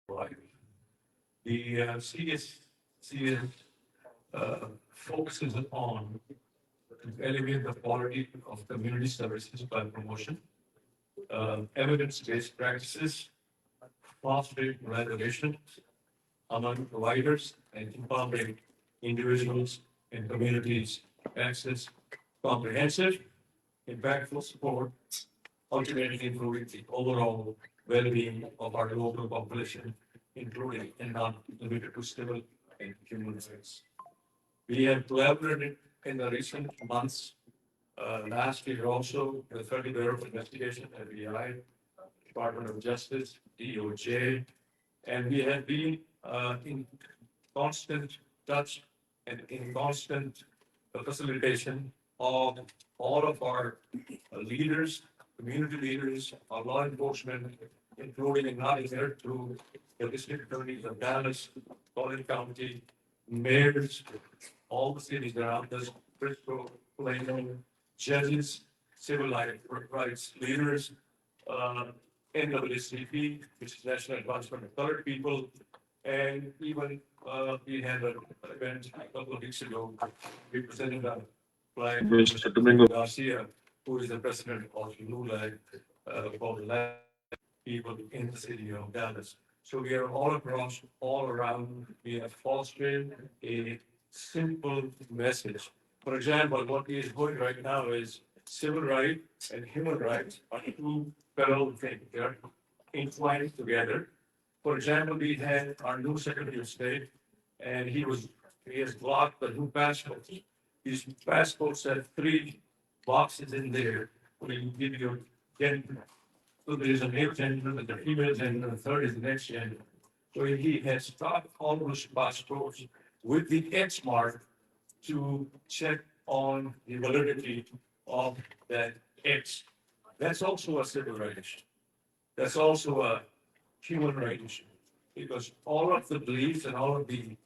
life. The CECS focuses on to elevate the quality of community services by promotion, evidence-based practices, fostering collaboration among providers and empowering individuals and communities access comprehensive, impactful support, ultimately improving the overall well-being of our local population, including and not limited to civil and human rights. We have collaborated in the recent months. Last year also, the Federal Bureau of Investigation, FBI, Department of Justice, DOJ, and we have been in constant touch and in constant facilitation of all of our leaders, community leaders, our law enforcement, including and not here to the district attorneys of Dallas, Collin County, mayors, all the cities around us, Frisco, Plano, judges, civil rights leaders, NAACP, which is National Advancement of Colored People, and even we had an event a couple of weeks ago. We presented a client, Mr. Domingo Garcia, who is the president of LULAG, for the people in the city of Dallas. So we are all across, all around. We are fostering a simple message. For example, what is going right now is civil rights and human rights are two parallel things. They are entwined together. For example, we had our new Secretary of State, and he has blocked the new passports. His passports have 3 boxes in there. We give you 10. So there is a male gender, and the female gender, and the third is the next gender. So he has stopped all those passports with the X mark to check on the validity of that X. That's also a civil rights issue. That's also a human rights issue. Because all of the beliefs and all of the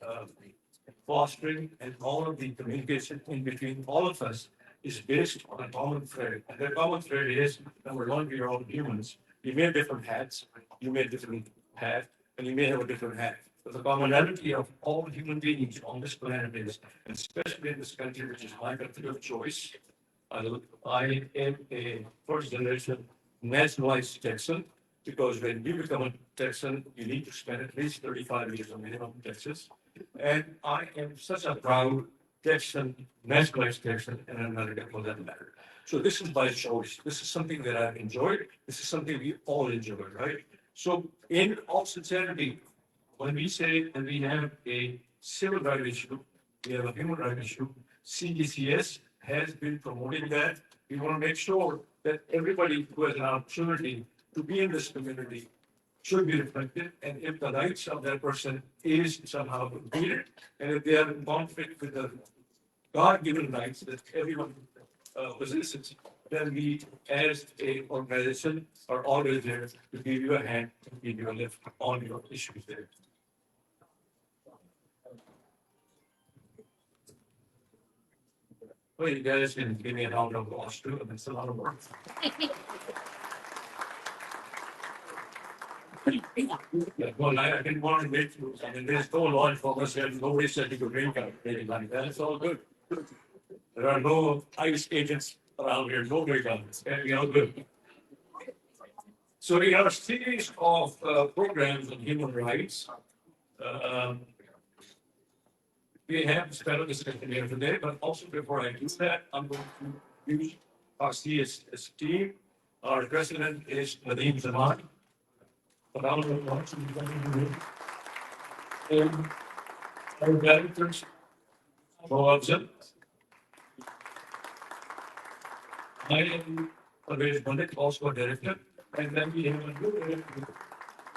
fostering and all of the communication in between all of us is based on a common thread. And the common thread is, number one, we are all humans. You may have different hats, you may have different hat, and you may have a different hat. But the commonality of all human beings on this planet is, and especially in this country, which is my country of choice, I am a first generation nationalized Texan, because when you become a Texan, you need to spend at least 35 years on minimum in Texas. And I am such a proud Texan, nationalized Texan, and an American for that matter. So this is by choice. This is something that I've enjoyed. This is something we all enjoy, right? So in all sincerity, when we say that we have a civil rights issue, we have a human rights issue, CECS has been promoting that. We want to make sure that everybody who has an opportunity to be in this community should be reflected, and if the rights of that person is somehow impeded, and if they are in conflict with the God-given rights that everyone possesses, then we, as a organization, are always there to give you a hand, to give you a lift on your issues there. Well, you guys can give me a round of applause too, and it's a lot of work. Yeah, well, I didn't want to make you, I mean, there's no law enforcement, nobody said you could drink out, anything like that, it's all good. There are no ICE agents around here, no drink out, it's all good. So we have a series of programs on human rights. We have a special discussion here today, but also before I do that, I'm going to use our CECS team. Our president is Nadeem Zaman. And our directors, Moeed Pirzada. I am Shahbaz Gill, also a director, and then we have a new director,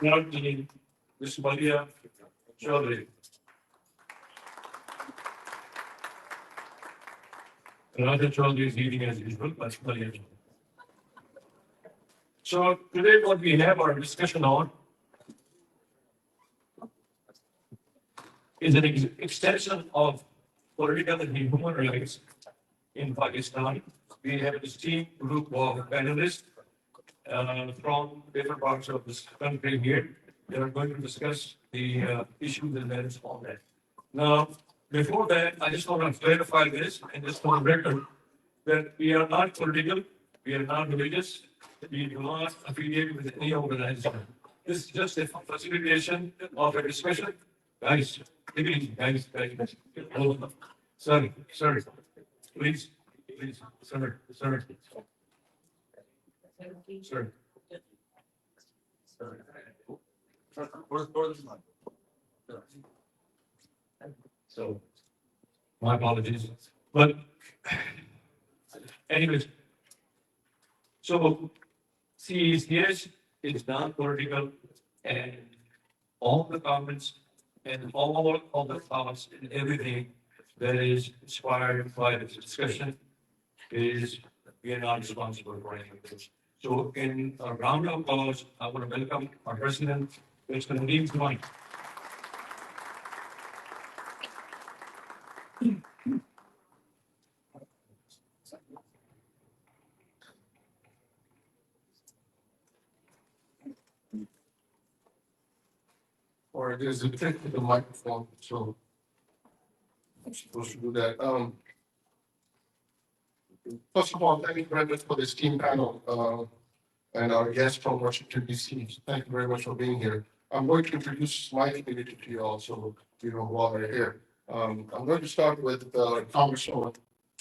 now being Ms. Maria Chaudhary. Raja Chaudhary is leading as usual, but Maria. So today what we have our discussion on is an extension of political and human rights in Pakistan. We have this team group of panelists from different parts of this country here. They are going to discuss the issues and merits of that. Now, before that, I just want to clarify this and just for the record that we are not political, we are not religious, we do not affiliate with any organization. This is just a facilitation of a discussion. Guys, take it easy, guys. Sorry, please, sir. So, my apologies. But anyways, so CECS is non-political and all the comments and all of the thoughts and everything that is inspired by this discussion is we are not responsible for any of this. So in a round of applause, I want to welcome our president, Mr. Nadeem Smart. Or there's a trick to the microphone, so I'm supposed to do that. First of all, thank you very much for this team panel, and our guests from Washington DC. Thank you very much for being here. I'm going to introduce my community to you all, so you know who all are here. I'm going to start with Congressman,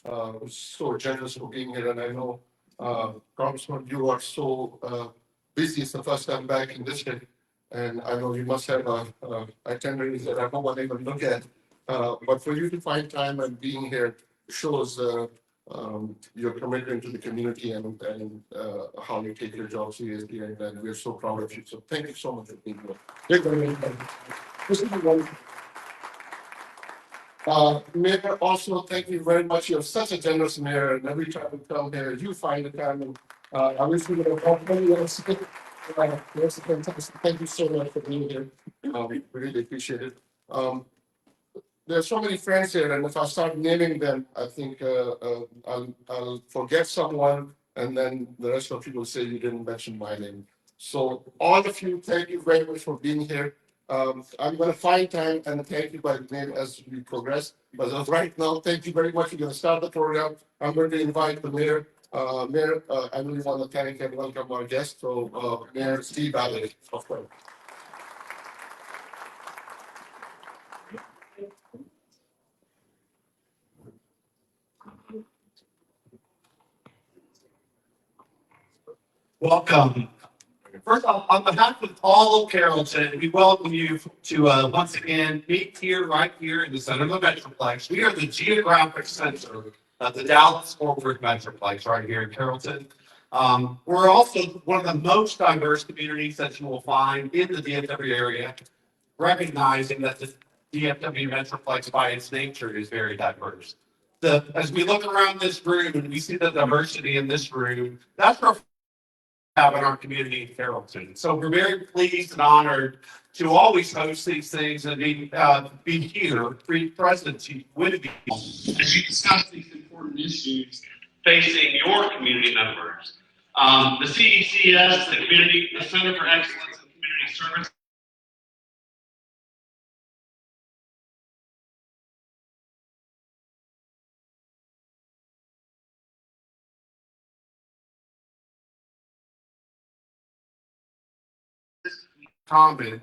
who's so generous for being here, and I know, Congressman, you are so busy. It's the first time back in district. And I know you must have itineraries that I don't want to even look at. But for you to find time and being here shows your commitment to the community and how you take your job seriously. And we're so proud of you. So thank you so much for being here. Mayor, also thank you very much. You're such a generous mayor, and every time we come here, you find the time. And I wish we would have helped many else. That's fantastic. Thank you so much for being here. We really appreciate it. There's so many friends here, and if I start naming them, I think I'll forget someone, and then the rest of you will say you didn't mention my name. So all of you, thank you very much for being here. I'm going to find time and thank you by name as we progress. But as of right now, thank you very much. We're going to start the program. I'm going to invite the mayor. Mayor, I really want to thank and welcome our guest. So, Mayor Steve Allen, of course. Welcome. First off, on behalf of all of Carrollton, we welcome you to once again meet here, right here in the center of the Metroplex. We are the geographic center of the Dallas-Fort Worth Metroplex right here in Carrollton. We're also one of the most diverse communities that you will find in the DFW area, recognizing that the DFW Metroplex by its nature is very diverse. As we look around this room and we see the diversity in this room, that's our have in our community in Carrollton. So we're very pleased and honored to always host these things and be here, be present with you as you discuss these important issues facing your community members. The CECS, the Center for Excellence in Community Service, common.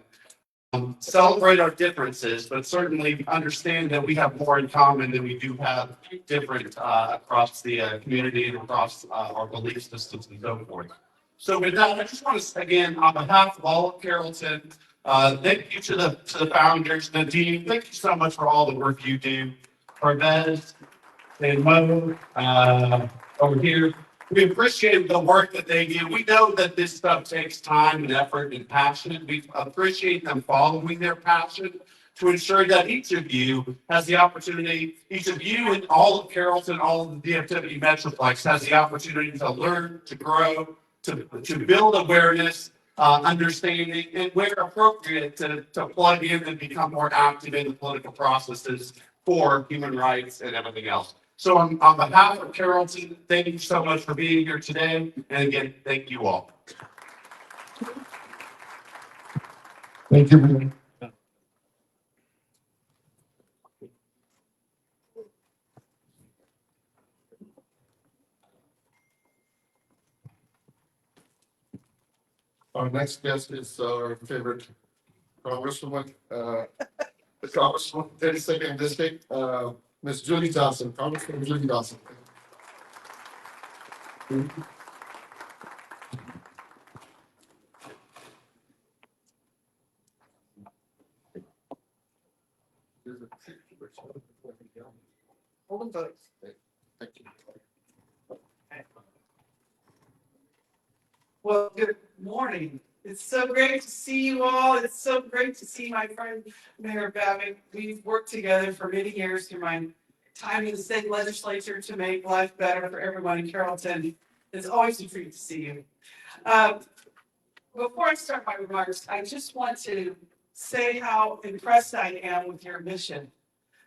Celebrate our differences, but certainly understand that we have more in common than we do have different across the community and across our belief systems and so forth. So with that, I just want to, again, on behalf of all of Carrollton, thank you to the founders, Nadeem, thank you so much for all the work you do. Parvez and Mo over here. We appreciate the work that they do. We know that this stuff takes time and effort and passion. We appreciate them following their passion to ensure that each of you has the opportunity, each of you and all of Carrollton, all of the DFW Metroplex has the opportunity to learn, to grow, to build awareness, understanding, and where appropriate to plug in and become more active in the political processes for human rights and everything else. So on behalf of Carrollton, thank you so much for being here today. And again, thank you all. Thank you. Our next guest is our favorite Congresswoman, the Congresswoman, 32nd District, Ms. Julie Johnson, Congresswoman Julie Johnson. Thank you. Well, good morning. It's so great to see you all. It's so great to see my friend Mayor Babick. We've worked together for many years through my time in the state legislature to make life better for everyone in Carrollton. It's always a treat to see you. Before I start my remarks, I just want to say how impressed I am with your mission.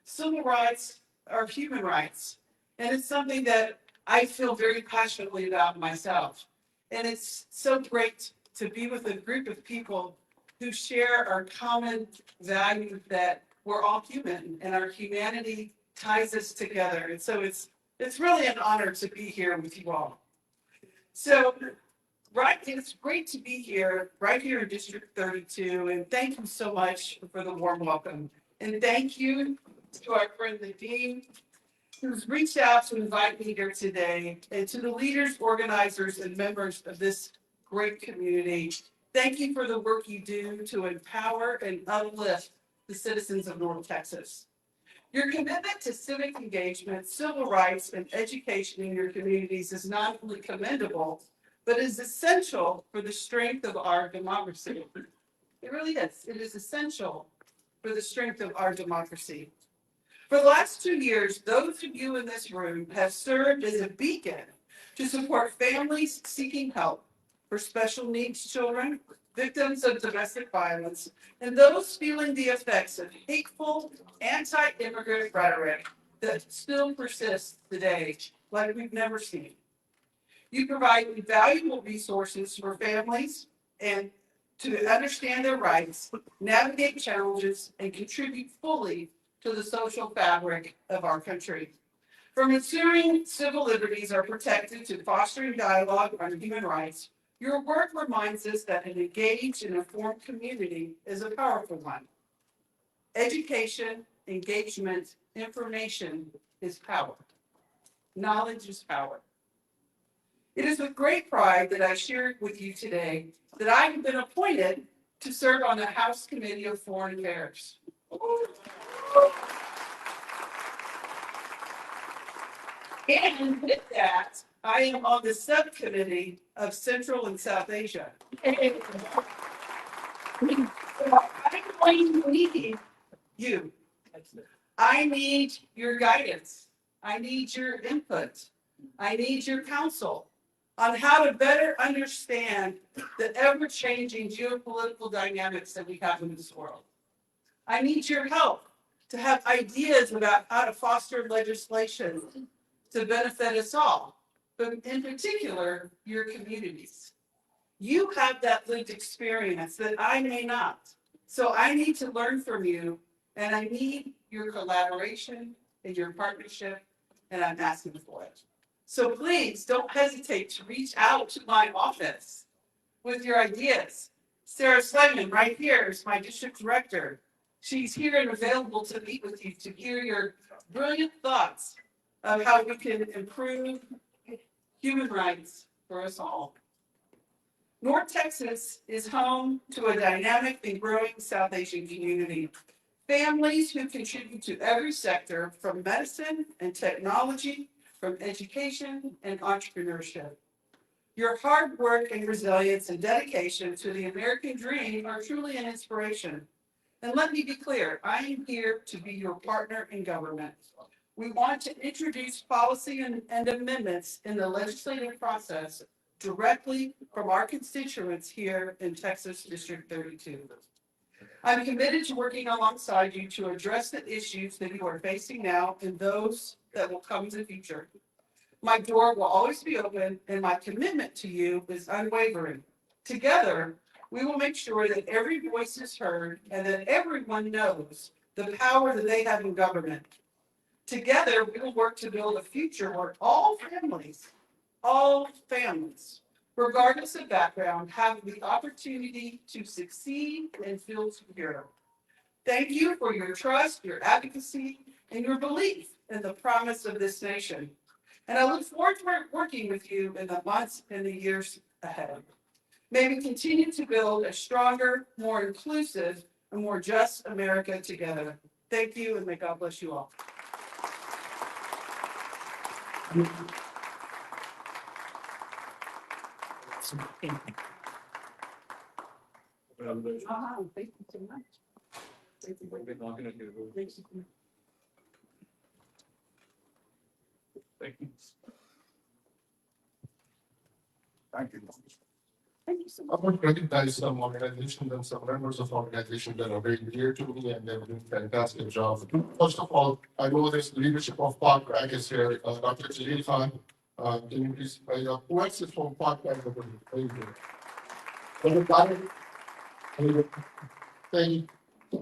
Civil rights are human rights, and it's something that I feel very passionately about myself. And it's so great to be with a group of people who share our common value that we're all human and our humanity ties us together. And so it's really an honor to be here with you all. So, right, it's great to be here, right here in District 32, and thank you so much for the warm welcome. And thank you to our friend Nadine, who's reached out to invite me here today, and to the leaders, organizers, and members of this great community. Thank you for the work you do to empower and uplift the citizens of North Texas. Your commitment to civic engagement, civil rights, and education in your communities is not only commendable, but is essential for the strength of our democracy. It really is. It is essential for the strength of our democracy. For the last 2 years, those of you in this room have served as a beacon to support families seeking help for special needs children, victims of domestic violence, and those feeling the effects of hateful, anti-immigrant rhetoric that still persists today, like we've never seen. You provide valuable resources for families and to understand their rights, navigate challenges, and contribute fully to the social fabric of our country. From ensuring civil liberties are protected to fostering dialogue on human rights, your work reminds us that an engaged and informed community is a powerful one. Education, engagement, information is power. Knowledge is power. It is with great pride that I share with you today that I have been appointed to serve on the House Committee of Foreign Affairs. And with that, I am on the subcommittee of Central and South Asia. I'm going to need you. I need your guidance. I need your input. I need your counsel on how to better understand the ever-changing geopolitical dynamics that we have in this world. I need your help to have ideas about how to foster legislation to benefit us all, but in particular, your communities. You have that lived experience that I may not. So I need to learn from you, and I need your collaboration and your partnership, and I'm asking for it. So please don't hesitate to reach out to my office with your ideas. Sarah Slegman, right here, is my district director. She's here and available to meet with you to hear your brilliant thoughts of how we can improve human rights for us all. North Texas is home to a dynamic and growing South Asian community. Families who contribute to every sector, from medicine and technology, from education and entrepreneurship. Your hard work and resilience and dedication to the American dream are truly an inspiration. And let me be clear, I am here to be your partner in government. We want to introduce policy and amendments in the legislative process directly from our constituents here in Texas District 32. I'm committed to working alongside you to address the issues that you are facing now and those that will come in the future. My door will always be open, and my commitment to you is unwavering. Together, We will make sure that every voice is heard and that everyone knows the power that they have in government. Together, we will work to build a future where all families, regardless of background, have the opportunity to succeed and feel secure. Thank you for your trust, your advocacy, and your belief in the promise of this nation. And I look forward to working with you in the months and the years ahead. May we continue to build a stronger, more inclusive, and more just America together. Thank you, and may God bless you all. Thank you so much. Thank you. We've been knocking at your door. Thank you. Thank you. Thank you. Thank you so I much. want to recognize some organizations and some members of organizations that are very dear to me and they're doing a fantastic job. First of all, I know this leadership of Park Rag is here, Dr. Jalil Khan. Can you please, who else is from Park Rag? Thank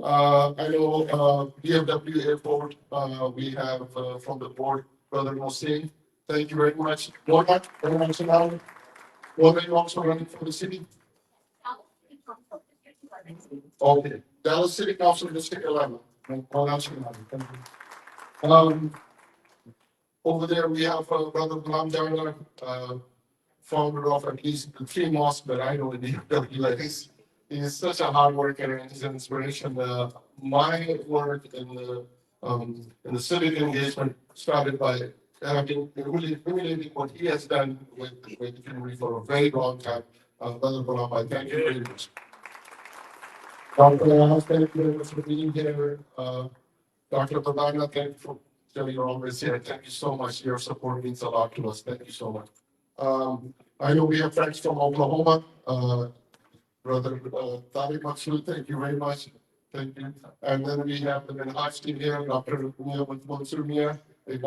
I know DFW Airport, we have from the board, Brother Mohsin. Thank you very much. Moeed, very much now. Moeed, you also running for the city? Okay. Dallas City Council District 11. Oh, that's good. Thank you. Over there we have Brother Ghulam Darla, founder of at least the 3 mosques that I know in DFW. He's such a hard worker and he's an inspiration. My work in the civic engagement started by having really emulating what he has done with the community for a very long time. Brother Ghulam, I thank you very much. Dr. Ahmed, thank you very much for being here. Dr. Pradana, thank you for you're always here. Thank you so much. Your support means a lot to us. Thank you so much. I know we have friends from Oklahoma. Brother Tariq Maksud, thank you very much. Thank you. And then we have the Minhaj team here, Dr. Mansur Mia. Thank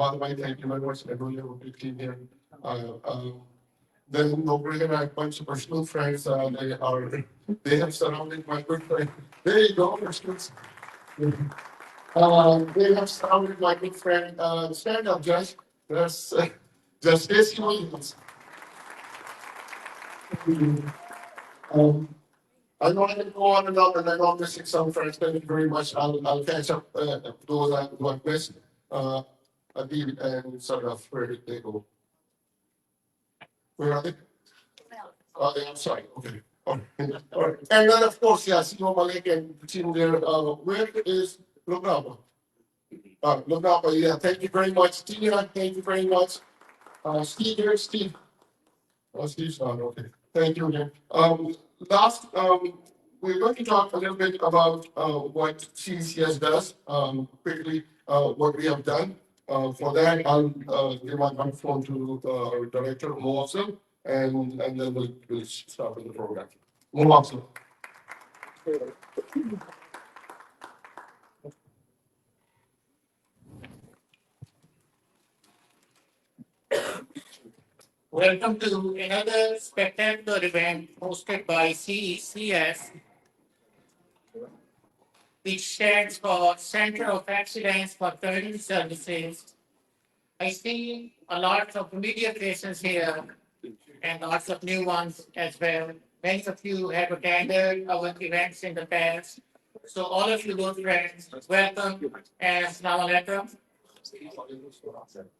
you very much. I know you have a big team here. Then over here, I have a bunch of personal friends. They have surrounded my good friend. There you go, personals. They have surrounded my good friend. Stand up, Judge. That's Judge Casey Williams. I know I can go on and on, and I know I'm missing some friends. Thank you very much. I'll catch up those I missed. Adib and sort of where did they go? Where are they? Oh, I'm sorry. Okay. All right. And then of course, yeah, CEO Malik and the team there. Where is Lugnapa? Lugnapa, yeah. Thank you very much, Tina. Thank you very much. Steve here, Steve. Oh, Steve's not okay. Thank you again. Last, we're going to talk a little bit about what CECS does, quickly, what we have done. For that, I'll give my microphone to our director, Moeed, and then we'll start with the program. Moeed. Welcome to another spectacular event hosted by CECS, which stands for Center of Excellence for Community Services. I see a lot of familiar faces here and lots of new ones as well. Many of you have attended our events in the past. So all of you good friends, welcome and Assalamu alaikum.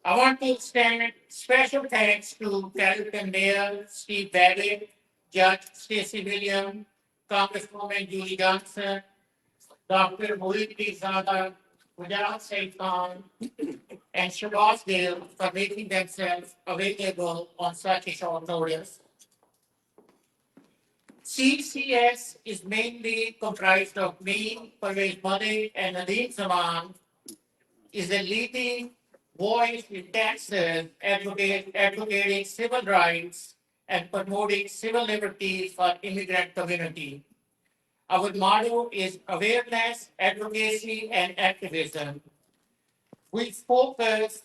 I want to extend special thanks to California Mayor Steve Babbitt, Judge Stacey Williams, Congresswoman Julie Johnson, Dr. Moeed Pirzada, Wajahat S.Khan, and Shahbaz Gill for making themselves available on such a short notice. CECS is mainly comprised of me, Parvez Malik, and Nadeem Zaman, is a leading voice in Texas advocating civil rights and promoting civil liberties for immigrant community. Our motto is awareness, advocacy, and activism. We focus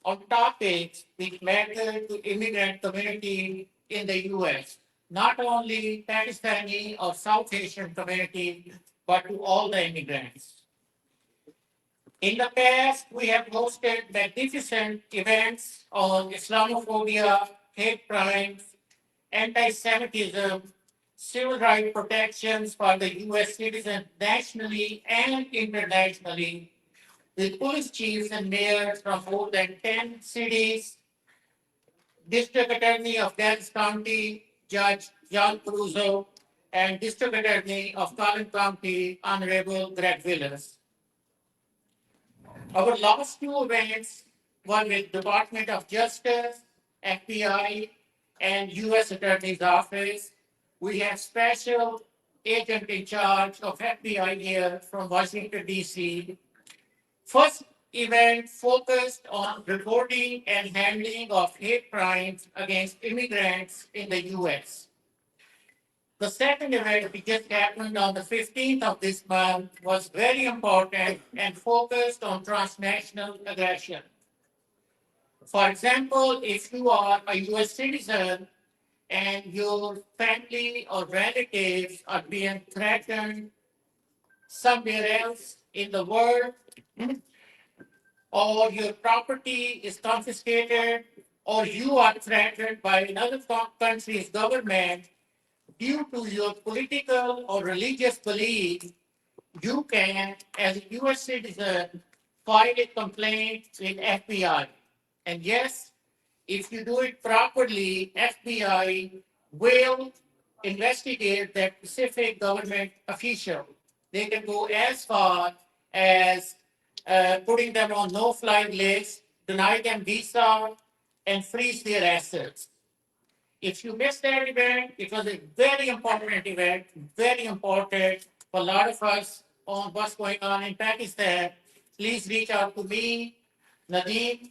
on topics which matter to immigrant community in the U.S. not only Pakistani or South Asian community, but to all the immigrants. In the past, we have hosted magnificent events on Islamophobia, hate crimes, anti-Semitism, civil rights protections for the US citizens nationally and internationally, with police chiefs and mayors from more than 10 cities, District Attorney of Dallas County, Judge John Caruso, and District Attorney of Collin County, Honorable Greg Willis. Our last two events were with Department of Justice, FBI, and U.S. Attorney's Office. We have special agent in charge of FBI here from Washington, D.C. First event focused on reporting and handling of hate crimes against immigrants in the U.S. The second event, which just happened on the 15th of this month, was very important and focused on transnational aggression. For example, if you are a US citizen and your family or relatives are being threatened somewhere else in the world, or your property is confiscated, or you are threatened by another country's government, due to your political or religious belief, you can, as a US citizen, file a complaint with FBI. And yes, if you do it properly, FBI will investigate that specific government official. They can go as far as putting them on no-fly list, deny them visa, and freeze their assets. If you missed that event, it was a very important event, very important for a lot of us on what's going on in Pakistan. Please reach out to me, Nadeem.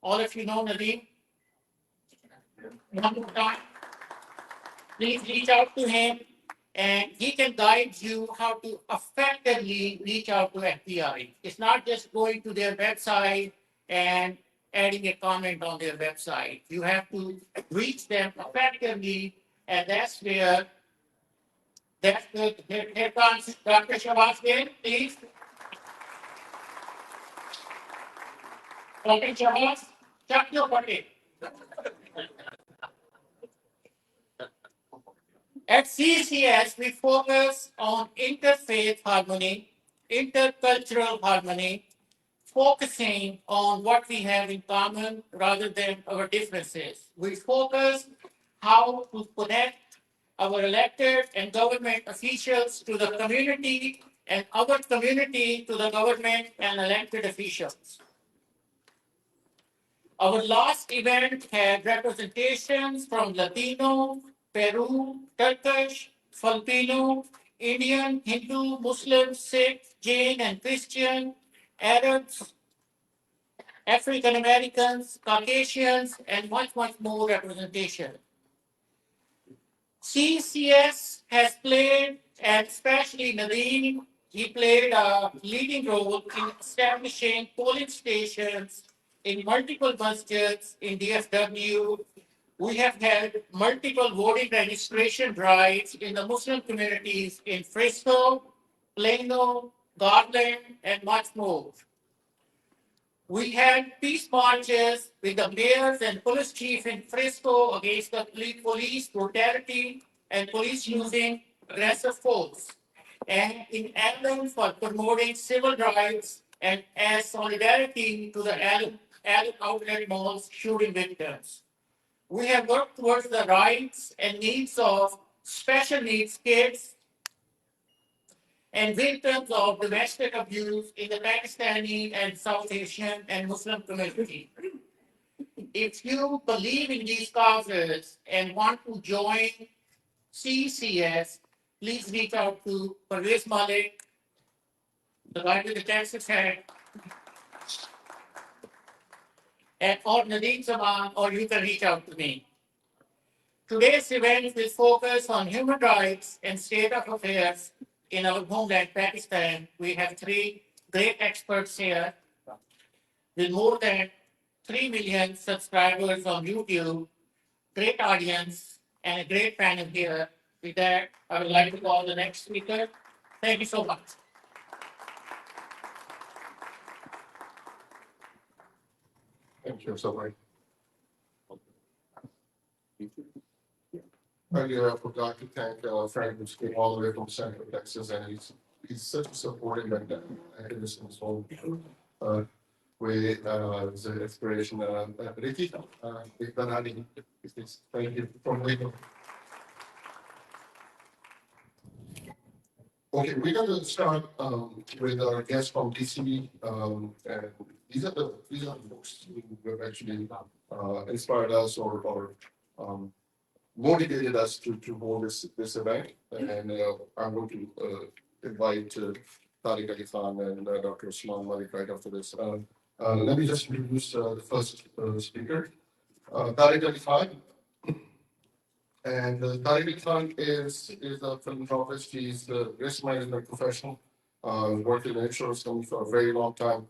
All of you know Nadeem. One more time. Please reach out to him, and he can guide you how to effectively reach out to FBI. It's not just going to their website and adding a comment on their website. You have to reach them effectively, and that's where here comes Dr. Shahbaz Gill, please. Dr. Shahbaz, chuck your bucket. At CECS, we focus on interfaith harmony, intercultural harmony, focusing on what we have in common rather than our differences. We focus how to connect our elected and government officials to the community and our community to the government and elected officials. Our last event had representations from Latino, Peru, Turkish, Filipino, Indian, Hindu, Muslim, Sikh, Jain, and Christian, Arabs, African Americans, Caucasians, and much more representation. CECS has played, and especially Nadeem, he played a leading role in establishing polling stations in multiple masjids in DFW. We have had multiple voting registration drives in the Muslim communities in Frisco, Plano, Garland, and much more. We had peace marches with the mayors and police chief in Frisco against the police brutality and police using aggressive force, and in Allen for promoting civil rights and as solidarity to the Allen Outlet Mall's shooting victims. We have worked towards the rights and needs of special needs kids and victims of domestic abuse in the Pakistani and South Asian and Muslim community. If you believe in these causes and want to join CECS, please reach out to Parvez Malik, the guy with the Texas hat, and or Nadeem Zaman, or you can reach out to me. Today's event will focus on human rights and state of affairs in our homeland, Pakistan. We have three great experts here with more than 3 million subscribers on YouTube, great audience, and a great panel here. With that, I would like to call the next speaker. Thank you so much. Thank you so much. Earlier, I forgot to thank Frank, who came all the way from Central Texas, and he's such a supportive and activist in his own way. It's an inspiration. Ricky, thank you from Waco. Okay, we're going to start with our guests from DC, and these are the folks who have actually inspired us or motivated us to hold this event. And I'm going to invite Tariq Ali Khan and Dr. Usman Malik right after this. Let me just introduce the first speaker, Tariq Ali Khan. And Tariq Ali Khan is a philanthropist. He's a risk management professional, worked in the insurance company for a very long time.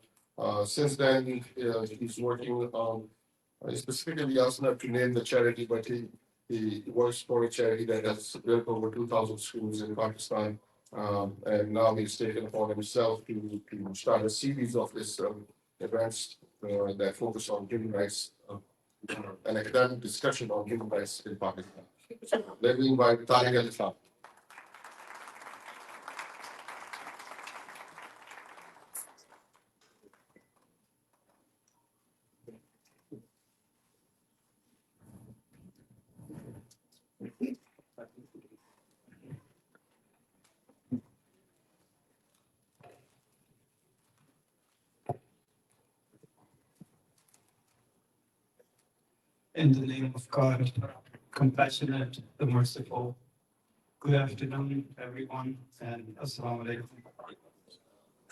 Since then, he's working on, specifically asked not to name the charity, but he works for a charity that has built over 2,000 schools in Pakistan. And now he's taken upon himself to start a series of these events that focus on human rights, an academic discussion on human rights in Pakistan. Let me invite Tariq Ali Khan. In the name of God, compassionate, the merciful. Good afternoon, everyone, and assalamu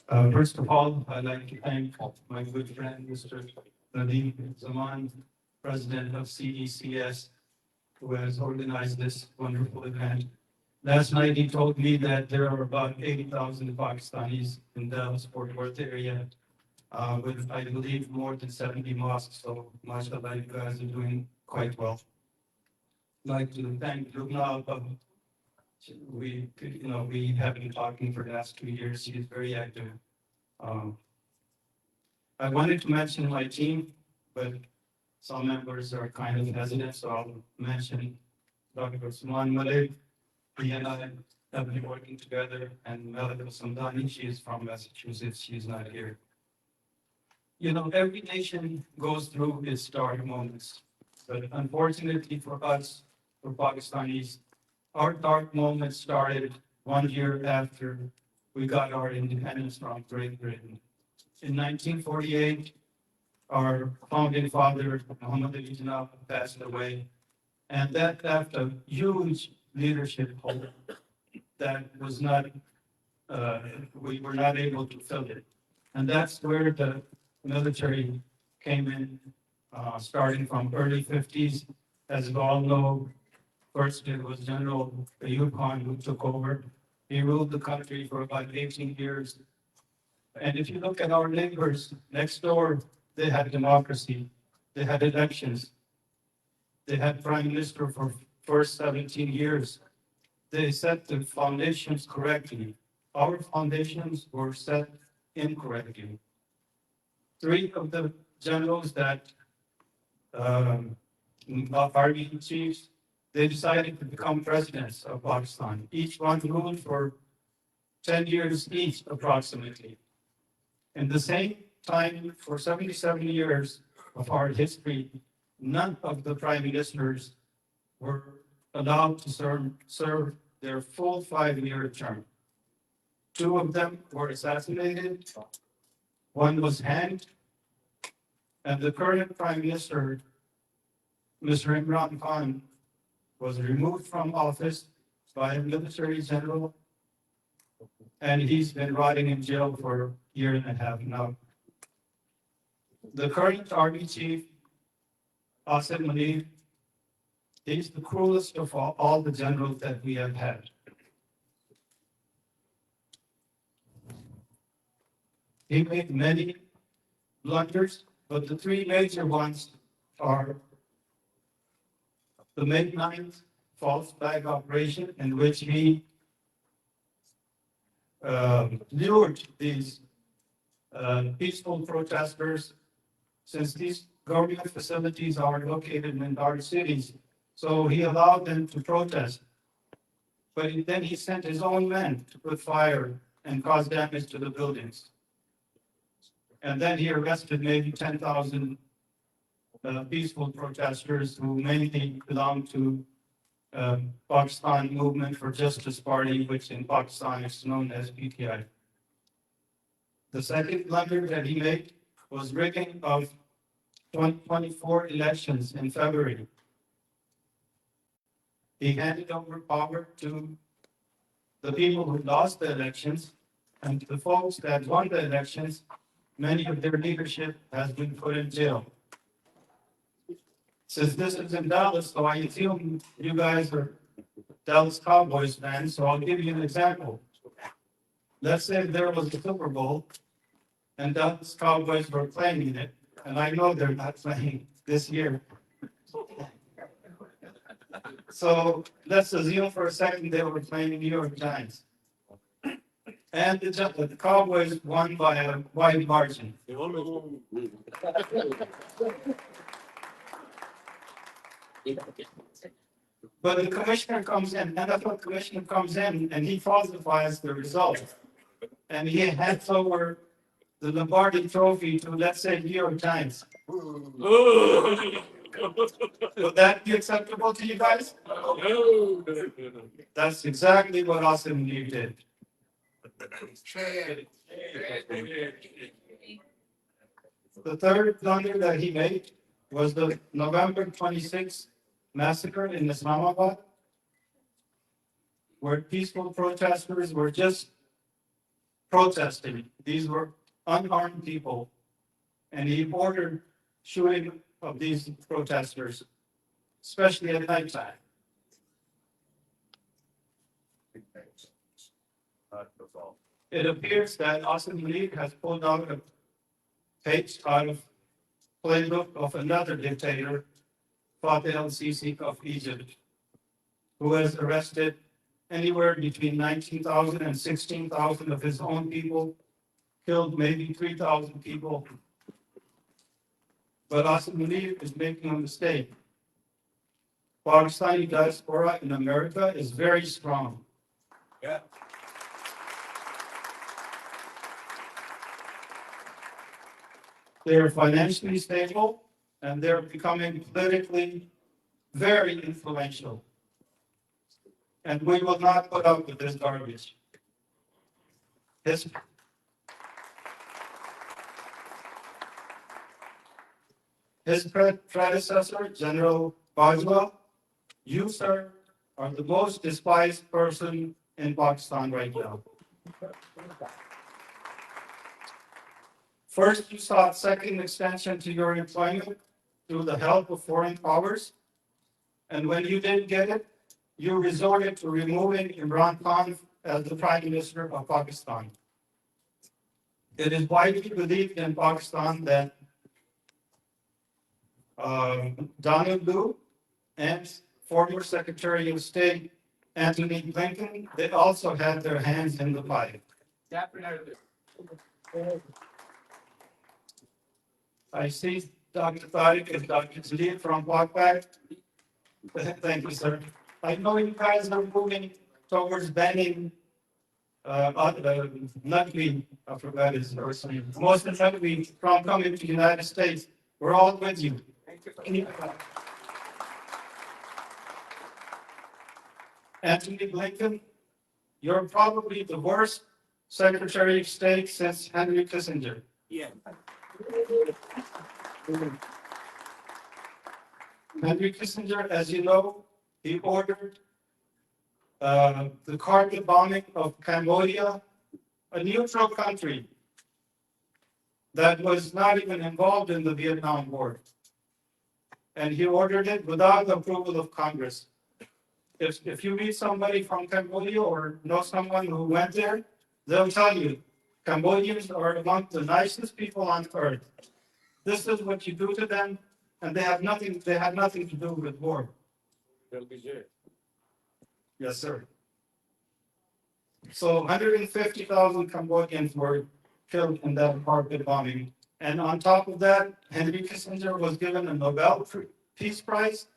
alaikum. First of all, I'd like to thank my good friend, Mr. Nadeem Zaman, president of CECS, who has organized this wonderful event. Last night, he told me that there are about 80,000 Pakistanis in the Dallas-Fort Worth area, with, I believe, more than 70 mosques. So, mashallah, you guys are doing quite well. I'd like to thank Lubna. We have been talking for the last 2 years. She is very active. I wanted to mention my team, but some members are kind of hesitant, so I'll mention Dr. Usman Malik. He and I have been working together, and Malika Samdani, she is from Massachusetts. She's not here. You know, every nation goes through its dark moments, but unfortunately for us, for Pakistanis, our dark moment started 1 year after we got our independence from Great Britain. In 1948, our founding father, Muhammad Ali Jinnah, passed away, and that left a huge leadership hole that was not, we were not able to fill it. And that's where the military came in, starting from early 50s. As we all know, first it was General Ayub Khan who took over. He ruled the country for about 18 years. And if you look at our neighbors next door, they had democracy, they had elections, they had prime minister for first 17 years. They set the foundations correctly. Our foundations were set incorrectly. 3 of the generals that army chiefs, they decided to become presidents of Pakistan. Each one ruled for 10 years each, approximately. In the same time, for 77 years of our history, none of the prime ministers were allowed to serve their full 5-year term. 2 of them were assassinated, 1 was hanged, and the current prime minister, Mr. Imran Khan, was removed from office by a military general, and he's been rotting in jail for a year and a half now. The current army chief, Asim Munir, he's the cruelest of all the generals that we have had. He made many blunders, but the 3 major ones are the midnight false flag operation in which he lured these peaceful protesters, since these government facilities are located in large cities. So he allowed them to protest. But then he sent his own men to put fire and cause damage to the buildings. And then he arrested maybe 10,000 peaceful protesters who mainly belong to Pakistan Movement for Justice Party, which in Pakistan is known as PTI. The second blunder that he made was rigging of 2024 elections in February. He handed over power to the people who lost the elections, and the folks that won the elections, many of their leadership has been put in jail. Since this is in Dallas, so I assume you guys are Dallas Cowboys fans, so I'll give you an example. Let's say there was a Super Bowl and Dallas Cowboys were playing in it, and I know they're not playing this year. So let's assume for a second they were playing the New York Giants. And the Cowboys won by a wide margin. But the commissioner comes in, NFL commissioner comes in, and he falsifies the result. And he hands over the Lombardi trophy to, let's say, New York Times. Would that be acceptable to you guys? That's exactly what Austin Lee did. The third blunder that he made was the November 26th massacre in Islamabad, where peaceful protesters were just protesting. These were unarmed people, and he ordered shooting of these protesters, especially at nighttime. It appears that Austin Lee has pulled out a page out of playbook of another dictator, Fateh el-Sisi of Egypt, who has arrested anywhere between 19,000 and 16,000 of his own people, killed maybe 3,000 people. But Austin Lee is making a mistake. Pakistani diaspora in America is very strong. Yeah. They're financially stable, and they're becoming politically very influential. And we will not put up with this garbage. His predecessor, General Bajwa, you, sir, are the most despised person in Pakistan right now. First, you sought second extension to your employment through the help of foreign powers. And when you didn't get it, you resorted to removing Imran Khan as the Prime Minister of Pakistan. It is widely believed in Pakistan that Donald Lu and former Secretary of State Antony Blinken, they also had their hands in the pie. I see Dr. Tariq and Dr. Jalil from Pakpak. Thank you, sir. I know you guys are moving towards banning Naqvi, I forgot his first name, most of Naqvi from coming to the United States. We're all with you. Antony Blinken, you're probably the worst Secretary of State since Henry Kissinger. Yeah. Henry Kissinger, as you know, he ordered the carpet bombing of Cambodia, a neutral country that was not even involved in the Vietnam War. And he ordered it without the approval of Congress. If you meet somebody from Cambodia or know someone who went there, they'll tell you, Cambodians are among the nicest people on earth. This is what you do to them, and they had nothing to do with war. Yes, sir. So 150,000 Cambodians were killed in that apartheid bombing. And on top of that, Henry Kissinger was given a Nobel Peace Prize.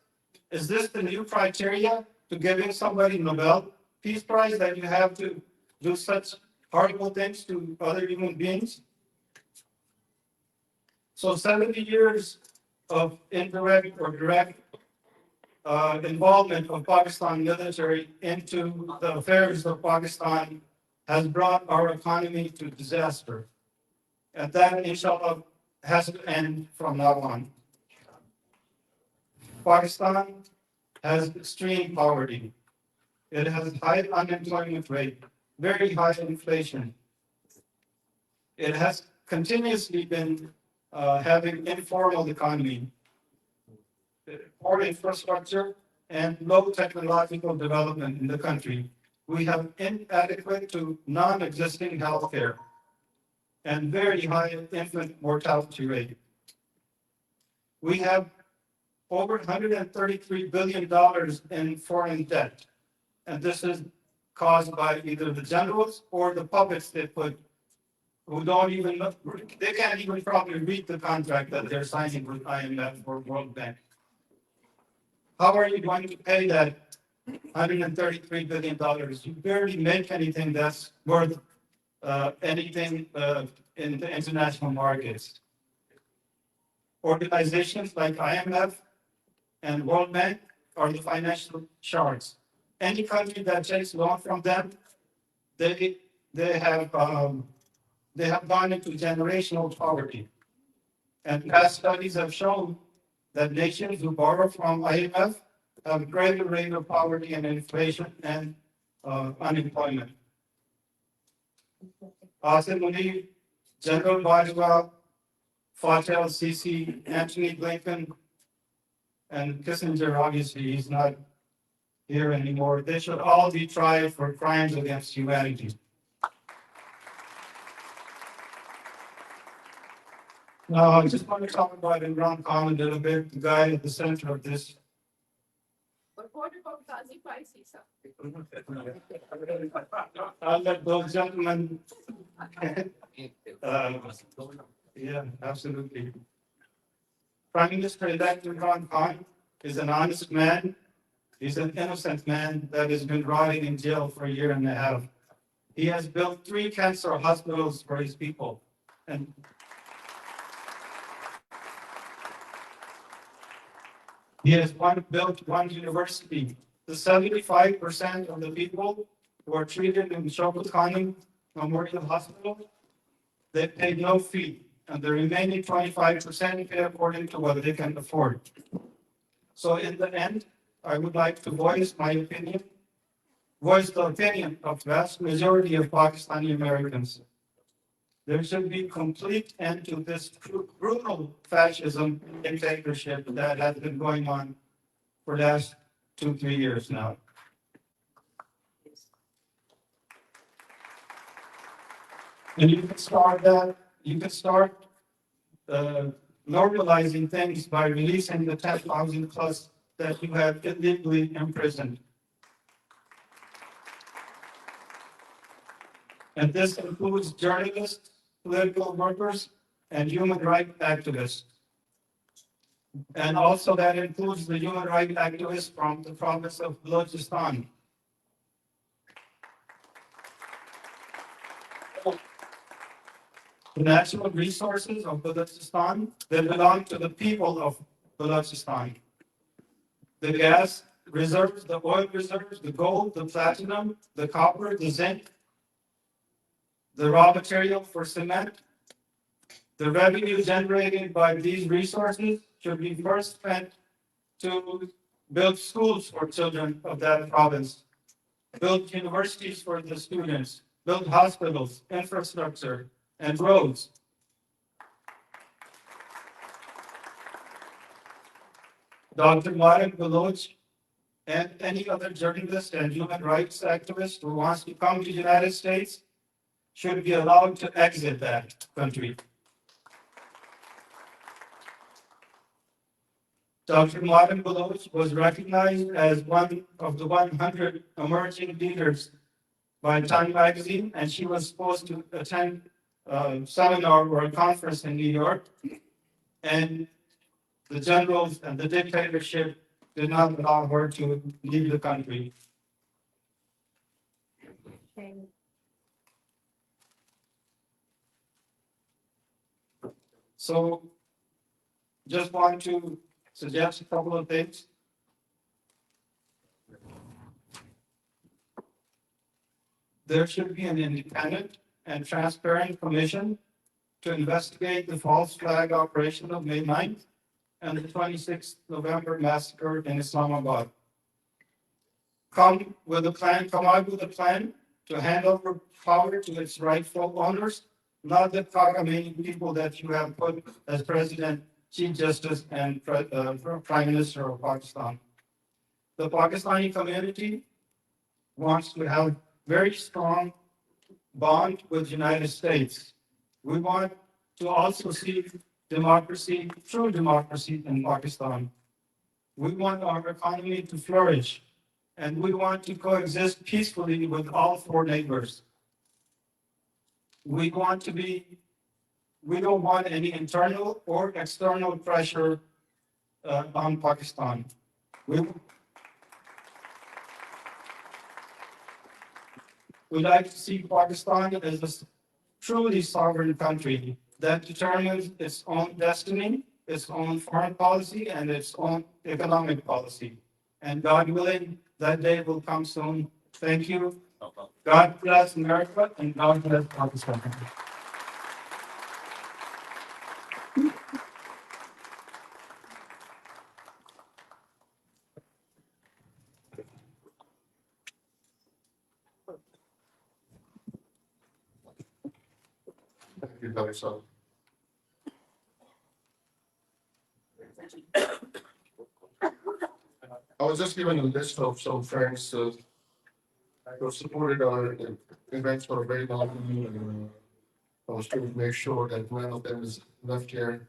Is this the new criteria to giving somebody Nobel Peace Prize, that you have to do such horrible things to other human beings? So 70 years of indirect or direct involvement of Pakistan military into the affairs of Pakistan has brought our economy to disaster. And that, inshallah, has to end from now on. Pakistan has extreme poverty. It has high unemployment rate, very high inflation. It has continuously been having informal economy, poor infrastructure, and low technological development in the country. We have inadequate to non-existing healthcare and very high infant mortality rate. We have over $133 billion in foreign debt. And this is caused by either the generals or the puppets they put, who don't even know, they can't even probably read the contract that they're signing with IMF or World Bank. How are you going to pay that $133 billion? You barely make anything that's worth anything in the international markets. Organizations like IMF and World Bank are the financial sharks. Any country that takes loan from them, they have gone into generational poverty. And past studies have shown that nations who borrow from IMF have a greater rate of poverty and inflation and unemployment. Asim Munir, General Bajwa, Fatih al-Sisi, Anthony Blinken, and Kissinger, obviously, he's not here anymore. They should all be tried for crimes against humanity. Now, I just want to talk about Imran Khan a little bit, the guy at the center of this. But what about Qazi Faisi, sir? I'll let those gentlemen. Yeah, absolutely. Prime Minister-elect Imran Khan is an honest man. He's an innocent man that has been rotting in jail for a year and a half. He has built 3 cancer hospitals for his people. And he has built 1 university. The 75% of the people who are treated in Shahbaz Gill Memorial Hospital, they pay no fee. And the remaining 25% pay according to what they can afford. So in the end, I would like to voice my opinion, voice the opinion of the vast majority of Pakistani Americans. There should be complete end to this brutal fascism dictatorship that has been going on for the last 2-3 years now. And you can start that, you can start normalizing things by releasing the 10,000 plus that you have illegally imprisoned. And this includes journalists, political workers, and human rights activists. And also that includes the human rights activists from the province of Balochistan. The natural resources of Balochistan, they belong to the people of Balochistan. The gas reserves, the oil reserves, the gold, the platinum, the copper, the zinc, the raw material for cement, the revenue generated by these resources should be first spent to build schools for children of that province, build universities for the students, build hospitals, infrastructure, and roads. Dr. Marek Baloch and any other journalist and human rights activist who wants to come to the United States should be allowed to exit that country. Dr. Martin Belos was recognized as one of the 100 emerging leaders by Time Magazine, and she was supposed to attend a seminar or a conference in New York. And the generals and the dictatorship did not allow her to leave the country. So just want to suggest a couple of things. There should be an independent and transparent commission to investigate the false flag operation of May 9th and the 26th November massacre in Islamabad. Come out with a plan to hand over power to its rightful owners, not the Khamenei people that you have put as President, Chief Justice, and Prime Minister of Pakistan. The Pakistani community wants to have very strong bond with the United States. We want to also see democracy, true democracy in Pakistan. We want our economy to flourish, and we want to coexist peacefully with all four neighbors. We don't want any internal or external pressure on Pakistan. We'd like to see Pakistan as a truly sovereign country that determines its own destiny, its own foreign policy, and its own economic policy. And God willing, that day will come soon. Thank you. God bless America and God bless Pakistan. Thank you, Dr. I was just given a list of some friends who supported our events for a very long time. And, I was trying to make sure that none of them is left here.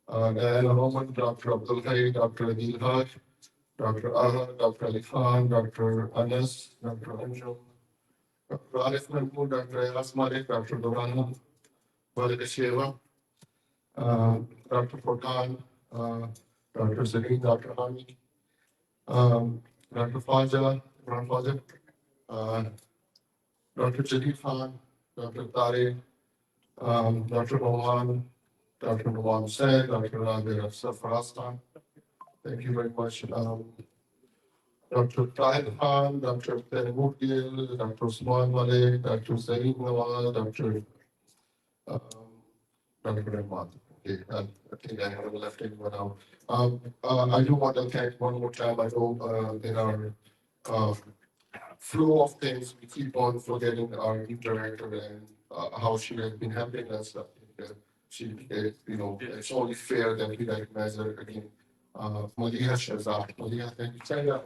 Diana Roman, Dr. Abdul Hay, Dr. Adil Haj, Dr. Ahad, Dr. Ali Khan, Dr. Anas, Dr. Anjum, Dr. Arif Mahmood, Dr. Ayaz Malik, Dr. Dorana, Walid Sheva, Dr. Furqan, Dr. Zareen, Dr. Hamid, Dr. Fajr, Imran Fajr, Dr. Jalil Khan, Dr. Tariq, Dr. Oman, Dr. Nawam Said, Dr. Rabia Safarastan. Thank you very much. Dr. Tahir Khan, Dr. Moeed Gill, Dr. Usman Malik, Dr. Zaid Nawaz, Dr. Dr. Rahman. Okay, I think I haven't left anyone out. I do want to thank one more time. I know in our flow of things, we keep on forgetting our new director and how she has been helping us. I think, she, it's only fair that we recognize her again. Moeed Pirzada. Moeed, thank you. Say that.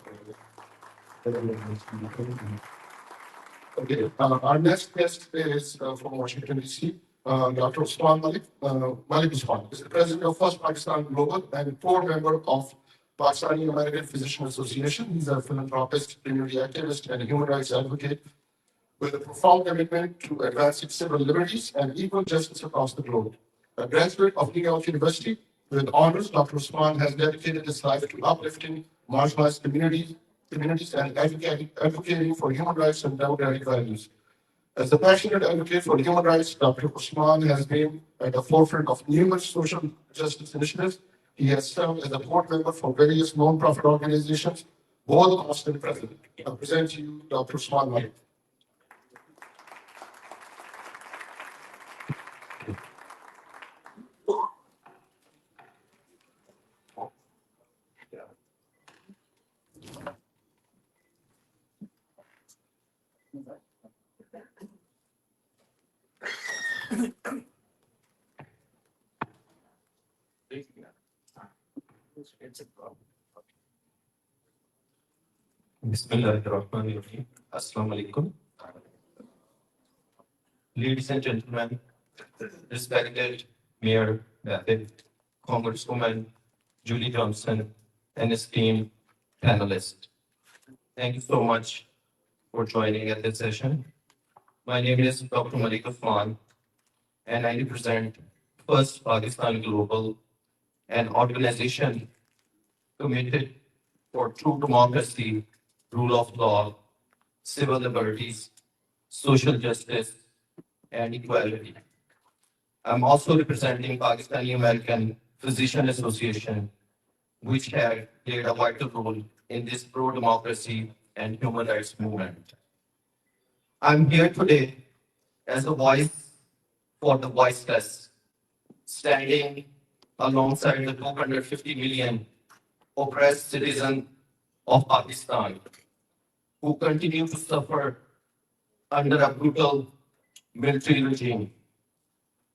Okay, our next guest is from Washington, D.C., Dr. Usman Malik. Malik Usman is the president of First Pakistan Global and core member of Pakistani American Physician Association. He's a philanthropist, community activist, and human rights advocate with a profound commitment to advancing civil liberties and equal justice across the globe. A graduate of New York University with honors, Dr. Usman has dedicated his life to uplifting marginalized communities and advocating for human rights and democratic values. As a passionate advocate for human rights, Dr. Usman has been at the forefront of numerous social justice initiatives. He has served as a board member for various non-profit organizations, both past and present. I present to you Dr. Usman Malik. Bismillahirrahmanirrahim. Assalamu alaikum. Ladies and gentlemen, respected Mayor Method, Congresswoman Julie Johnson, and esteemed panelists. Thank you so much for joining at this session. My name is Dr. Moeed Pirzada, and I represent First Pakistan Global, an organization committed for true democracy, rule of law, civil liberties, social justice, and equality. I'm also representing Pakistani American Physician Association, which had played a vital role in this pro-democracy and human rights movement. I'm here today as a voice for the voiceless, standing alongside the 250 million oppressed citizens of Pakistan who continue to suffer under a brutal military regime.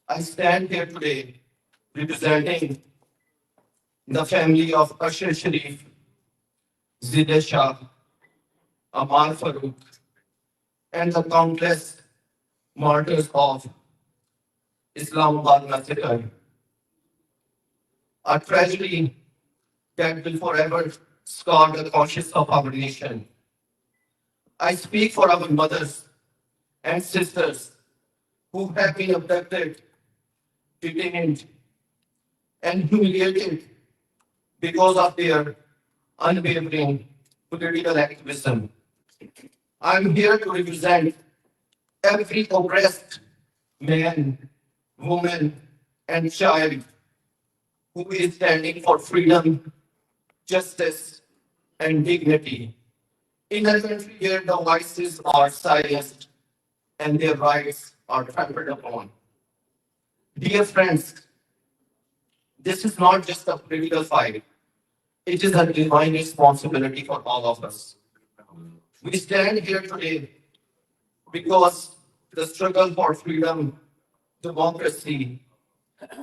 I stand here today representing the family of Ashar Sharif, Zideh Shah, Amar Farooq, and the countless martyrs of Islamabad massacre, a tragedy that will forever scar the conscience of our nation. I speak for our mothers and sisters who have been abducted, detained, and humiliated because of their unwavering political activism. I'm here to represent every oppressed man, woman, and child who is standing for freedom, justice, and dignity. In a country where the voices are silenced and their rights are trampled upon. Dear friends, this is not just a political fight, it is a divine responsibility for all of us. We stand here today because the struggle for freedom, democracy,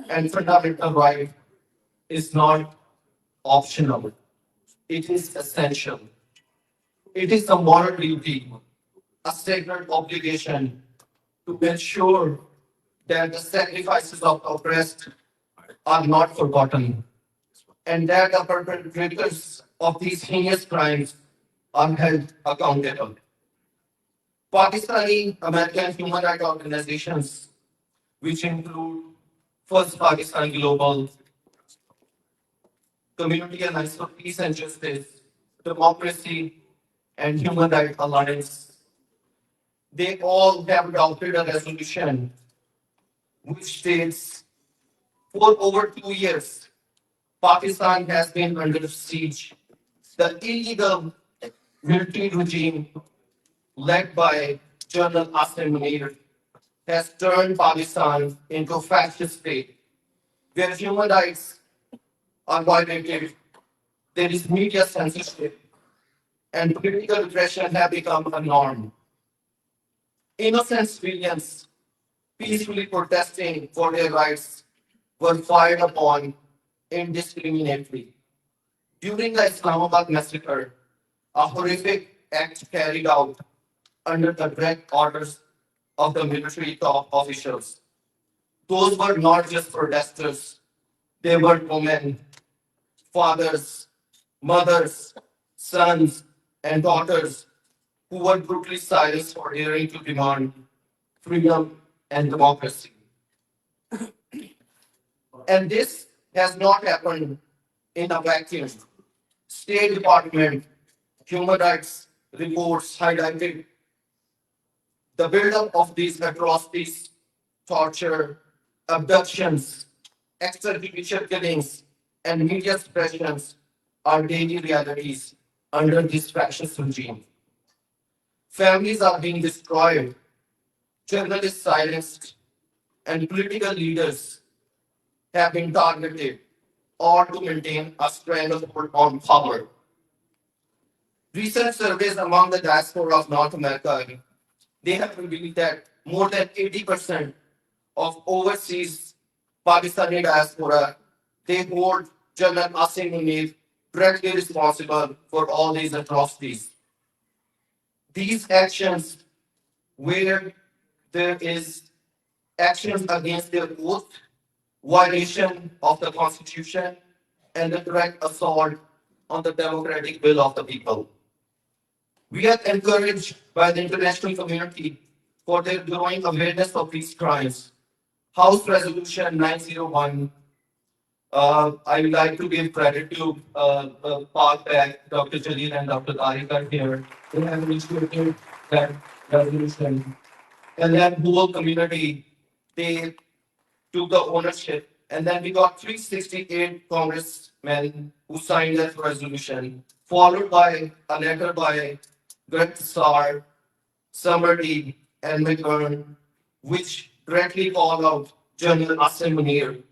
and fundamental right is not optional. It is essential. It is a moral duty, a sacred obligation to ensure that the sacrifices of the oppressed are not forgotten and that the perpetrators of these heinous crimes are held accountable. Pakistani American human rights organizations, which include First Pakistan Global, Community Alliance for Peace and Justice, Democracy, and Human Rights Alliance, they all have adopted a resolution which states for over 2 years, Pakistan has been under siege. The illegal military regime led by General Asim Munir has turned Pakistan into a fascist state where human rights are violated, there is media censorship, and political repression have become a norm. Innocent civilians peacefully protesting for their rights were fired upon indiscriminately. During the Islamabad massacre, a horrific act carried out under the direct orders of the military top officials. Those were not just protesters, they were women, fathers, mothers, sons, and daughters who were brutally silenced for daring to demand freedom and democracy. And this has not happened in a vacuum. State Department human rights reports highlighted the buildup of these atrocities, torture, abductions, extrajudicial killings, and media suppressions are daily realities under this fascist regime. Families are being destroyed, journalists silenced, and political leaders have been targeted or to maintain a stranglehold on power. Recent surveys among the diaspora of North America, they have revealed that more than 80% of overseas Pakistani diaspora, they hold General Asim Munir directly responsible for all these atrocities. These actions, where there is actions against their oath, violation of the Constitution, and the direct assault on the democratic will of the people. We are encouraged by the international community for their growing awareness of these crimes. House Resolution 901. I would like to give credit to Park Back, Dr. Jalil and Dr. Tariq are here. They have initiated that resolution. And then whole community, they took the ownership. And then we got 368 congressmen who signed that resolution, followed by a letter by Greg Starr, Summerly, and McGurn, which directly called out General Asim Munir,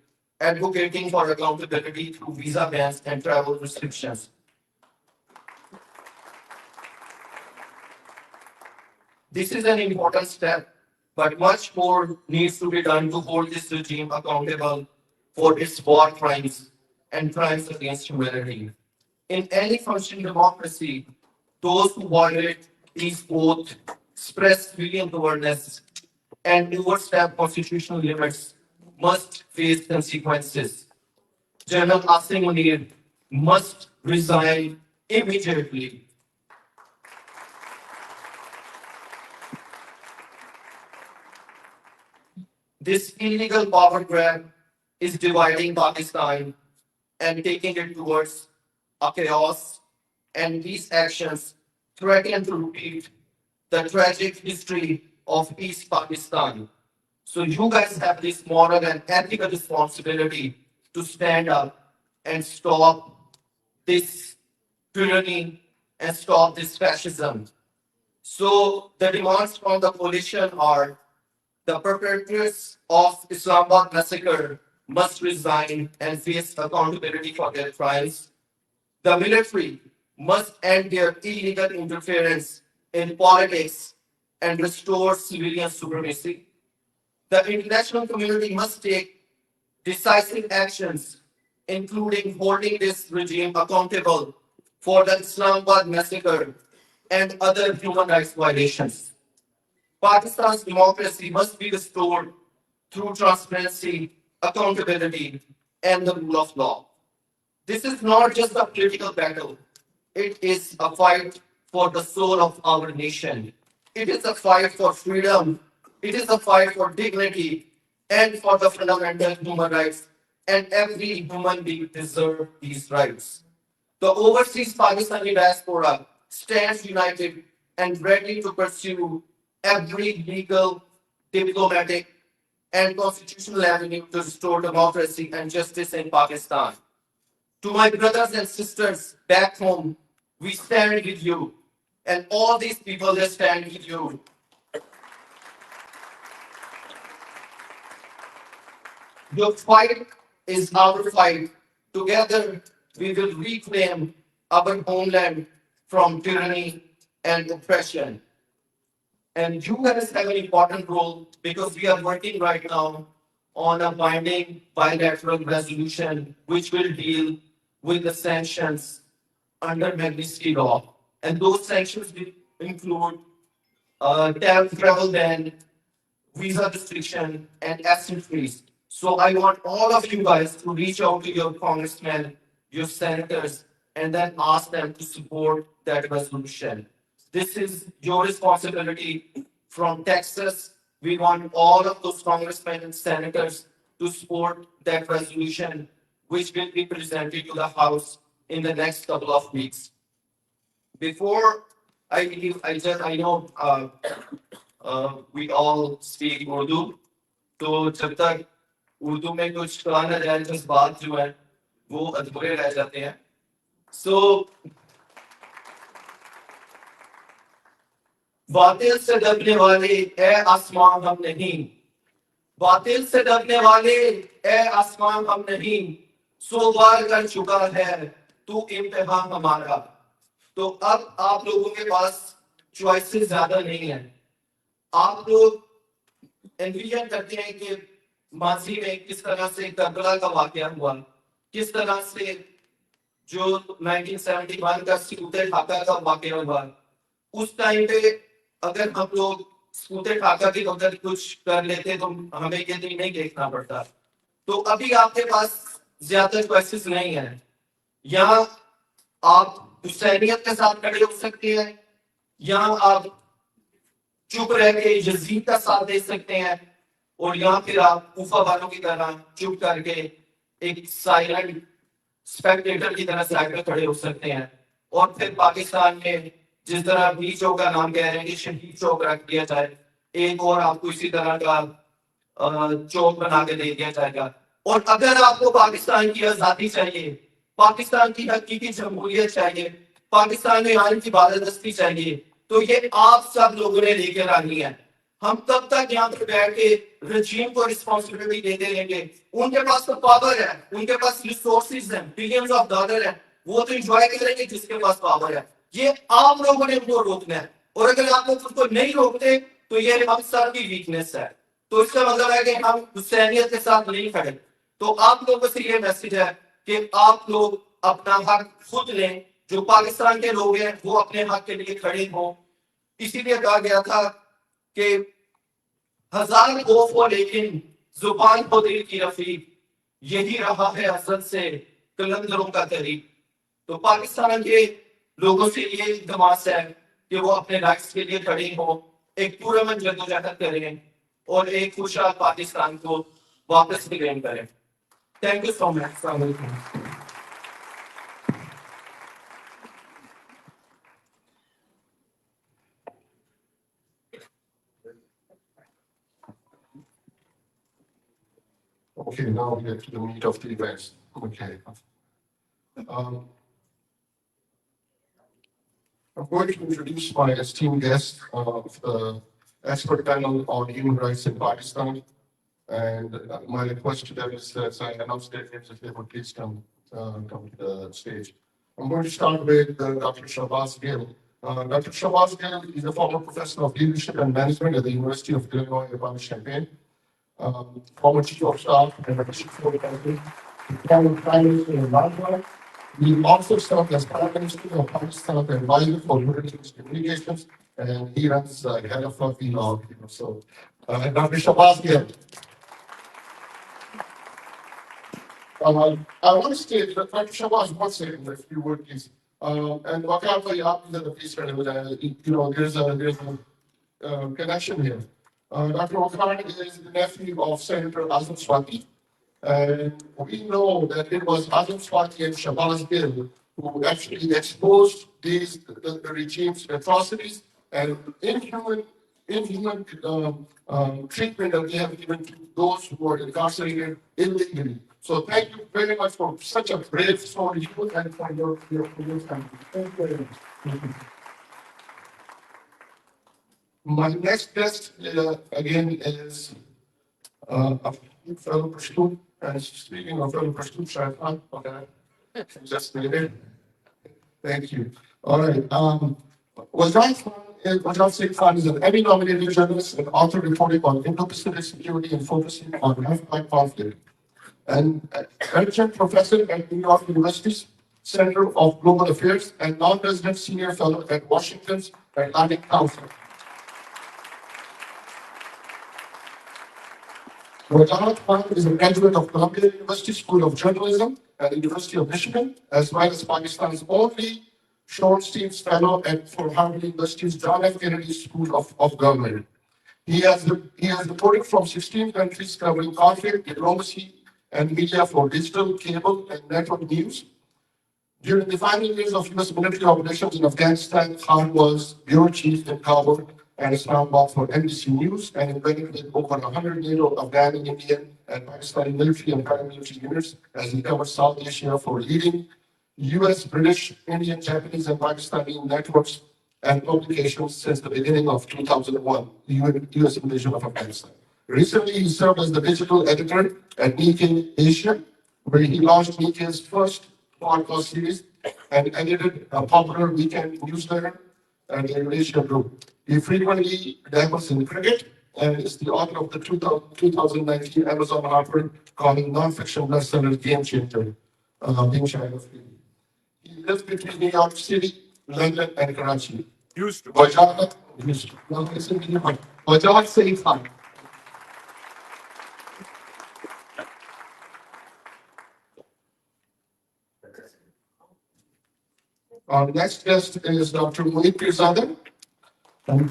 advocating for accountability through visa bans and travel restrictions. This is an important step, but much more needs to be done to hold this regime accountable for its war crimes and crimes against humanity. In any functioning democracy, those who violate these both express civilian governance and overstep constitutional limits must face consequences. General Asim Munir must resign immediately. This illegal power grab is dividing Pakistan and taking it towards a chaos, and these actions threaten to repeat the tragic history of East Pakistan. So you guys have this moral and ethical responsibility to stand up and stop this tyranny and stop this fascism. So the demands from the coalition are the perpetrators of Islamabad massacre must resign and face accountability for their crimes. The military must end their illegal interference in politics and restore civilian supremacy. The international community must take decisive actions, including holding this regime accountable for the Islamabad massacre and other human rights violations. Pakistan's democracy must be restored through transparency, accountability, and the rule of law. This is not just a political battle, it is a fight for the soul of our nation. It is a fight for freedom, it is a fight for dignity, and for the fundamental human rights, and every human being deserves these rights. The overseas Pakistani diaspora stands united and ready to pursue every legal, diplomatic, and constitutional avenue to restore democracy and justice in Pakistan. To my brothers and sisters back home, we stand with you, and all these people that stand with you. Your fight is our fight. Together, we will reclaim our homeland from tyranny and oppression. And you guys have an important role because we are working right now on a binding bilateral resolution which will deal with the sanctions under Magnitsky law. And those sanctions will include travel ban, visa restriction, and asset freeze. So I want all of you guys to reach out to your congressmen, your senators, and then ask them to support that resolution. This is your responsibility. From Texas, we want all of those congressmen and senators to support that resolution, which will be presented to the House in the next couple of weeks. Before I leave, I know we all speak Urdu. तो जब तक उर्दू में कुछ कहा ना जाए जज्बात जो है वो अधूरे रह जाते हैं. So बातिल से डरने वाले ए आसमान हम नहीं, बातिल से डरने वाले ए आसमान हम नहीं, 100 बार कर चुका है तू इम्तिहान हमारा. तो अब आप लोगों के पास चॉइसेस ज्यादा नहीं है. आप लोग एनविजन करते हैं कि माजी में किस तरह से करबला का वाकया हुआ, किस तरह से जो 1971 का सूते ढाका का वाकया हुआ, उस टाइम पे अगर हम लोग सूते ढाका के अंदर कुछ कर लेते तो हमें ये नहीं देखना पड़ता. तो अभी आपके पास ज्यादा चॉइसेस नहीं है. यहाँ आप हुसैनियत के साथ खड़े हो सकते हैं या आप चुप रह के यजीद का साथ दे सकते हैं और या फिर आप कूफा वालों की तरह चुप करके एक साइलेंट स्पेक्टेटर की तरह साइड में खड़े हो सकते हैं। और फिर पाकिस्तान में जिस तरह बी चौक का नाम कह रहे हैं कि शहीद चौक रख दिया जाए, एक और आपको इसी तरह का चौक बना के दे दिया जाएगा। और अगर आपको पाकिस्तान की आजादी चाहिए, पाकिस्तान की हकीकी जमहूरियत चाहिए, पाकिस्तान में आइन की बालादस्ती चाहिए, तो ये आप सब लोगों ने लेकर आनी है। हम कब तक यहाँ पे बैठ के रजीम को रिस्पॉन्सिबिलिटी देते रहेंगे? उनके पास तो पावर है, उनके पास रिसोर्सेज हैं, बिलियंस ऑफ डॉलर है, वो तो इंजॉय करेंगे जिसके पास पावर है। ये आप लोगों ने उनको रोकना है, और अगर आप लोग उसको नहीं रोकते तो ये हम सब की वीकनेस है। तो इसका मतलब है कि हम हुसैनियत के साथ नहीं खड़े। तो आप लोगों से ये मैसेज है कि आप लोग अपना हक खुद लें, जो पाकिस्तान के लोग हैं वो अपने हक के लिए खड़े हों। इसीलिए कहा गया था कि हजार खौफ हो लेकिन जुबान हो दिल की रफीक, यही रहा है असल से कलंदरों का तरीक। तो पाकिस्तान के लोगों से ये इल्तमास है कि वो अपने राइट्स के लिए खड़े हों, एक पुरअमन जद्दोजहद करें और एक खुशहाल पाकिस्तान को वापस रिगेन करें। Thank you so much. Okay, now we get to the meat of the events. Okay. Um, I'm going to introduce my esteemed guest of the expert panel on human rights in Pakistan. And my request to them is that I announce their names if they would please come to the stage. I'm going to start with Dr. Shahbaz Gill. Dr. Shahbaz Gill is a former professor of leadership and management at the University of Illinois Urbana-Champaign, former chief of staff and the chief of the country, former prime minister in Bangladesh. He also served as prime minister of Pakistan and advisor for British communications, and he runs head of the law. So, Dr. Shahbaz Gill. I want to state that Dr. Shahbaz one second, if you would, please. And Wajahat S.Khan is the piece, there's a connection here. Dr. Khan is the nephew of Senator Azam Swati. And we know that it was Azam Swati and Shahbaz Gill who actually exposed the regime's atrocities and inhuman treatment that they have given to those who are incarcerated illegally. So thank you very much for such a brave story, you and for your country. Thank you very much. Thank you. My next guest again is a fellow Pashtun, and speaking of fellow Pashtun, Shahbaz, okay, just a minute. Thank you. All right. Wajahat S.Khan is an Emmy-nominated journalist and author reporting on Indo-Pacific security and focusing on Afghan conflict. And adjunct professor at New York University's Center of Global Affairs and non-resident senior fellow at Washington's Atlantic Council. Wajahat Khan is a graduate of Columbia University School of Journalism and the University of Michigan, as well as Pakistan's only Shorenstein's Fellow for Harvard University's John F. Kennedy School of Government. He has reported from 16 countries covering conflict, diplomacy, and media for digital, cable, and network news. During the final years of U.S. military operations in Afghanistan, Khan was bureau chief in Kabul and Islamabad for NBC News, and embedded with over 100 years of Afghan, Indian, and Pakistani military and paramilitary units as he covered South Asia for leading US, British, Indian, Japanese, and Pakistani networks and publications since the beginning of 2001, the US invasion of Afghanistan. Recently, he served as the digital editor at Nikkei Asia, where he launched Nikkei's first podcast series and edited a popular weekend newsletter and the Asia Group. He frequently dabbles in cricket and is the author of the 2019 Amazon Harper calling nonfiction bestseller Game Changer, being China Free. He lives between New York City, London, and Karachi. Houston. Wajahat, Houston. Now listen to you. Wajahat S.Khan. Our next guest is Dr. Moeed Pirzada. Dr.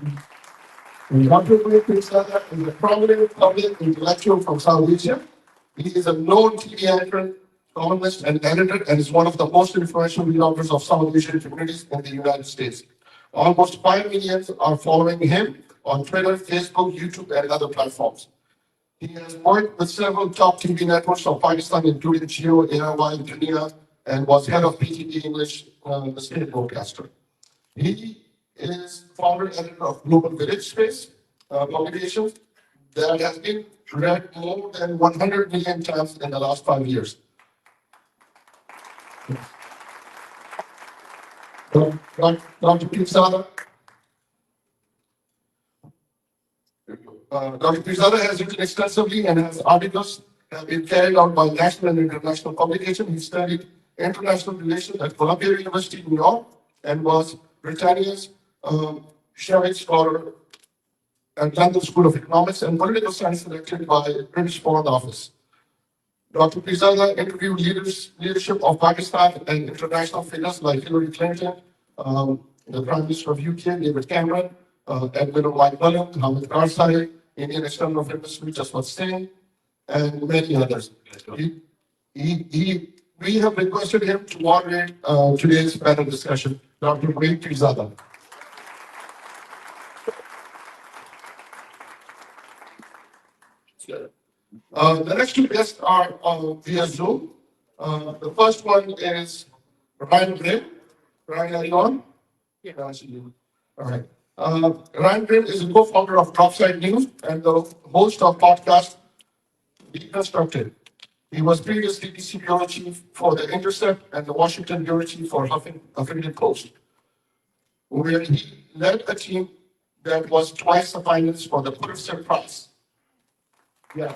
Moeed Pirzada is a prominent public intellectual from South Asia. He is a known TV anchor, columnist, and editor, and is one of the most influential leaders of South Asian communities in the United States. Almost 5 million are following him on Twitter, Facebook, YouTube, and other platforms. He has worked with several top TV networks of Pakistan, including Jio, ARY, Dunia, and was head of PTV English, the state broadcaster. He is founder editor of Global Village Space publications that has been read more than 100 million times in the last 5 years. Dr. Pirzada. Dr. Pirzada has written extensively and his articles have been carried out by national and international publications. He studied international relations at Columbia University, New York, and was Britannia's Sherry Scholar at London School of Economics and Political Science selected by British Foreign Office. Dr. Pirzada interviewed leadership of Pakistan and international figures like Hillary Clinton, the Prime Minister of UK, David Cameron, Admiral Mike Mullen, Hamid Karzai, Indian External Affairs Minister Jaswant Singh, and many others. We have requested him to moderate today's panel discussion. Dr. Moeed Pirzada. The next two guests are via Zoom. The first one is Ryan Grimm. Ryan, are you on? Yeah. I see you. All right. Ryan Grimm is a co-founder of Topside News and the host of podcast Deconstructed. He was previously DC bureau chief for The Intercept and the Washington bureau chief for Huffington Post, where he led a team that was twice the finalist for the Pulitzer Prize. Yeah.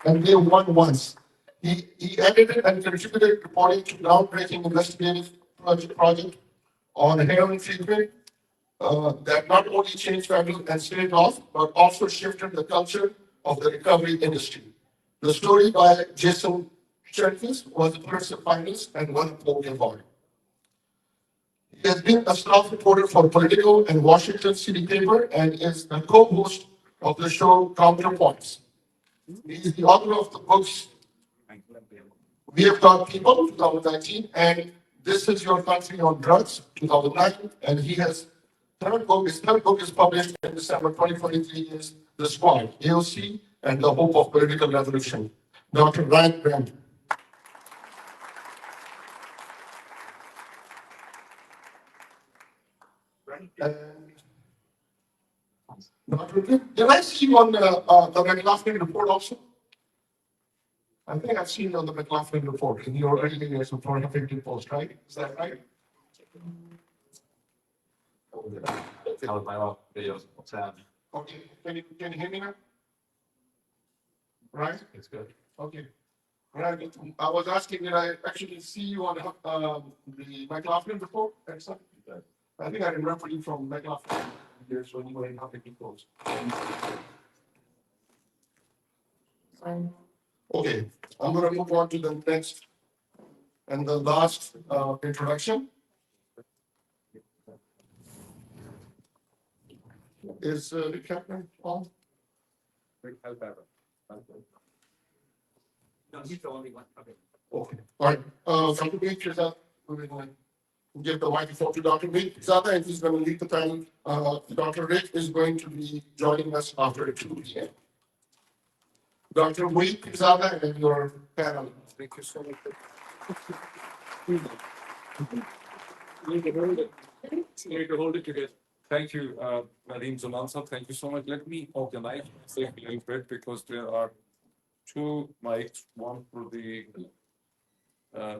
And they won once. He edited and contributed reporting to groundbreaking investigative project on heroin treatment that not only changed federal and state laws, but also shifted the culture of the recovery industry. The story by Jason Cherkis was a Pulitzer finalist and won a Pulitzer Award. He has been a staff reporter for Politico and Washington City Paper and is a co-host of the show Counterpoints. He is the author of the books We Have Got People, 2019, and This Is Your Country on Drugs, 2009, and his third book is published in December 2023 is The Squad, AOC, and the Hope of Political Revolution. Dr. Ryan Grimm. Dr. Grimm, did I see you on the McLaughlin report also? I think I've seen you on the McLaughlin report in your early years of Huffington Post, right? Is that right? That was my last videos. What's happening? Okay, can you hear me now? Right? It's good. Okay. Right. I was asking, did I actually see you on the McLaughlin report? Excellent. I think I remember you from McLaughlin years when you were in Huffington Post. Okay, I'm going to move on to the next and the last introduction. Is Rick Halperin on? Rick Halperin. No, he's the only one. Okay. Okay, all right. Dr. Moeed Pirzada, we're going to give the microphone to Dr. Moeed Pirzada, and he's going to lead the panel. Dr. Rick is going to be joining us after 2 p.m. Dr. Moeed Pirzada and your panel. Thank you so much. You need to hold it. You need to hold it together. Thank you, Nadeem Zaman sir. Thank you so much. Let me organize myself a little bit because there are two mics, one for the, I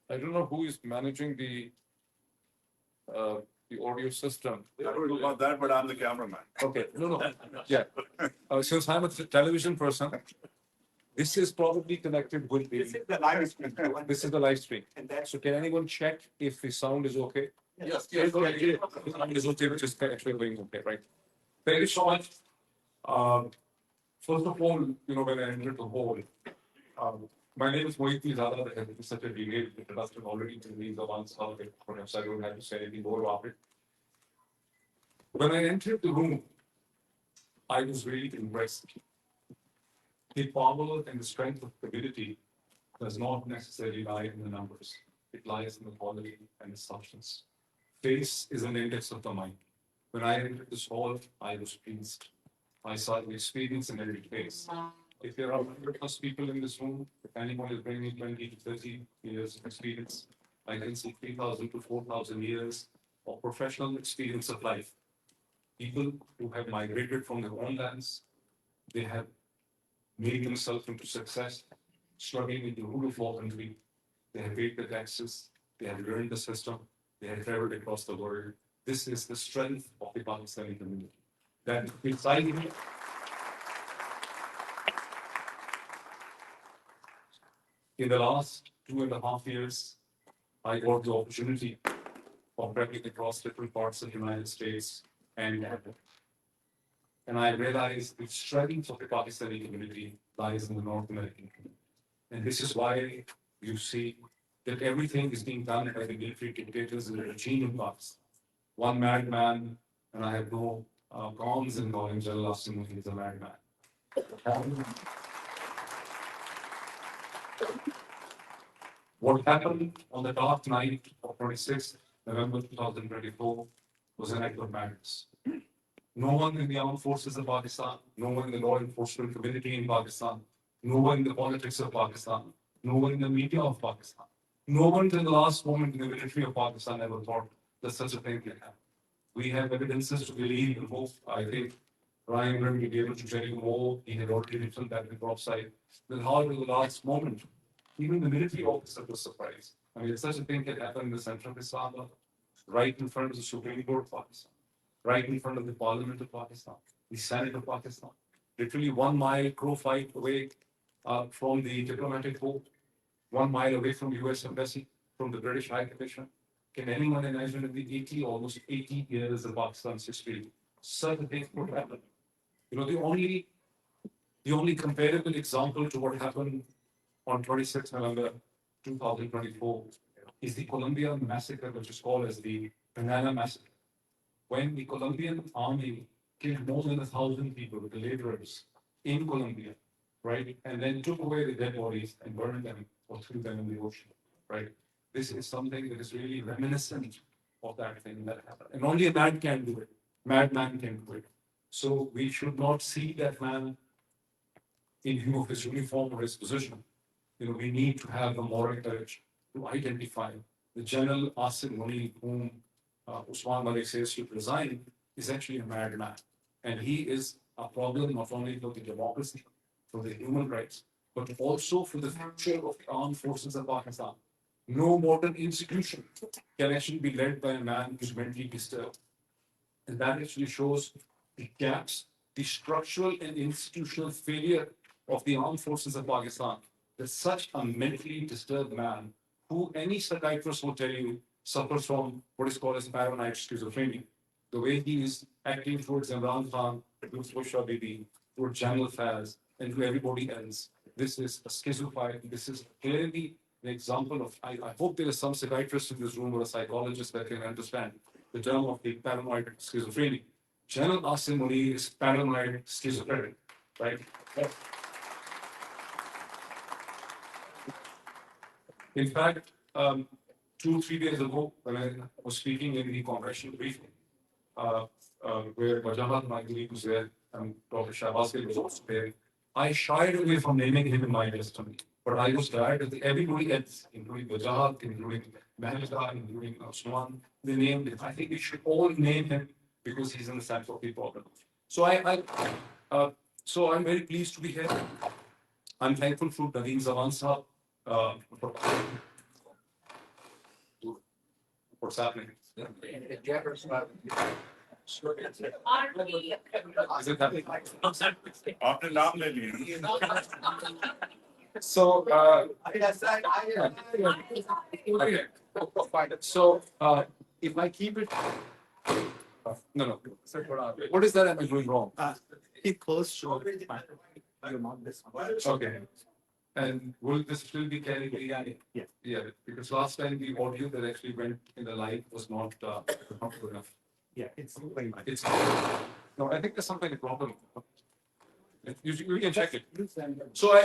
don't know who is managing the audio system. I don't know about that, but I'm the cameraman. Okay, no, yeah. Since I'm a television person, this is probably connected with the. This is the live stream. This is the live stream. So can anyone check if the sound is okay? Yes, The sound is okay, which is actually going okay, right? Thank you so much. First of all, when I entered the hall, My name is Moeed Pirzada. There has been such a debate introduction already to me the once that perhaps I don't have to say anything more about it. When I entered the room, I was really impressed. The power and the strength of community does not necessarily lie in the numbers. It lies in the quality and the substance. Face is an index of the mind. When I entered this hall, I was pleased. I saw the experience in every face. If there are 100 plus people in this room, if anyone is bringing 20 to 30 years of experience, I can see 3,000 to 4,000 years of professional experience of life. People who have migrated from their own lands, they have made themselves into success, struggling with the rule of law country. They have paid the taxes, they have learned the system, they have traveled across the world. This is the strength of the Pakistani community. That beside me, in the last 2.5 years, I got the opportunity of traveling across different parts of the United States and Canada. And I realized the strength of the Pakistani community lies in the North American community. And this is why you see that everything is being done by the military dictators and the regime in Pakistan. One madman, and I have no qualms in calling Jalal Qasim is a madman. What happened on the dark night of 26th November 2024 was an act of madness. No one in the armed forces of Pakistan, no one in the law enforcement community in Pakistan, no one in the politics of Pakistan, no one in the media of Pakistan, no one till the last moment in the military of Pakistan ever thought that such a thing can happen. We have evidences to believe and hope. I think Ryan will be able to tell you more. He had already written that in the drop side. That how in the last moment, even the military officer was surprised. I mean, such a thing can happen in the center of Islam, right in front of the Supreme Court of Pakistan, right in front of the Parliament of Pakistan, the Senate of Pakistan, literally 1 mile crow flight away from the diplomatic corps, 1 mile away from the US Embassy, from the British High Commission. Can anyone imagine in the 80, almost 80 years of Pakistan's history, such a thing could happen? You know, the only comparable example to what happened on 26 November 2024 is the Colombian massacre, which is called as the Banana Massacre. When the Colombian army killed more than 1,000 people, the laborers in Colombia, right? And then took away the dead bodies and burned them or threw them in the ocean, right? This is something that is really reminiscent of that thing that happened. And only a man can do it. Madman can do it. So we should not see that man in view of his uniform or his position. You know, we need to have the moral courage to identify the General Asim Munir, whom Usman Malik says should resign, is actually a madman. And he is a problem not only for the democracy, for the human rights, but also for the future of the armed forces of Pakistan. No modern institution can actually be led by a man who's mentally disturbed. And that actually shows the gaps, the structural and institutional failure of the armed forces of Pakistan. That such a mentally disturbed man, who any psychiatrist will tell you suffers from what is called as paranoid schizophrenia. The way he is acting towards Imran Khan, towards Busha Bibi, towards Jamal Faz, and to everybody else. This is a schizophrenia. This is clearly an example of, I hope there is some psychiatrist in this room or a psychologist that can understand the term of the paranoid schizophrenia. General Asim Munir is paranoid schizophrenic, right? In fact, 2-3 days ago, when I was speaking in the congressional briefing, where Wajahat was there and Dr. Shahbaz Gill was also there, I shied away from naming him in my testimony. But I was glad that everybody else, including Wajahat, including Mahmoud, including Usman, they named him. I think we should all name him because he's in the center of the problem. So so I'm very pleased to be here. I'm thankful for Naveen Zaman Sahab for what's happening. Is it happening? आपने नाम ले लिया So, so if I keep it, no. What is that? Am I doing wrong? Keep close to your mouth. Okay. And will this still be carried? Yeah. Yeah, because last time the audio that actually went in the live was not good enough. Yeah, it's something like. It's, no, I think there's something problem. We can check it. So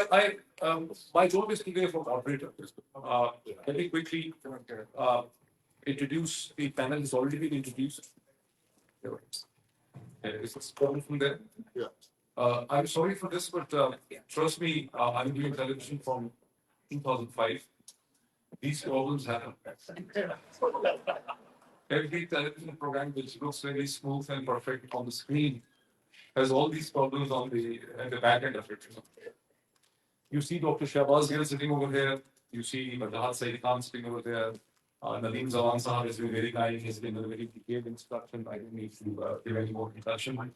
my job is to be a moderator. Very quickly, introduce the panel has already been introduced. Is this problem from there? Yeah. I'm sorry for this, but trust me, I'm doing television from 2005. These problems happen. Every television program which looks very smooth and perfect on the screen has all these problems on at the back end of it. You see Dr. Shahbaz Gill sitting over here. You see Wajahat S.Khan sitting over there. Nadeem Zawan Sahab has been very kind. He's been a very detailed instruction. I don't need to give any more introduction.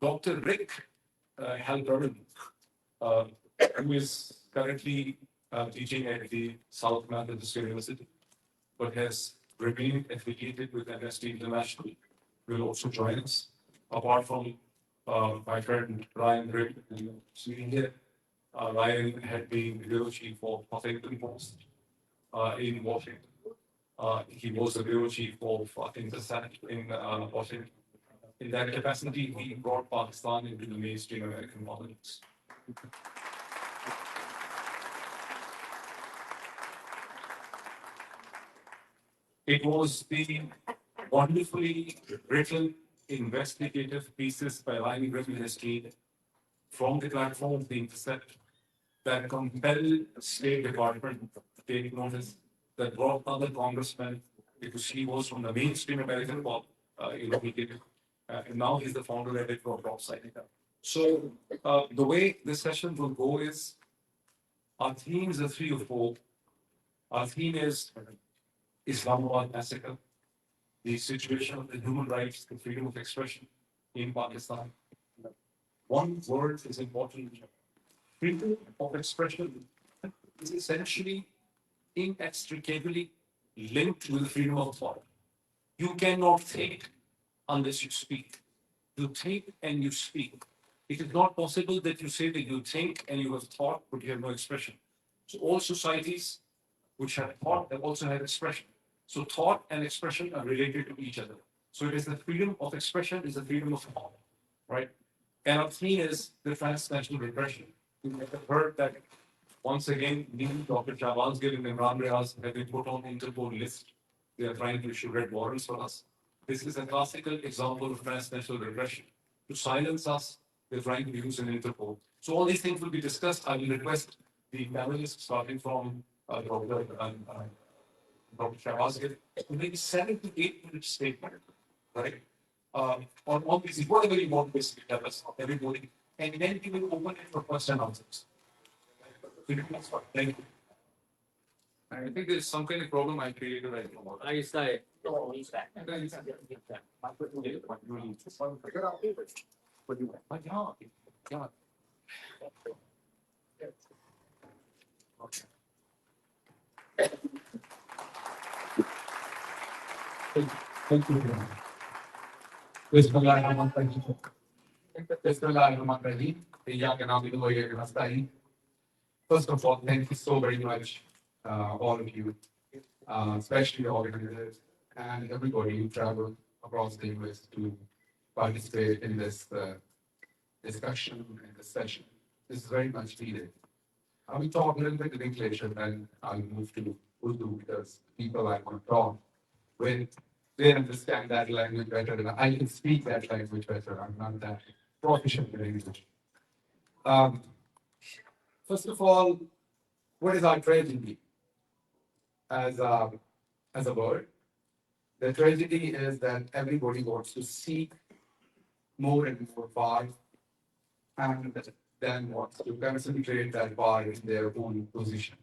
Dr. Rick Halperin, who is currently teaching at the South Methodist University, but has remained affiliated with MST International, will also join us. Apart from my friend Ryan Rick, sitting here, Ryan had been the bureau chief of Huffington Post in Washington. He was the bureau chief of Intersat in Washington. In that capacity, he brought Pakistan into the mainstream American politics. It was the wonderfully written investigative pieces by Ryan Griffin history from the platform of the Intercept that compelled the State Department to take notice, that brought other congressmen, because he was from the mainstream American media, and now he's the founder editor of Topside. So the way this session will go is, our themes are 3 or 4. Our theme is Islamabad massacre, the situation of the human rights, the freedom of expression in Pakistan. One word is important. Freedom of expression is essentially inextricably linked with freedom of thought. You cannot think unless you speak. You think and you speak. It is not possible that you say that you think and you have thought, but you have no expression. So all societies which have thought have also have expression. So thought and expression are related to each other. So it is the freedom of expression is the freedom of thought, right? And our theme is the transnational repression. You may have heard that once again, Dr. Shahbaz Gill and Imran Riaz have been put on Interpol list. They are trying to issue red warrants for us. This is a classical example of transnational repression. To silence us, they're trying to use an Interpol. So all these things will be discussed. I will request the panelists, starting from Dr. Shahbaz Gill, to make a 7 to 8 minute statement, right? On this, whatever you want, basically, tell us, everybody, and then we will open it for questions and answers. Thank you. I think there's some kind of problem I created right now. I say. Thank you. Bismillahirrahmanirrahim. First of all, thank you so very much, all of you, especially the organizers and everybody who traveled across the US to participate in this discussion and this session. This is very much needed. I will talk a little bit in English and then I'll move to Urdu because people I want to talk with, they understand that language better than I can speak that language better. I'm not that proficient in English. First of all, what is our tragedy as a word? The tragedy is that everybody wants to seek more and more power and then wants to concentrate that power in their own position.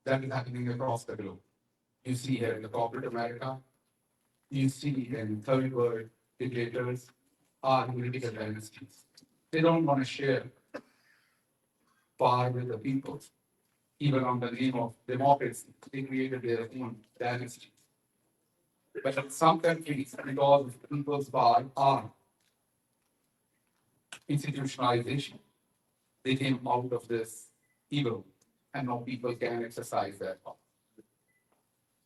That is happening across the globe. You see here in the corporate America, you see in third world dictators are political dynasties. They don't want to share power with the people. Even on the name of democracy, they created their own dynasties. But in some countries, because of people's power are institutionalization, they came out of this evil, and now people can exercise their power.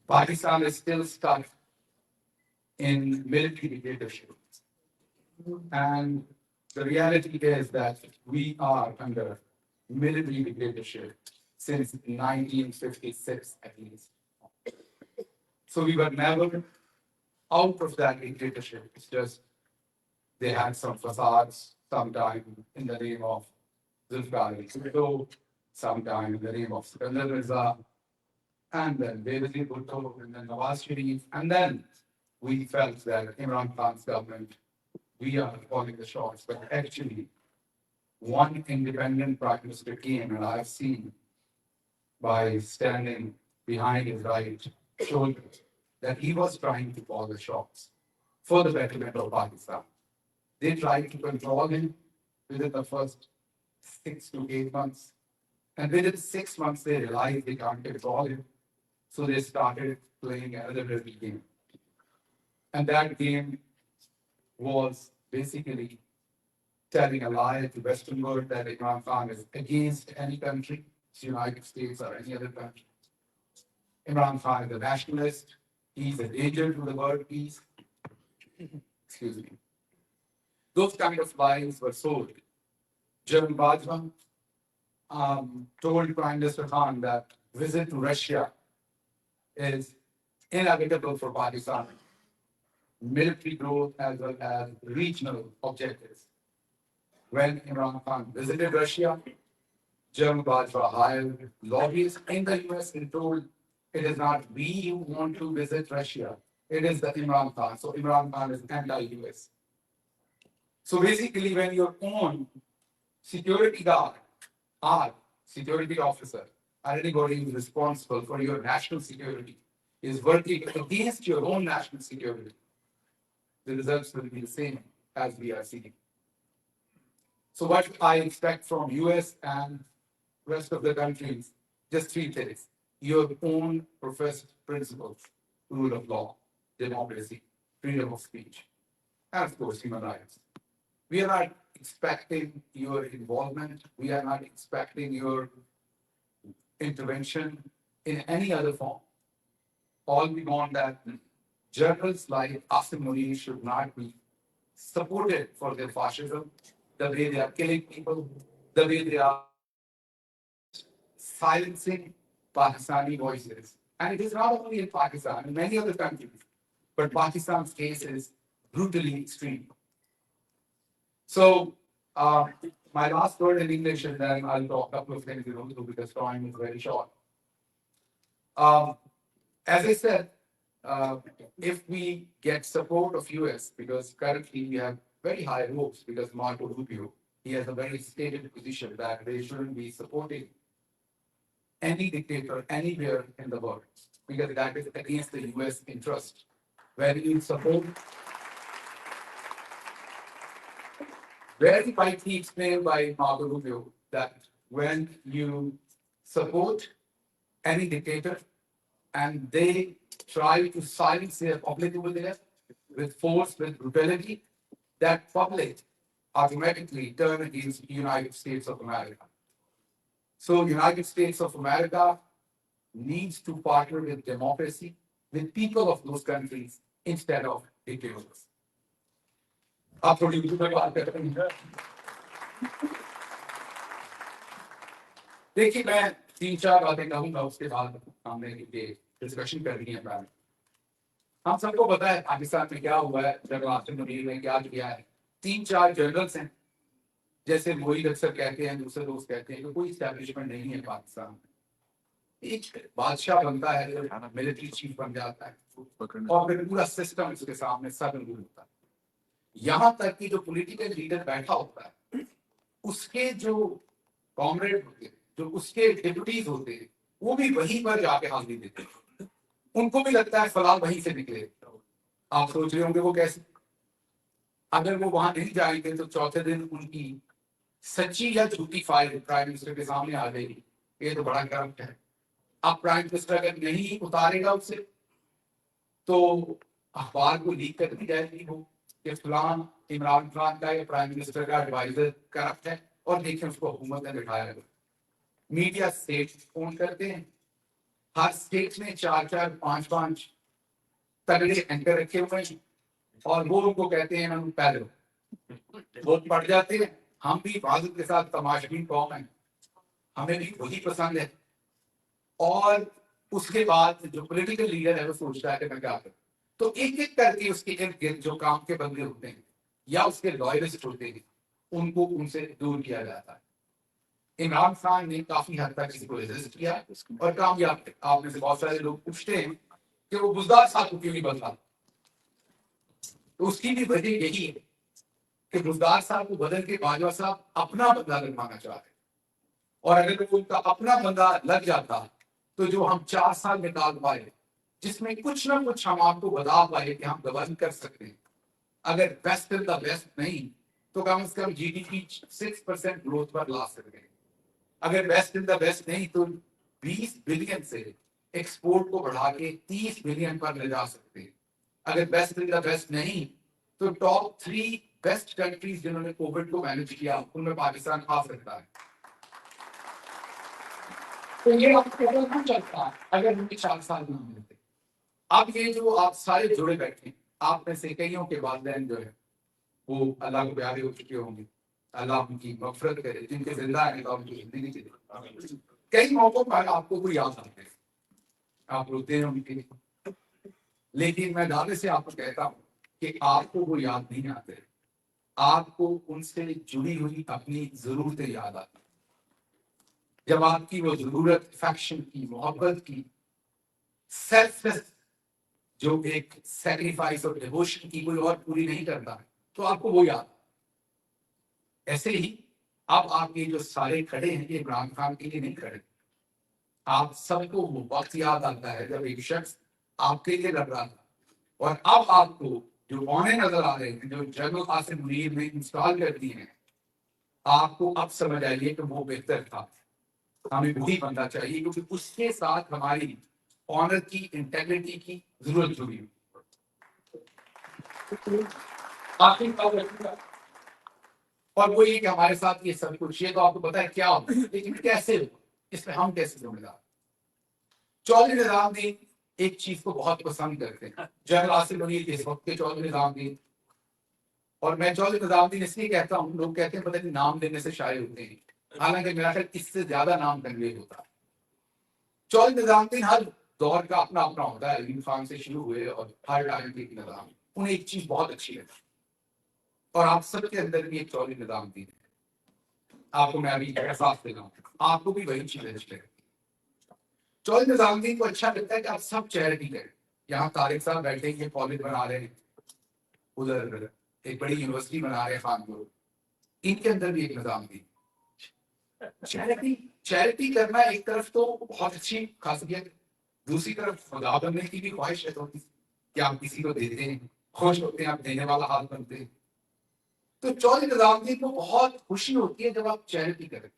Pakistan is still stuck in military dictatorship. And the reality is that we are under military dictatorship since 1956 at least. So we were never out of that dictatorship. It's just they had some facades sometime in the name of Zulfikar Ali Bhutto, sometime in the name of Sikandar Mirza, and then Benazir Bhutto, and then Nawaz Sharif, and then we felt that Imran Khan's government, we are calling the shots, but actually one independent prime minister came, and I've seen by standing behind his right shoulder that he was trying to call the shots for the betterment of Pakistan. They tried to control him within the first 6 to 8 months. And within 6 months, they realized they can't control him. So they started playing another dirty game. And that game was basically telling a lie to Western world that Imran Khan is against any country, the United States or any other country. Imran Khan is a nationalist. He's a danger to the world peace. Excuse me. Those kind of lies were sold. General Bajwa told Prime Minister Khan that visit to Russia is inevitable for Pakistan. Military growth as well as regional objectives. When Imran Khan visited Russia, General Bajwa hired lobbyists in the US and told it is not we who want to visit Russia, it is the Imran Khan. So Imran Khan is anti-US. So basically, when your own security guard or security officer or anybody who is responsible for your national security is working against your own national security, the results will be the same as we are seeing. So what I expect from US and rest of the countries, just 3 things. Your own professed principles, rule of law, democracy, freedom of speech, and of course, human rights. We are not expecting your involvement. We are not expecting your intervention in any other form. All we want that journals like Asim Munir should not be supported for their fascism, the way they are killing people, the way they are silencing Pakistani voices. And it is not only in Pakistan, in many other countries, but Pakistan's case is brutally extreme. So, my last word in English, and then I'll talk a couple of things in Urdu because time is very short. As I said, if we get support of US, because currently we have very high hopes because Marco Rubio, he has a very stated position that they shouldn't be supporting any dictator anywhere in the world because that is against the US interest. When you support, very rightly explained by Marco Rubio that when you support any dictator and they try to silence their public over there with force, with brutality, that public automatically turn against the United States of America. So United States of America needs to partner with democracy, with people of those countries instead of dictators. आप थोड़ी उर्दू में बात करते हैं। देखिए मैं 3-4 बातें कहूंगा उसके बाद हमने ये डिस्कशन करनी है मैम। हम सबको पता है पाकिस्तान में क्या हुआ है, जनरल आसिम मुनीर ने क्या किया है। 3-4 जनरल्स हैं, जैसे मोईद अक्सर कहते हैं, दूसरे दोस्त कहते हैं कि कोई एस्टैब्लिशमेंट नहीं है पाकिस्तान में। एक बादशाह बनता है, मिलिट्री चीफ बन जाता है और फिर पूरा सिस्टम उसके सामने सदन होता है। यहाँ तक कि जो पॉलिटिकल लीडर बैठा होता है, उसके जो कॉमरेड होते हैं, जो उसके डिप्यूटीज होते हैं, वो भी वहीं पर जाके हाजिरी देते हैं। उनको भी लगता है फलाल वहीं से निकले। आप सोच रहे होंगे वो कैसे? अगर वो वहां नहीं जाएंगे तो चौथे दिन उनकी सच्ची या झूठी फाइल प्राइम मिनिस्टर के सामने आ जाएगी। ये तो बड़ा करप्ट है। अब प्राइम मिनिस्टर अगर नहीं उतारेगा उससे तो अखबार को लीक कर दी जाएगी वो कि फलान इमरान खान का या प्राइम मिनिस्टर का एडवाइजर करप्ट है اور دیکھیں اس کو حکومت نے بٹھایا ہے. میڈیا اسٹیٹ فون کرتے ہیں, ہر اسٹیٹ میں 4 5 تگڑے اینکر رکھے ہوئے ہیں, اور وہ ان کو کہتے ہیں ہم پہلے وہ پڑ جاتے ہیں. ہم بھی حفاظت کے ساتھ تماشبین قوم ہیں, ہمیں بھی وہی پسند ہے. اور اس کے بعد جو پولیٹیکل لیڈر ہے وہ سوچتا ہے کہ میں کیا کروں, تو ایک ایک کر کے اس کے ارد گرد جو کام کے بندے ہوتے ہیں یا اس کے لائرسٹ ہوتے ہیں ان کو ان سے دور کیا جاتا ہے. عمران خان نے کافی حد تک اس کو ریزسٹ کیا اور کامیاب ہے. آپ میں سے بہت سارے لوگ پوچھتے ہیں کہ وہ بزدار صاحب کو کیوں نہیں بدلا, تو اس کی بھی وجہ یہی ہے کہ بزدار صاحب کو بدل کے باجوہ صاحب اپنا بندہ لگوانا چاہتے ہیں, اور اگر ان کا اپنا بندہ لگ جاتا تو جو ہم 4 سال نکال پائے, جس میں کچھ نہ کچھ ہم آپ کو بتا پائے کہ ہم گورن کر سکتے ہیں, اگر بیسٹ ان دا بیسٹ نہیں تو کم از کم جی ڈی پی 6% گروتھ پر لا سکتے ہیں. اگر بیسٹ ان دا بیسٹ نہیں تو 20 بلین سے ایکسپورٹ کو بڑھا کے 30 بلین پر لے جا سکتے ہیں. اگر بیسٹ ان دا بیسٹ نہیں تو ٹاپ 3 بیسٹ کنٹریز جنہوں نے کووڈ کو مینج کیا ان میں پاکستان آ سکتا ہے. تو یہ آپ کو نہیں چلتا اگر ہمیں 4 سال نہ ملتے. اب یہ جو آپ سارے جڑے بیٹھے ہیں, آپ میں سے کئیوں کے والدین جو ہے وہ اللہ کو پیارے ہو چکے ہوں گے, اللہ ان کی مغفرت کرے. جن کے زندہ ہیں تو ان کی زندگی دے. کئی موقعوں پر آپ کو کوئی یاد آتے ہیں, آپ روتے ہیں ان کے لیے, لیکن میں دعوے سے آپ کو کہتا ہوں کہ آپ کو وہ یاد نہیں آتے, آپ کو ان سے جڑی ہوئی اپنی ضرورتیں یاد آتی. جب آپ کی وہ ضرورت افیکشن کی, محبت کی, سیلف جو ایک سیکریفائس اور ڈیووشن کی کوئی اور پوری نہیں کرتا تو آپ کو وہ یاد. ایسے ہی اب آپ یہ جو سارے کھڑے ہیں یہ عمران خان کے لیے نہیں کھڑے, آپ سب کو وہ وقت یاد آتا ہے جب ایک شخص آپ کے لیے لڑ رہا تھا. اور اب آپ کو جو اونے نظر آ رہے ہیں, جو جنرل قاسم منیر نے انسٹال کر دی ہیں, آپ کو اب سمجھ آئیے کہ وہ بہتر تھا. ہمیں وہی بننا چاہیے کیونکہ اس کے ساتھ ہماری آنر کی, انٹیگریٹی کی ضرورت جڑی ہوئی. اور وہ یہ کہ ہمارے ساتھ یہ سب کچھ یہ تو آپ کو پتا ہے کیا ہوتا ہے, لیکن کیسے ہو, اس میں ہم کیسے ذمہ دار. چودھری نظام الدین ایک چیز کو بہت پسند کرتے ہیں, جنرل قاسم منیر کے اس وقت کے چودھری نظام الدین. اور میں چودھری نظام الدین اس لیے کہتا ہوں, لوگ کہتے ہیں پتہ نہیں نام لینے سے شائع ہوتے ہیں, حالانکہ میرا خیال اس سے زیادہ نام تنگیز ہوتا ہے. چودھری نظام الدین ہر دور کا اپنا اپنا ہوتا ہے, ایوب خان سے شروع ہوئے اور ہر ٹائم کے نظام, انہیں ایک چیز بہت اچھی لگی, اور آپ سب کے اندر بھی ایک چودھری نظام الدین ہے. آپ کو میں ابھی احساس دے رہا ہوں, آپ کو بھی وہی چیز اچھی لگے. چودھری نظام الدین کو اچھا لگتا ہے کہ آپ سب چیریٹی کریں. یہاں طارق صاحب بیٹھے ہیں, کالج بنا رہے ہیں, ادھر ایک بڑی یونیورسٹی بنا رہے ہیں خانپور, ان کے اندر بھی ایک نظام الدین. چیریٹی کرنا ایک طرف تو بہت اچھی خاصیت, دوسری طرف خدا بننے کی بھی خواہش ہے کہ آپ کسی کو دیتے ہیں, خوش ہوتے ہیں, آپ دینے والا ہاتھ بنتے ہیں. تو چودھری نظام الدین کو بہت خوشی ہوتی ہے جب آپ چیریٹی کریں.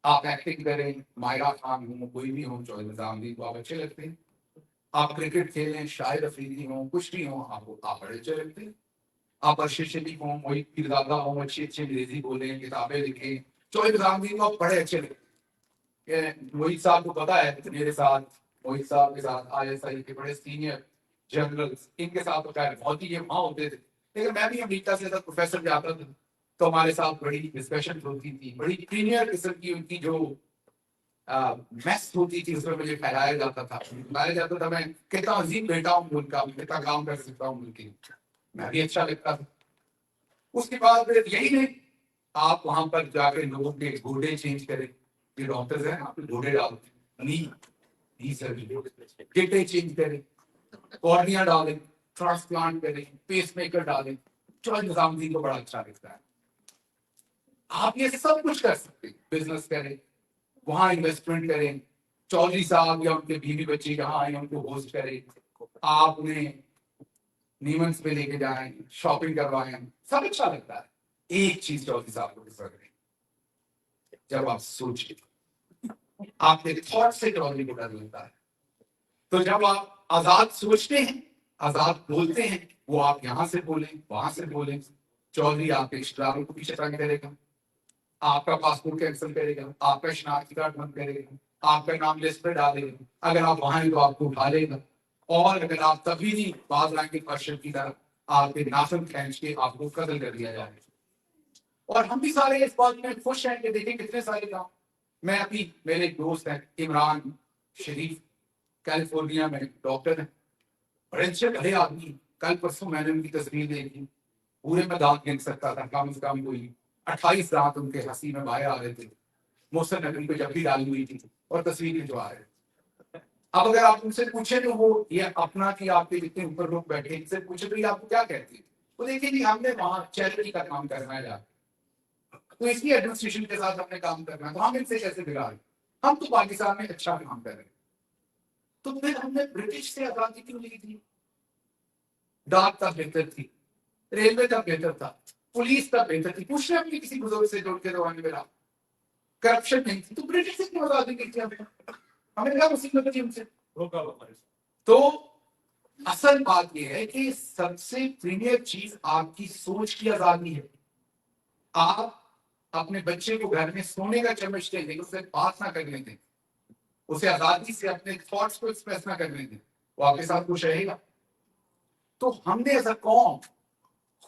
آپ ایکٹنگ کریں, مائرہ خان ہوں, کوئی بھی ہوں, چودھری نظام الدین کو آپ اچھے لگتے ہیں. آپ کرکٹ کھیلیں, شاہد افریدی ہوں, کچھ بھی ہوں, آپ بڑے اچھے لگتے ہیں. آپ ارشد شریف ہوں, موئید پیرزادہ ہوں, اچھی اچھی انگریزی بولیں, کتابیں لکھیں, چودھری نظام الدین کو آپ بڑے اچھے لگتے ہیں. موئید صاحب کو پتا ہے میرے ساتھ, موئید صاحب کے ساتھ ISI کے بڑے سینئر جنرل, ان کے ساتھ تو خیر بہت ہی یہ وہاں ہوتے تھے, لیکن میں بھی امریکہ سے پروفیسر جاتا تھا تو ہمارے ساتھ بڑی ڈسکشن ہوتی تھی, بڑی پریمیئر قسم کی ان کی جو میس ہوتی تھی, اس میں مجھے پھیلایا جاتا تھا, بتایا جاتا تھا میں کتنا عظیم بیٹا ہوں ان کا, کتنا کام کر سکتا ہوں ان کی, میں بھی اچھا لگتا تھا. اس کے بعد یہی نہیں, آپ وہاں پر جا کے لوگوں کے گھوڑے چینج کریں, یہ ڈاکٹرز ہیں, آپ گھوڑے ڈالتے گٹے چینج کریں, کارنیا ڈالیں, ٹرانسپلانٹ کریں, پیس میکر ڈالیں. چودھری نظام الدین کو بڑا اچھا لگتا ہے. آپ یہ سب کچھ کر سکتے ہیں, بزنس کریں, وہاں انویسٹمنٹ کریں, چودھری صاحب یا ان کے بیوی بچے جہاں آئیں ان کو ہوسٹ کریں, آپ انہیں نیمنس پہ لے کے جائیں, شاپنگ کروائیں, سب اچھا لگتا ہے. ایک چیز چودھری صاحب کو پسند ہے, جب آپ سوچیں, آپ کے تھاٹ سے چودھری کو ڈر لگتا ہے. تو جب آپ آزاد سوچتے ہیں, آزاد بولتے ہیں, وہ آپ یہاں سے بولیں, وہاں سے بولیں, چودھری آپ کے اشتراکوں کو پیچھے تنگ کرے گا. آپ کا پاسپورٹ کینسل کرے گا، آپ کا شناختی کارڈ بند کرے گا، آپ کا نام لسٹ پہ ڈالے گا، اگر آپ وہاں ہیں تو آپ کو اٹھا لے گا، اور اگر آپ تبھی نہیں باز آئیں گے ارشد کی طرف آپ کے ناخن کھینچ کے آپ کو قتل کر دیا جائے گا۔ اور ہم بھی سارے اس بات میں خوش ہیں کہ دیکھیں کتنے سارے کام، میں ابھی میرے ایک دوست ہیں عمران شریف، کیلیفورنیا میں ڈاکٹر ہیں، بڑے اچھے بڑے آدمی، کل پرسوں میں نے ان کی تصویر دیکھی، پورے میں دانت گن سکتا تھا، کم از کم کوئی 28 دانت ان کے ہنسی میں باہر آ رہے تھے، محسن نقوی پہ جب بھی ڈالی ہوئی تھی اور تصویر جو آ رہے تھے۔ اب اگر آپ ان سے پوچھیں تو وہ یہ اپنا کہ آپ کے جتنے اوپر لوگ بیٹھے ان سے پوچھیں تو یہ آپ کو کیا کہتے ہیں؟ وہ دیکھیں کہ ہم نے وہاں چیریٹی کا کام کرنا ہے، تو اس کی ایڈمنسٹریشن کے ساتھ ہم نے کام کرنا ہے، تو ہم ان سے کیسے بگاڑ، ہم تو پاکستان میں اچھا کام کر رہے ہیں۔ تو پھر ہم نے برٹش سے آزادی کیوں لی تھی؟ ڈاک تب بہتر تھی، ریلوے تب بہتر تھا، پولیس تب بہتر تھی، پوچھنا اپنی کسی بزرگ سے جوڑ کے زمانے میں کرپشن نہیں تھی، تو برٹش سے کیوں آزادی کی تھی ہمیں کیا مصیبت تھی ان سے؟ تو اصل بات یہ ہے کہ سب سے پریمیئر چیز آپ کی سوچ کی آزادی ہے۔ آپ اپنے بچے کو گھر میں سونے کا چمچ دیں گے، اسے بات نہ کرنے دیں، اسے آزادی سے اپنے تھاٹس کو ایکسپریس نہ کرنے دیں، وہ آپ کے ساتھ خوش رہے گا۔ تو ہم نے ایز اے قوم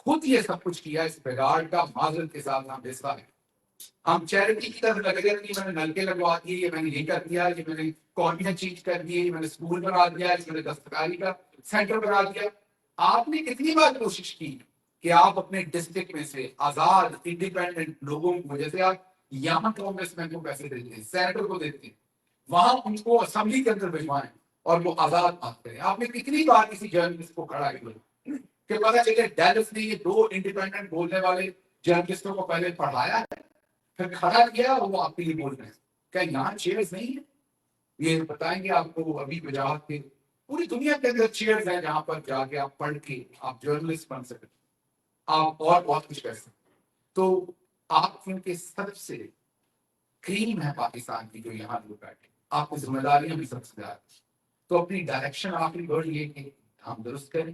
خود یہ سب کچھ کیا، اس بگاڑ کا معذرت کے ساتھ ہم حصہ ہیں۔ ہم چیریٹی کی طرف لگ گئے کہ میں نے نلکے لگوا دیے، یہ میں نے یہ کر دیا، یہ میں نے کالونیاں چینج کر دی، یہ میں نے اسکول بنا دیا، یہ میں نے دستکاری کا سینٹر بنا دیا۔ آپ نے کتنی بار کوشش کی کہ آپ اپنے ڈسٹرکٹ میں سے آزاد انڈیپینڈنٹ لوگوں کو، جیسے آپ یہاں کانگریس مین کو پیسے دیتے ہیں، سینیٹر کو دیتے ہیں، وہاں ان کو اسمبلی کے اندر بھجوائیں اور وہ آزاد بات کریں۔ آپ نے کتنی بار کسی جرنلسٹ کو کھڑا کیا کہ پتا چلے ڈیلس نے یہ 2 انڈیپینڈنٹ بولنے والے جرنلسٹوں کو پہلے پڑھایا ہے، پھر کھڑا کیا اور وہ آپ کے لیے بول رہے ہیں، کیا یہاں چیئرز نہیں ہیں؟ یہ بتائیں گے آپ کو ابھی وجاہت کے پوری دنیا کے اندر چیئرز ہیں جہاں پر جا کے آپ پڑھ کے آپ جرنلسٹ بن سکتے، آپ اور بہت کچھ کر سکتے۔ تو آپ کیونکہ سب سے کریم ہے پاکستان کی جو یہاں لوگ بیٹھے، آپ کی ذمہ داریاں بھی سب سے زیادہ، تو اپنی ڈائریکشن آخری ورڈ یہ کہ ہم درست کریں،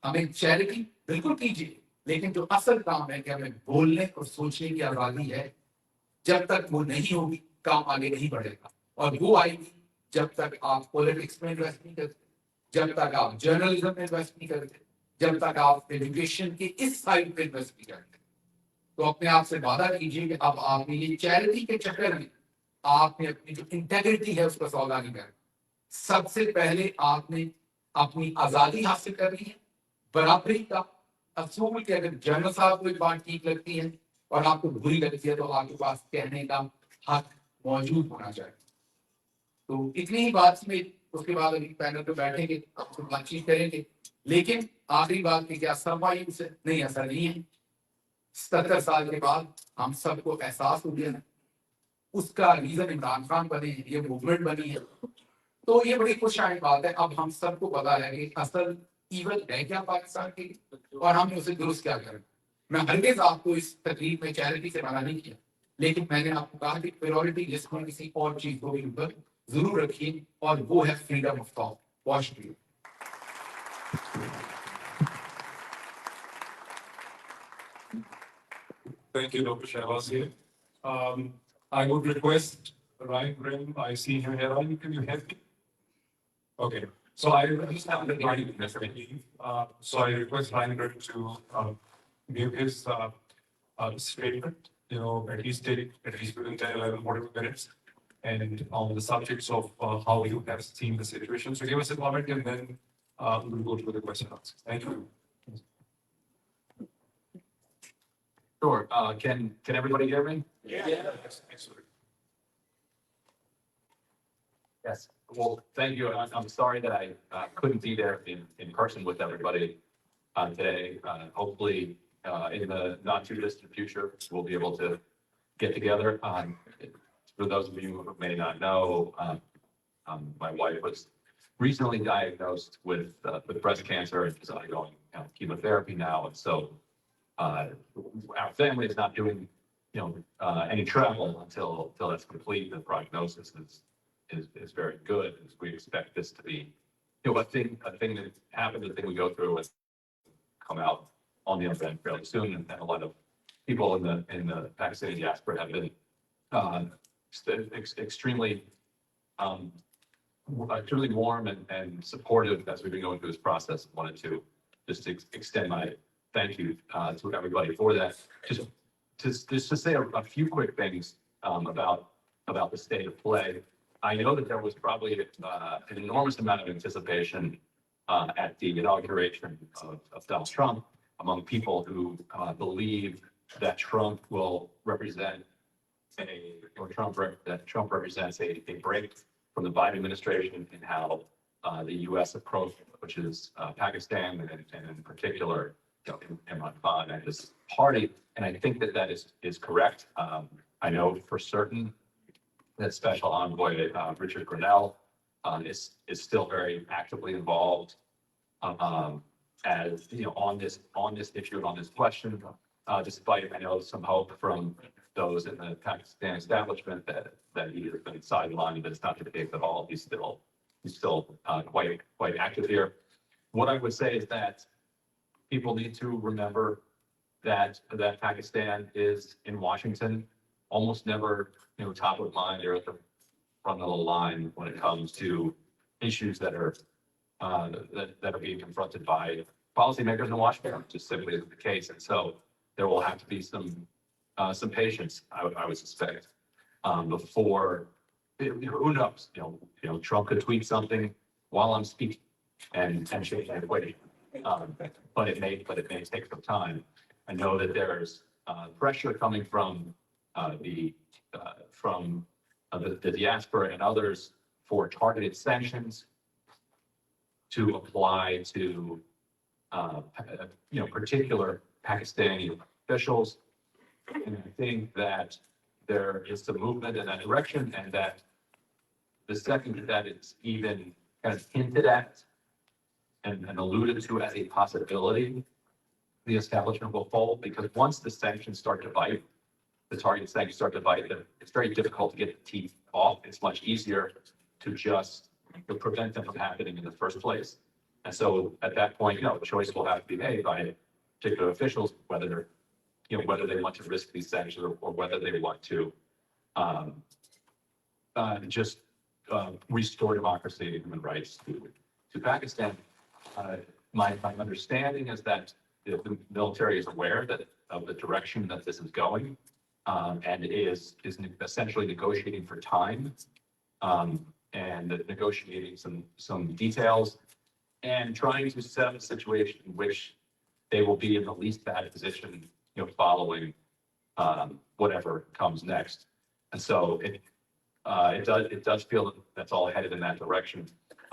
ہمیں چیریٹی بالکل کیجیے، لیکن جو اصل کام ہے کہ ہمیں بولنے اور سوچنے کی آزادی ہے، جب تک وہ نہیں ہوگی کام آگے نہیں بڑھے گا، اور وہ آئے گی جب تک آپ پولیٹکس میں انویسٹ نہیں کرتے، جب تک آپ جرنلزم میں انویسٹ نہیں کرتے، جب تک آپ ایجوکیشن کے اس سائڈ پہ انویسٹ نہیں کرتے۔ تو اپنے آپ سے وعدہ کیجیے کہ اب آپ نے یہ چیریٹی کے چکر میں آپ نے اپنی جو انٹیگریٹی ہے اس کا سودا نہیں کرنا۔ سب سے پہلے آپ نے اپنی آزادی حاصل کرنی ہے، برابری کا اصول کہ اگر جنرل صاحب کو ایک بات ٹھیک لگتی ہے اور آپ کو بری لگتی ہے تو آپ کے پاس کہنے کا حق موجود ہونا چاہیے۔ تو اتنی ہی بات میں اس کے بعد ابھی پینل پہ بیٹھیں گے، بات چیت کریں گے، لیکن آخری بات کہ کیا سرمایہ سے نہیں، ایسا نہیں ہے۔ 77 سال کے بعد ہم سب کو احساس ہو گیا ہے، اس کا ریزن عمران خان بنے ہیں، یہ موومنٹ بنی ہے، تو یہ بڑی خوش آئند بات ہے۔ اب ہم سب کو پتا ہے کہ اصل ایون ہے کیا پاکستان کی اور ہم اسے درست کیا کریں۔ میں ہرگز آپ کو اس تقریب میں چیریٹی سے منع نہیں کیا، لیکن میں نے آپ کو کہا کہ پریورٹی لسٹ میں کسی اور چیز کو بھی اوپر ضرور رکھیے، اور وہ ہے فریڈم آف تھاٹ۔ بہت شکریہ۔ Thank you, Dr. Shahbaz Gill. I would request Ryan Grimm, I see him here. Ryan, can you help me? Okay, so I just have the Ryan, so I request Ryan Grimm to give his statement, at least take at least within 10, 11, 40 minutes, and on the subjects of how you have seen the situation. So give us a comment and then we'll go to the question and answers. Thank you. Sure. Can everybody hear me? Yes, excellent. Yes. Well, thank you. I'm sorry that I couldn't be there in person with everybody today. Hopefully, in the not too distant future, we'll be able to get together. For those of you who may not know, my wife was recently diagnosed with breast cancer and is undergoing chemotherapy now, and so our family is not doing any travel until that's complete. The prognosis is very good. We expect this to be a thing that happened, a thing we go through and come out on the other end fairly soon, and a lot of people in the Pakistani diaspora have been extremely truly warm and supportive as we've been going through this process. Wanted to just extend my thank you to everybody for that. Just to say a few quick things about the state of play. I know that there was probably an enormous amount of anticipation at the inauguration of Donald Trump among people who believe that Trump will represent that Trump represents a break from the Biden administration and how the U.S. approach, which is Pakistan and in particular, Imran Khan and his party. And I think that is correct. I know for certain that Special Envoy Richard Grenell is still very actively involved as on this issue and on this question, despite I know some hope from those in the Pakistan establishment that he has been sidelined, but it's not the case at all. He's still quite active here. What I would say is that people need to remember that Pakistan is in Washington, almost never top of mind or at the front of the line when it comes to issues that are being confronted by policymakers in Washington. Just simply isn't the case, and so there will have to be some patience, I would suspect, before who knows? Trump could tweet something while I'm speaking and change the equation. But it may take some time. I know that there's pressure coming from the diaspora and others for targeted sanctions to apply to particular Pakistani officials. And I think that there is some movement in that direction, and that the second that it's even kind of hinted at and alluded to as a possibility, the establishment will fold, because once the sanctions start to bite, the target sanctions start to bite, it's very difficult to get the teeth off. It's much easier to just prevent them from happening in the first place. And so at that point, the choice will have to be made by particular officials whether they want to risk these sanctions or whether they want to just restore democracy and human rights to Pakistan. My understanding is that the military is aware of the direction that this is going, and is essentially negotiating for time, and negotiating some details, and trying to set up a situation in which they will be in the least bad position, following whatever comes next. And so it does feel that that's all headed in that direction.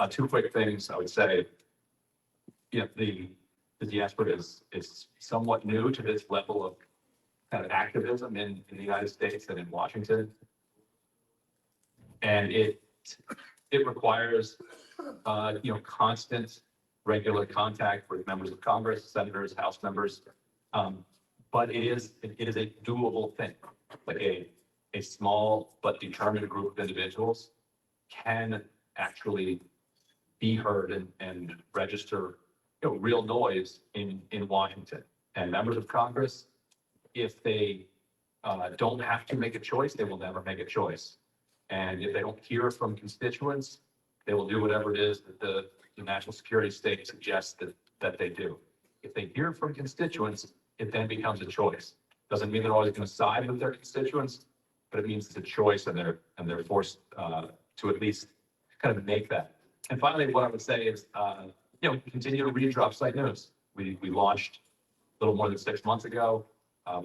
Two quick things I would say. The diaspora is somewhat new to this level of kind of activism in the United States and in Washington, and it requires constant, regular contact with members of Congress, senators, House members, but it is a doable thing. Like a small but determined group of individuals can actually be heard and register real noise in Washington. And members of Congress, if they don't have to make a choice, they will never make a choice. And if they don't hear from constituents, they will do whatever it is that the national security state suggests that they do. If they hear from constituents, it then becomes a choice. Doesn't mean they're always going to side with their constituents, but it means it's a choice, and they're forced to at least kind of make that. And finally, what I would say is, continue to read Drop Site News. We launched a little more than 6 months ago.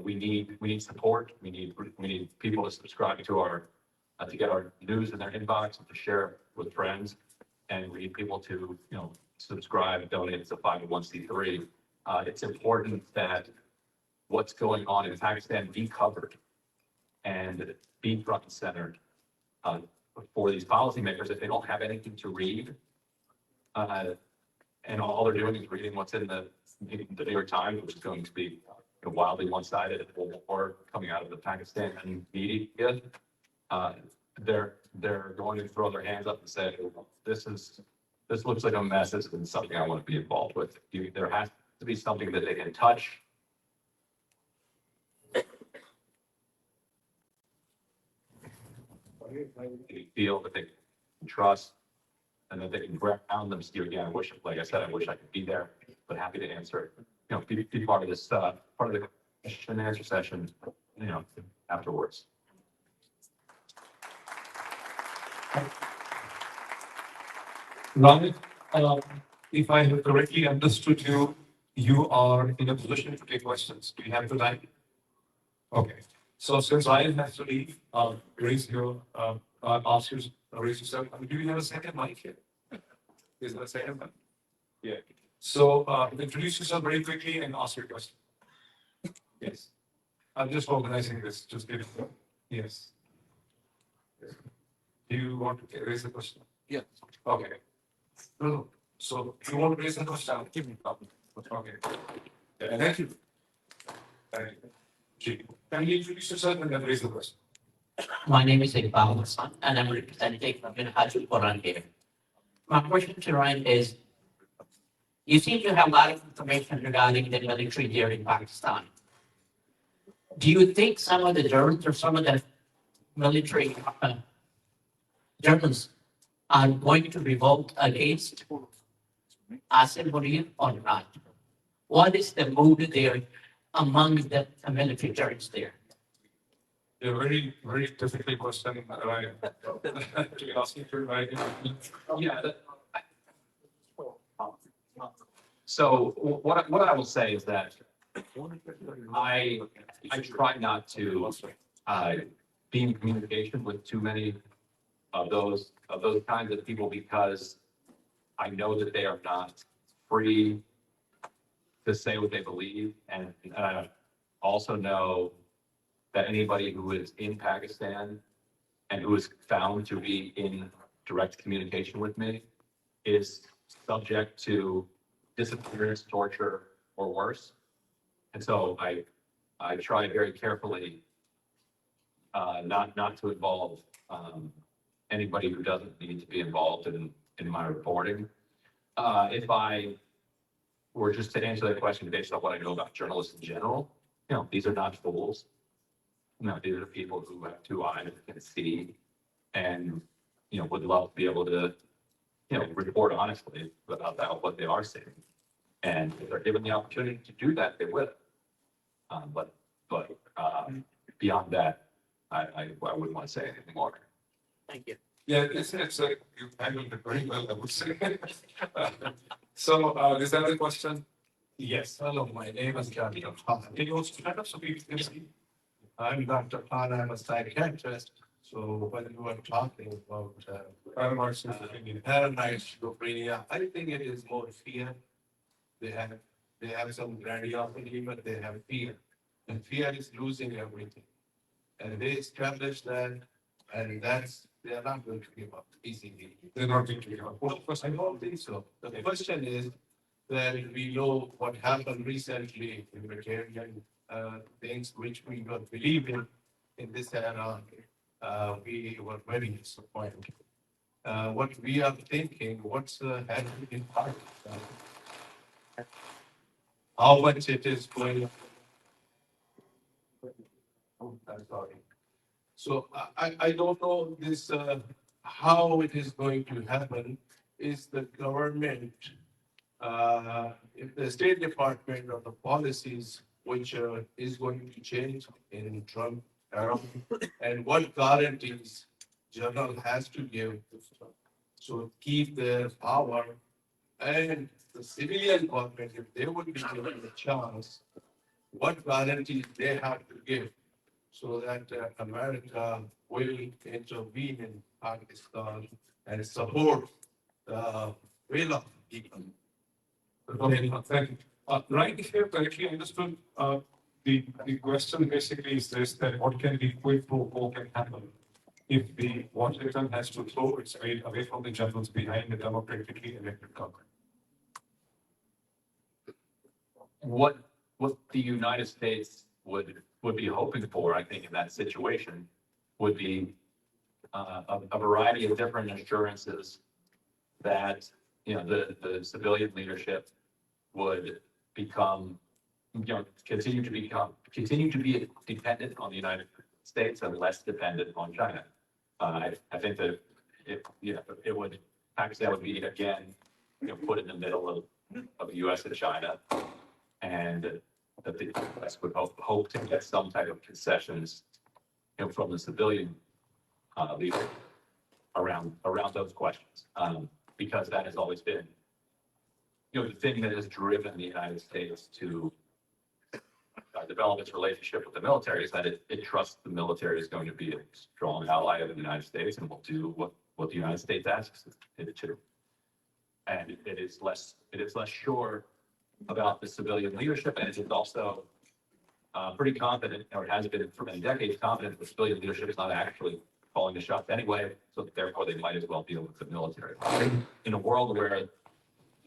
We need support. We need people to subscribe to our to get our news in their inbox and to share with friends. And we need people to subscribe, donate. It's a 501c3. It's important that what's going on in Pakistan be covered and be front and centered for these policymakers. If they don't have anything to read, and all they're doing is reading what's in the New York Times, which is going to be wildly one-sided, or coming out of the Pakistan media, they're going to throw their hands up and say, this looks like a mess. This isn't something I want to be involved with. There has to be something that they can touch they feel that they can trust, and that they can ground them to. Again, I wish, like I said, I wish I could be there, but happy to answer, be part of this, part of the question and answer session, afterwards. Ronit, if I have correctly understood you, you are in a position to take questions. Do you have the time? Okay. So since I have to leave, raise your, ask you, raise yourself. Do you have a second mic here? Is there a second mic? Yeah. So, introduce yourself very quickly and ask your question. Yes. I'm just organizing this, just give it. Yes. Do you want to raise the question? Yeah. Okay. No. So if you want to raise the question, I'll give you a problem. Okay. Yeah, thank you. Thank you. Gee, can you introduce yourself and then raise the question? My name is Shahbaz Gill, and I'm representing Wajahat S.Khan here. My question to Ryan is, you seem to have a lot of information regarding the military here in Pakistan. Do you think some of the journalists or some of the military journalists are going to revolt against Asim Munir or not? What is the mood there among the military journalists there? A very, very difficult question, Ryan. To ask you for Ryan. Yeah. So what I will say is that I try not to be in communication with too many of those kinds of people, because I know that they are not free to say what they believe, and I also know that anybody who is in Pakistan and who is found to be in direct communication with me is subject to disappearance, torture, or worse. And so I try very carefully not to involve anybody who doesn't need to be involved in my reporting. If I were just to answer that question based on what I know about journalists in general, these are not fools. These are people who have two eyes and can see, and would love to be able to report honestly about what they are seeing. And if they're given the opportunity to do that, they will. But beyond that, I wouldn't want to say anything more. Thank you. Yeah, it's like you handled it very well, I would say. So, is that the question? Yes. Hello, my name is Dr. Khan. Can you also stand up so people can see? I'm Dr. Khan, I'm a psychiatrist. So when you were talking about Paranoid schizophrenia. paranoid schizophrenia, I think it is more fear. They have some grandiosity, but they have fear. And fear is losing everything. And they establish that, and they are not going to give up easily. They're not going to give up. Well, I don't think so. The question is that we know what happened recently in material things which we don't believe in this era. We were very disappointed. What we are thinking, what's happening in Pakistan? How much it is going? I'm sorry. So I don't know this how it is going to happen. Is the government, if the State Department or the policies which is going to change in Trump era, and what guarantees General has to give so keep their power, and the civilian government, if they would be given the chance, what guarantees they have to give so that America will intervene in Pakistan and support the will of the people. Okay, thank you. Right, if you have correctly understood, the question basically is this, that what can be quid pro quo can happen if the Washington has to throw its weight away from the generals behind the democratically elected government? What the United States would be hoping for, I think, in that situation would be a variety of different assurances that the civilian leadership would become, continue to be dependent on the United States and less dependent on China. I think that it would, Pakistan would be again, put in the middle of the US and China. And that the US would hope to get some type of concessions, from the civilian, leader around those questions. Because that has always been, the thing that has driven the United States to develop its relationship with the military is that it trusts the military is going to be a strong ally of the United States and will do what the United States asks it to. And it is less sure about the civilian leadership, and it is also pretty confident, or it has been for many decades, confident that the civilian leadership is not actually calling the shots anyway, so therefore they might as well deal with the military. In a world where the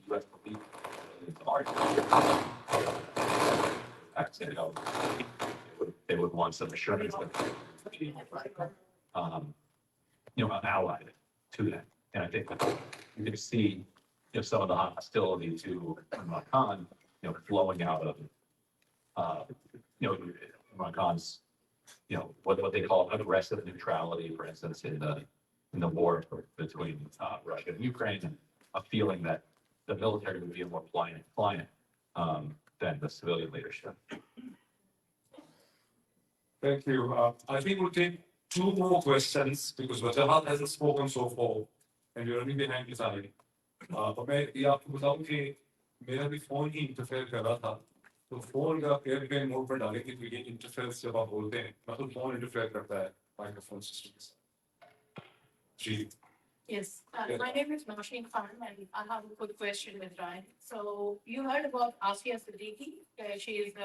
U.S. believes they would want some assurance that an ally to that. And I think that you can see some of the hostility to Imran Khan, flowing out of Imran Khan's what they call aggressive neutrality, for instance, in the war between Russia and Ukraine, and a feeling that the military would be a more pliant than the civilian leadership. Thank you. I think we'll take two more questions because Wajahat hasn't spoken so far, and we're running behind the time. but मैं ये आपको बताऊं कि मेरा भी phone ही interfere कर रहा था तो फोन का एयरप्लेन मोड पर डाले कि ये इंटरफेरेंस जब आप बोलते हैं मतलब फोन इंटरफेयर करता है माइक्रोफोन सिस्टम से जी. Yes, my name is Nausheen Khan and I have a quick question with Ryan. So you heard about Asya Siddiqui, she is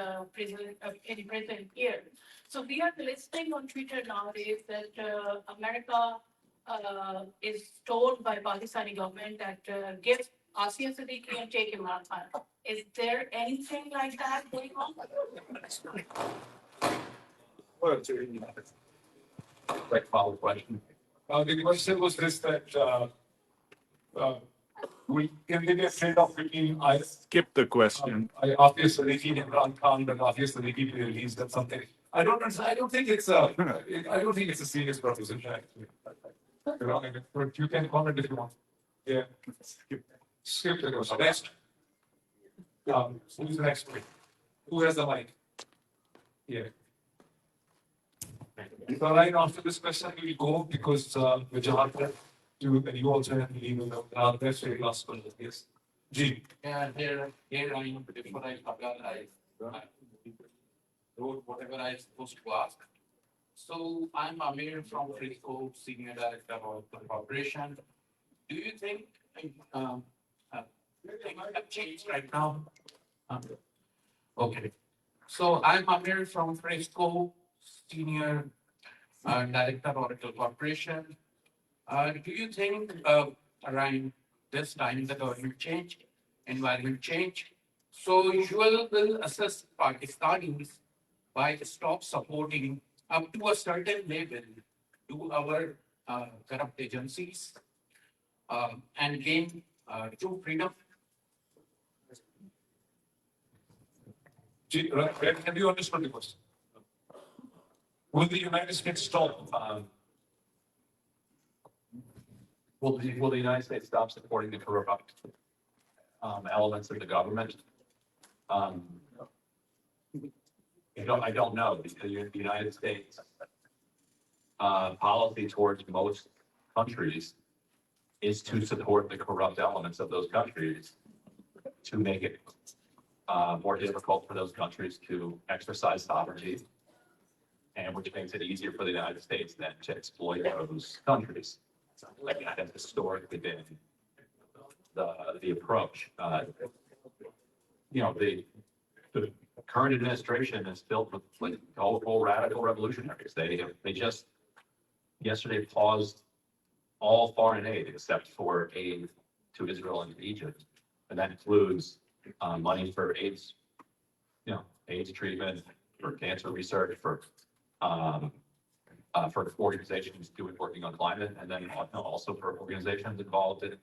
in prison here. So we are listening on Twitter nowadays that America is told by Pakistani government that give Asya Siddiqui and take Imran Khan. Is there anything like that going on? Like follow question. The question was this that we can be afraid of between I Skip the question. I obviously Siddiqui and Imran Khan, but obviously Siddiqui released that something. I don't think it's a serious proposition actually. But you can comment if you want. Yeah. Skip the question. Next. Who's the next one? Who has the mic? Yeah. So right after this question, we will go because Wajahat and you also have to leave with that's very last one. Yes. G. Yeah, here I am before I wrote whatever I was supposed to ask. So I'm Amir from Frisco, Senior Director of the Corporation. Do you think things have changed right now? Okay. So I'm Amir from Frisco, Senior Director Oracle Corporation. Do you think around this time the government change, environment change? So usual will assess Pakistanis by stop supporting up to a certain level to our corrupt agencies and gain true freedom. Have you understood the question? Will the United States stop? Will the United States stop supporting the corrupt elements of the government? I don't know, because the United States policy towards most countries is to support the corrupt elements of those countries to make it more difficult for those countries to exercise sovereignty, and which makes it easier for the United States then to exploit those countries. Like that has historically been the approach. The current administration is filled with like whole radical revolutionaries. They just yesterday paused all foreign aid except for aid to Israel and Egypt, and that includes money for AIDS, AIDS treatment, for cancer research, for organizations working on climate, and then also for organizations involved in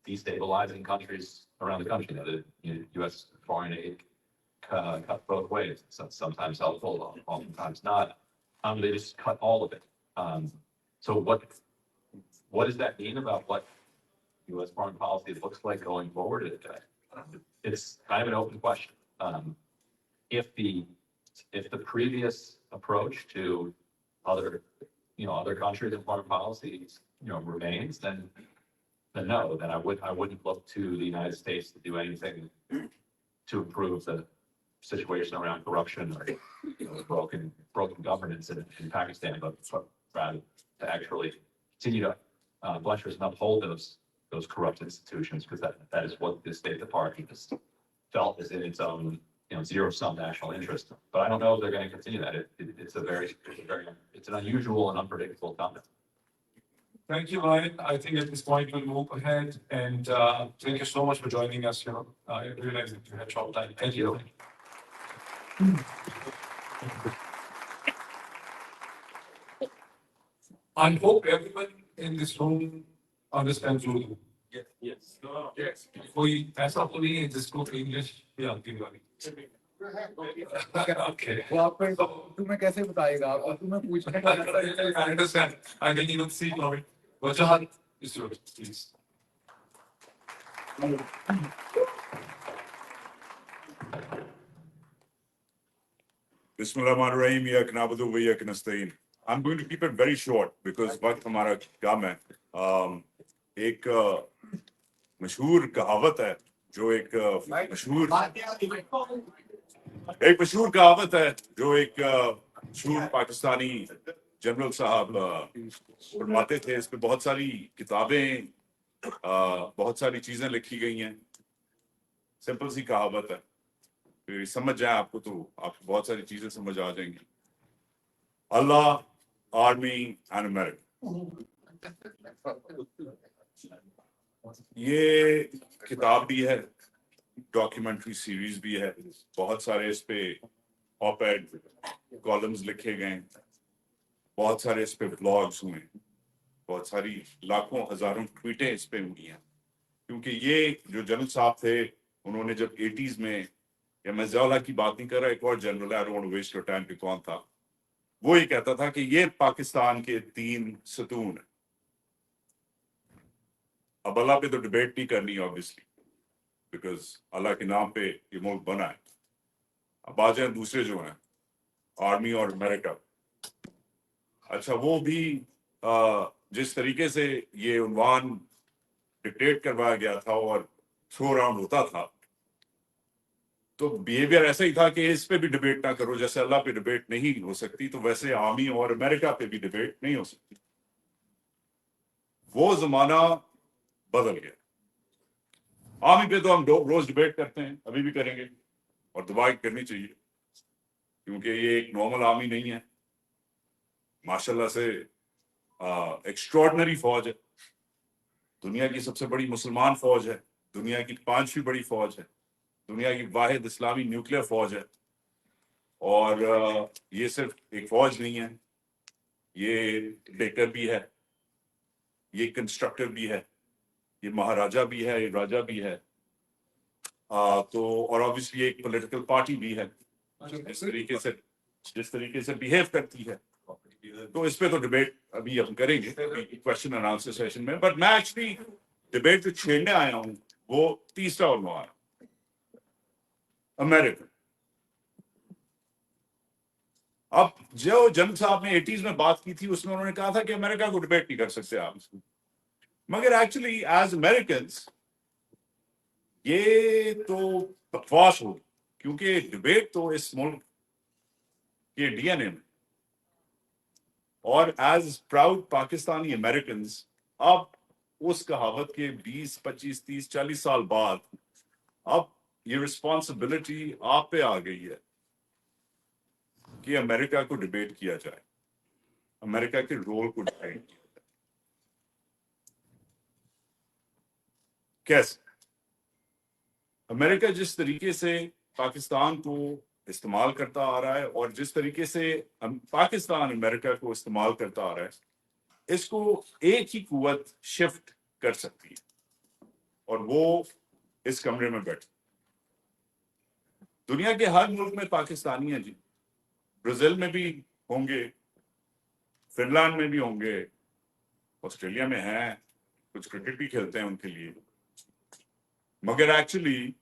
destabilizing countries around the country. The U.S. foreign aid cut both ways. So sometimes helpful, oftentimes not. They just cut all of it. So what does that mean about what US foreign policy looks like going forward? It's kind of an open question. If the previous approach to other, other countries and foreign policies, remains, then no, then I wouldn't look to the United States to do anything to improve the situation around corruption or broken governance in Pakistan, but rather to actually continue to buttress and uphold those corrupt institutions, because that is what the State Department has felt is in its own zero-sum national interest. But I don't know if they're going to continue that. It's an unusual and unpredictable topic. Thank you, Ryan. I think at this point we'll move ahead, and thank you so much for joining us. I realize that you had short time. Thank you. I hope everyone in this room understands Urdu. Yes. Yes. कोई ऐसा तो नहीं है जिसको English भी आती है? Okay. वो आपको तुम्हें कैसे बताएगा? आपको तुम्हें पूछना I understand. I didn't even see Chloe. Wajahat, is yours, please. Bismillahirrahmanirrahim, yak na'budu wa yak nasta'in. I'm going to keep it very short because वक्त हमारा कम है. एक मशहूर कहावत है जो एक मशहूर पाकिस्तानी जनरल साहब फरमाते थे. इस पे बहुत सारी किताबें, बहुत सारी चीजें लिखी गई हैं. सिंपल सी कहावत है, फिर समझ जाए आपको तो आपको बहुत सारी चीजें समझ आ जाएंगी. अल्लाह, आर्मी एंड अमेरिका. ये किताब भी है, डॉक्यूमेंट्री सीरीज भी है, बहुत सारे इस पे ऑप-एड कॉलम्स लिखे गए, बहुत सारे इस पे ब्लॉग्स हुए, बहुत सारी लाखों हजारों ट्वीटें इस पे हुई हैं. क्योंकि ये जो जनरल साहब थे, उन्होंने जब 80s में, या मैं ज़ियाउल्लाह की बात नहीं कर रहा, एक और जनरल है, I don't want to waste your time, कि कौन था, वो ये कहता था कि ये पाकिस्तान के 3 सतून है. अब अल्लाह पे तो डिबेट नहीं करनी ऑब्वियसली, बिकॉज अल्लाह के नाम पे ये मुल्क बना है. अब आ जाए दूसरे जो हैं, आर्मी और अमेरिका. अच्छा, वो भी जिस तरीके से ये उन्वान डिक्टेट करवाया गया था और थ्रो अराउंड होता था, तो बिहेवियर ऐसा ही था कि इस पे भी डिबेट ना करो. जैसे अल्लाह पे डिबेट नहीं हो सकती, तो वैसे आर्मी और अमेरिका पे भी डिबेट नहीं हो सकती. वो जमाना बदल गया. आर्मी पे तो हम रोज डिबेट करते हैं, अभी भी करेंगे, और दुआ करनी चाहिए, क्योंकि ये एक नॉर्मल आर्मी नहीं है. माशाल्लाह से एक्स्ट्रॉर्डिनरी फौज है, दुनिया की सबसे बड़ी मुसलमान फौज है, दुनिया की 5वीं बड़ी फौज है, दुनिया की वाहिद इस्लामी न्यूक्लियर फौज है. और ये सिर्फ एक फौज नहीं है, ये डिक्टेटर भी है, ये कंस्ट्रक्टर भी है, ये महाराजा भी है, ये राजा भी है. तो और ऑब्वियसली एक पॉलिटिकल पार्टी भी है, जिस तरीके से बिहेव करती है. तो इस पे तो डिबेट अभी हम करेंगे क्वेश्चन एंड आंसर सेशन में. बट मैं एक्चुअली डिबेट जो छेड़ने आया हूँ वो तीसरा उन्वान, अमेरिका. अब जो जनरल साहब ने 80s में बात की थी, उसमें उन्होंने कहा था कि अमेरिका को डिबेट नहीं कर सकते आप. मगर एक्चुअली एज अमेरिकन ये तो बकवास हो, क्योंकि डिबेट तो इस मुल्क के डीएनए में, और एज प्राउड पाकिस्तानी अमेरिकन अब उस कहावत के 20, 25, 30, 40 साल बाद अब ये रिस्पॉन्सिबिलिटी आप पे आ गई है कि अमेरिका को डिबेट किया जाए, अमेरिका के रोल को डिफाइन किया जाए. कैसे? अमेरिका जिस तरीके से पाकिस्तान को इस्तेमाल करता आ रहा है, और जिस तरीके से पाकिस्तान अमेरिका को इस्तेमाल करता आ रहा है, इसको एक ही कुव्वत शिफ्ट कर सकती है, और वो इस कमरे में बैठे. दुनिया के हर मुल्क में पाकिस्तानी है जी. ब्राजील में भी होंगे, फिनलैंड में भी होंगे, ऑस्ट्रेलिया में हैं, कुछ क्रिकेट भी खेलते हैं उनके लिए, मगर एक्चुअली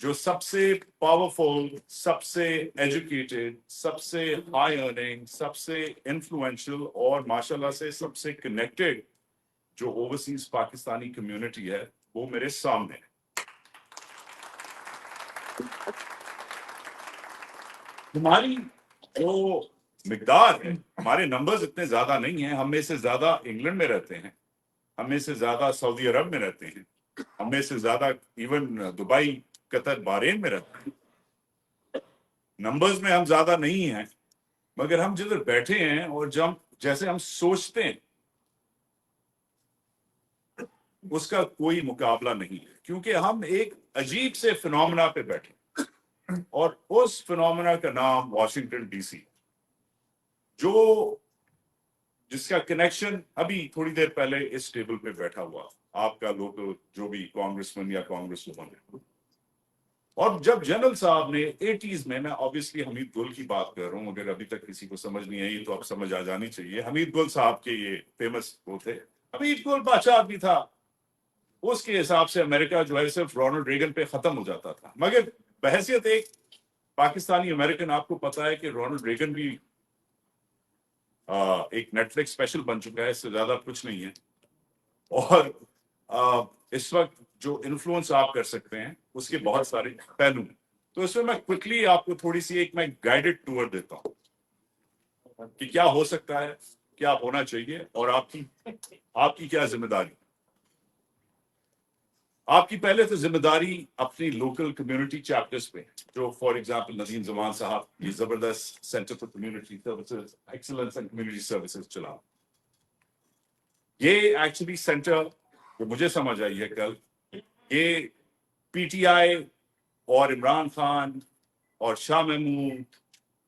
जो सबसे पावरफुल, सबसे एजुकेटेड, सबसे हाई अर्निंग, सबसे इन्फ्लुएंशियल और माशाल्लाह से सबसे कनेक्टेड जो ओवरसीज पाकिस्तानी कम्युनिटी है वो मेरे सामने है। हमारी जो मिकदार है, हमारे नंबर्स इतने ज्यादा नहीं हैं, हम में से ज्यादा इंग्लैंड में रहते हैं, हम में से ज्यादा सऊदी अरब में रहते हैं, हम में से ज्यादा इवन दुबई, कतर, बहरीन में रहते हैं। नंबर्स में हम ज्यादा नहीं हैं, मगर हम जिधर बैठे हैं और जब जैसे हम सोचते हैं उसका कोई मुकाबला नहीं है, क्योंकि हम एक अजीब से फिनोमेना पे बैठे और उस फिनोमेना का नाम वॉशिंगटन डीसी, जो जिसका कनेक्शन अभी थोड़ी देर पहले इस टेबल पे बैठा हुआ आपका लोकल जो भी कांग्रेसमैन या कांग्रेस वुमन है। और जब जनरल साहब ने 80s में, मैं ऑब्वियसली हमीद गुल की बात कर रहा हूं, अगर अभी तक किसी को समझ नहीं आई तो अब समझ आ जानी चाहिए। हमीद गुल साहब के ये फेमस वो थे, हमीद गुल बादशाह आदमी था, उसके हिसाब से अमेरिका जो है सिर्फ रोनाल्ड रेगन पे खत्म हो जाता था, मगर बहैसियत एक पाकिस्तानी अमेरिकन आपको पता है कि रोनाल्ड रेगन भी एक नेटफ्लिक्स स्पेशल बन चुका है, इससे ज्यादा कुछ नहीं है। और इस वक्त जो इन्फ्लुएंस आप कर सकते हैं उसके बहुत सारे पहलू हैं। तो इसमें मैं क्विकली आपको थोड़ी सी एक मैं गाइडेड टूर देता हूं कि क्या हो सकता है, क्या होना चाहिए और आपकी क्या जिम्मेदारी। आपकी पहले तो जिम्मेदारी अपनी लोकल कम्युनिटी चैप्टर्स पे, जो फॉर एग्जांपल नदीम जमान साहब ये जबरदस्त centre for community services excellence and community services चला, ये एक्चुअली सेंटर जो मुझे समझ आई है कल, ये पीटीआई और इमरान खान और शाह महमूद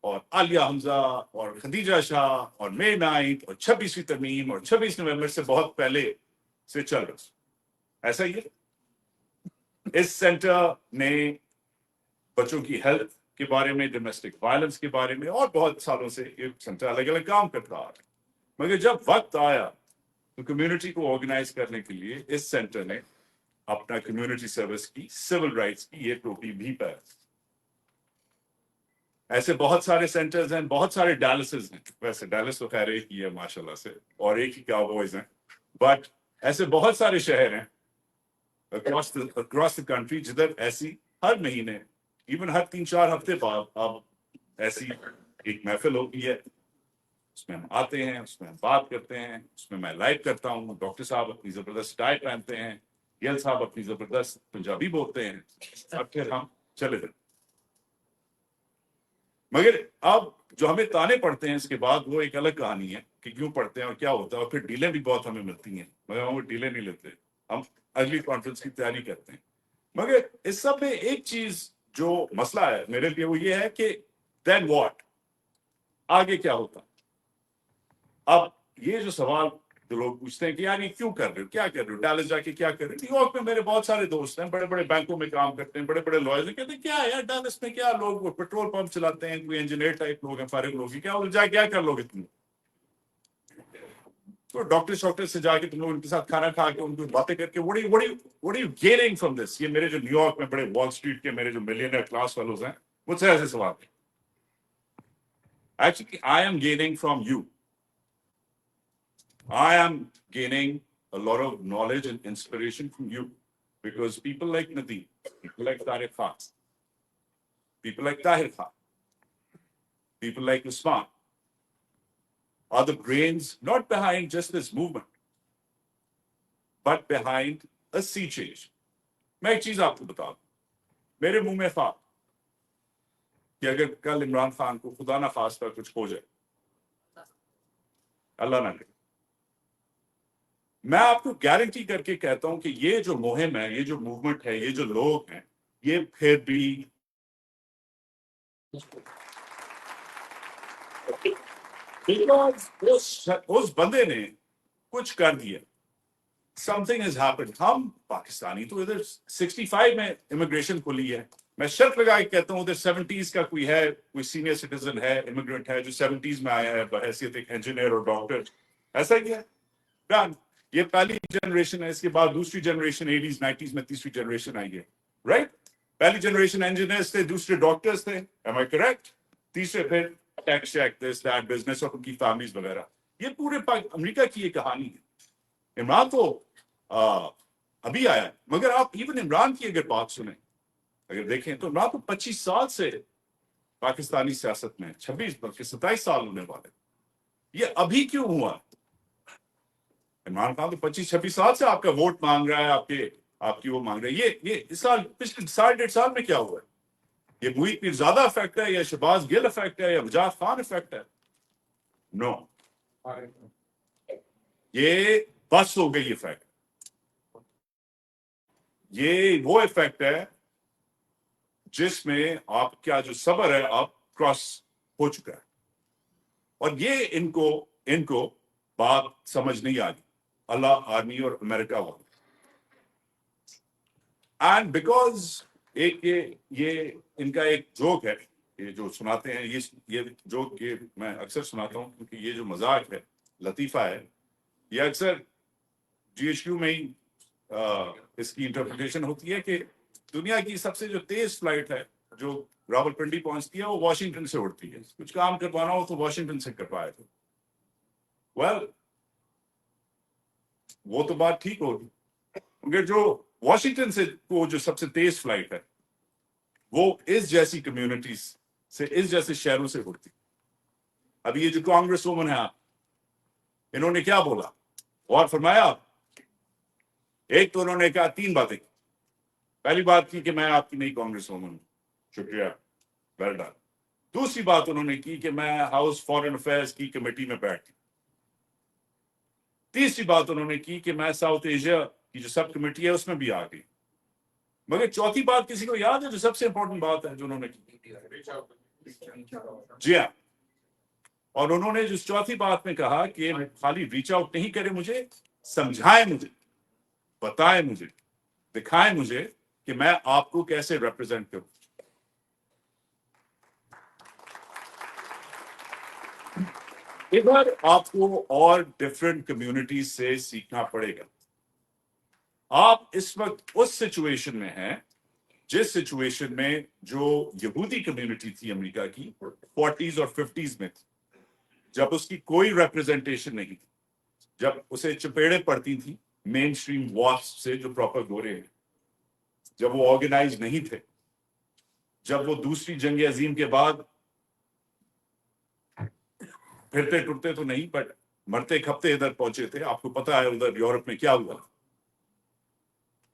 और आलिया हमजा और खदीजा शाह और मे नाइट और 26वीं तरमीम और 26 नवंबर से बहुत पहले से चल रहा। ऐसा ही है। इस सेंटर ने बच्चों की हेल्थ के बारे में, डोमेस्टिक वायलेंस के बारे में और बहुत सालों से ये सेंटर अलग अलग काम करता है, मगर जब वक्त आया तो कम्युनिटी को ऑर्गेनाइज करने के लिए इस सेंटर ने अपना कम्युनिटी सर्विस की, सिविल राइट्स की ये टोपी भी पहनी। ऐसे बहुत सारे सेंटर्स हैं, बहुत सारे डायलिसिस हैं, वैसे डायलिस तो खैर एक ही है माशाल्लाह से और एक ही काउबॉयज हैं, बट ऐसे बहुत सारे शहर हैं अक्रॉस द कंट्री जिधर ऐसी हर महीने, इवन हर 3-4 हफ्ते बाद अब ऐसी एक महफिल होती है, उसमें हम आते हैं, उसमें हम बात करते हैं, उसमें मैं लाइव करता हूँ, डॉक्टर साहब अपनी जबरदस्त टाई पहनते हैं, गिल साहब अपनी जबरदस्त पंजाबी बोलते हैं, अब फिर हम चले जाते। मगर अब जो हमें ताने पड़ते हैं इसके बाद वो एक अलग कहानी है कि क्यों पढ़ते हैं और क्या होता है, और फिर डीलें भी बहुत हमें मिलती हैं, मगर हम वो डीलें नहीं लेते, हम अगली कॉन्फ्रेंस की तैयारी करते हैं। मगर इस सब में एक चीज जो मसला है मेरे लिए वो ये है कि देन व्हाट, आगे क्या होता। अब ये जो सवाल जो लोग पूछते हैं कि यार ये क्यों कर रहे हो, क्या कर रहे हो, डालस जाके क्या कर रहे हो। न्यूयॉर्क में मेरे बहुत सारे दोस्त हैं, बड़े बड़े बैंकों में काम करते हैं, बड़े बड़े लॉयर्स हैं, कहते हैं क्या यार डालस में क्या लोग पेट्रोल पंप चलाते हैं, कोई इंजीनियर टाइप लोग हैं, फारिग लोग, क्या जाके क्या कर लोगे तुम, तो डॉक्टर से जाके तुम लोग उनके साथ खाना खा के उनको बातें करके what are you gaining from this। ये मेरे जो न्यूयॉर्क में बड़े वॉल स्ट्रीट के मेरे जो मिलियनर क्लास फेलोज हैं मुझसे ऐसे सवाल। Actually I am gaining from you, I am gaining a lot of knowledge and inspiration from you, because people like Nadeem, people like Tariq Khan, people like Tahir Khan, people like Usman are the brains not behind just this movement, but behind a sea change. मैं एक चीज आपको बता दूं, मेरे मुंह में था कि अगर कल इमरान खान को खुदा ना खास्ता कुछ हो जाए, अल्लाह ना करे, मैं आपको गारंटी करके कहता हूं कि ये जो मुहिम है, ये जो मूवमेंट है, ये जो लोग हैं, ये फिर भी उस बंदे ने कुछ कर दिया, समथिंग हैज हैपेंड। हम पाकिस्तानी तो इधर 65 में इमिग्रेशन खुली है, मैं शर्त लगा के कहता हूं उधर 70s का कोई है, कोई सीनियर सिटीजन है, इमिग्रेंट है जो 70s में आया है बहैसियत एक इंजीनियर और डॉक्टर, ऐसा ही है। Done. یہ پہلی جنریشن ہے, اس کے بعد دوسری جنریشن 80s 90s میں تیسری جنریشن آئی ہے, رائٹ. پہلی جنریشن انجینئرس تھے, دوسرے ڈاکٹرس تھے, am I correct? تیسرے پھر ٹیک شیک, دس دیٹ بزنس اور ان کی فیملیز وغیرہ. یہ پورے امریکہ کی یہ کہانی ہے. عمران تو ابھی آیا, مگر آپ ایون عمران کی اگر بات سنیں, اگر دیکھیں تو عمران تو 25 سال سے پاکستانی سیاست میں, 26 بلکہ 27 سال ہونے والے. یہ ابھی کیوں ہوا؟ عمران خان تو 25-26 سال سے آپ کا ووٹ مانگ رہا ہے, آپ کی وہ مانگ رہا ہے. یہ اس سال پچھلے سال 1.5 سال میں کیا ہوا ہے؟ یہ موئید پیرزادہ افیکٹ ہے یا شہباز گل افیکٹ ہے یا وجاہت خان افیکٹ ہے؟ نو, یہ بس ہو گئی افیکٹ. یہ وہ افیکٹ ہے جس میں آپ کا جو صبر ہے آپ کراس ہو چکا ہے. اور یہ ان کو بات سمجھ نہیں آ گئی, اللہ, آرمی اور امریکہ والے. اینڈ بیکاز یہ ان کا ایک جوک ہے, یہ جو سناتے ہیں, یہ جوک یہ میں اکثر سناتا ہوں کیونکہ یہ جو مذاق ہے, لطیفہ ہے, یہ اکثر GHQ میں ہی اس کی انٹرپریٹیشن ہوتی ہے کہ دنیا کی سب سے جو تیز فلائٹ ہے جو راولپنڈی پہنچتی ہے وہ واشنگٹن سے اڑتی ہے. کچھ کام کروانا ہو تو واشنگٹن سے کروایا تھا. ویل وہ تو بات ٹھیک ہوگی, مگر جو واشنگٹن سے وہ جو سب سے تیز فلائٹ ہے وہ اس جیسی کمیونٹیز سے, اس جیسے شہروں سے اڑتی. ابھی یہ جو کانگریس وومن ہے, انہوں نے کیا بولا اور فرمایا؟ ایک تو انہوں نے کہا 3 باتیں. پہلی بات کی کہ میں آپ کی نئی کانگریس وومن ہوں, شکریہ, ویل ڈن. دوسری بات انہوں نے کی کہ میں ہاؤس فارن افیئرس کی کمیٹی میں بیٹھتی. تیسری بات انہوں نے کی کہ میں ساؤتھ ایشیا کی جو سب کمیٹی ہے اس میں بھی آ گئی. مگر چوتھی بات کسی کو یاد ہے جو سب سے امپورٹنٹ بات ہے جو انہوں نے کی؟ جی ہاں, اور انہوں نے جس چوتھی بات میں کہا کہ خالی ریچ آؤٹ نہیں کرے, مجھے سمجھائے, مجھے بتائے, مجھے دکھائے مجھے کہ میں آپ کو کیسے ریپرزینٹ کروں. ادھر آپ کو اور ڈفرینٹ کمیونٹیز سے سیکھنا پڑے گا. آپ اس وقت اس سچویشن میں ہیں جس سچویشن میں جو یہودی کمیونٹی تھی امریکہ کی 40s اور 50s میں تھی, جب اس کی کوئی ریپرزنٹیشن نہیں تھی, جب اسے چپیڑے پڑتی تھیں مین سٹریم واسپ سے جو پراپر گورے ہیں, جب وہ آرگنائز نہیں تھے, جب وہ دوسری جنگ عظیم کے بعد پھرتے ٹرتے تو نہیں بٹ مرتے کھپتے ادھر پہنچے تھے. آپ کو پتا ہے ادھر یورپ میں کیا ہوا,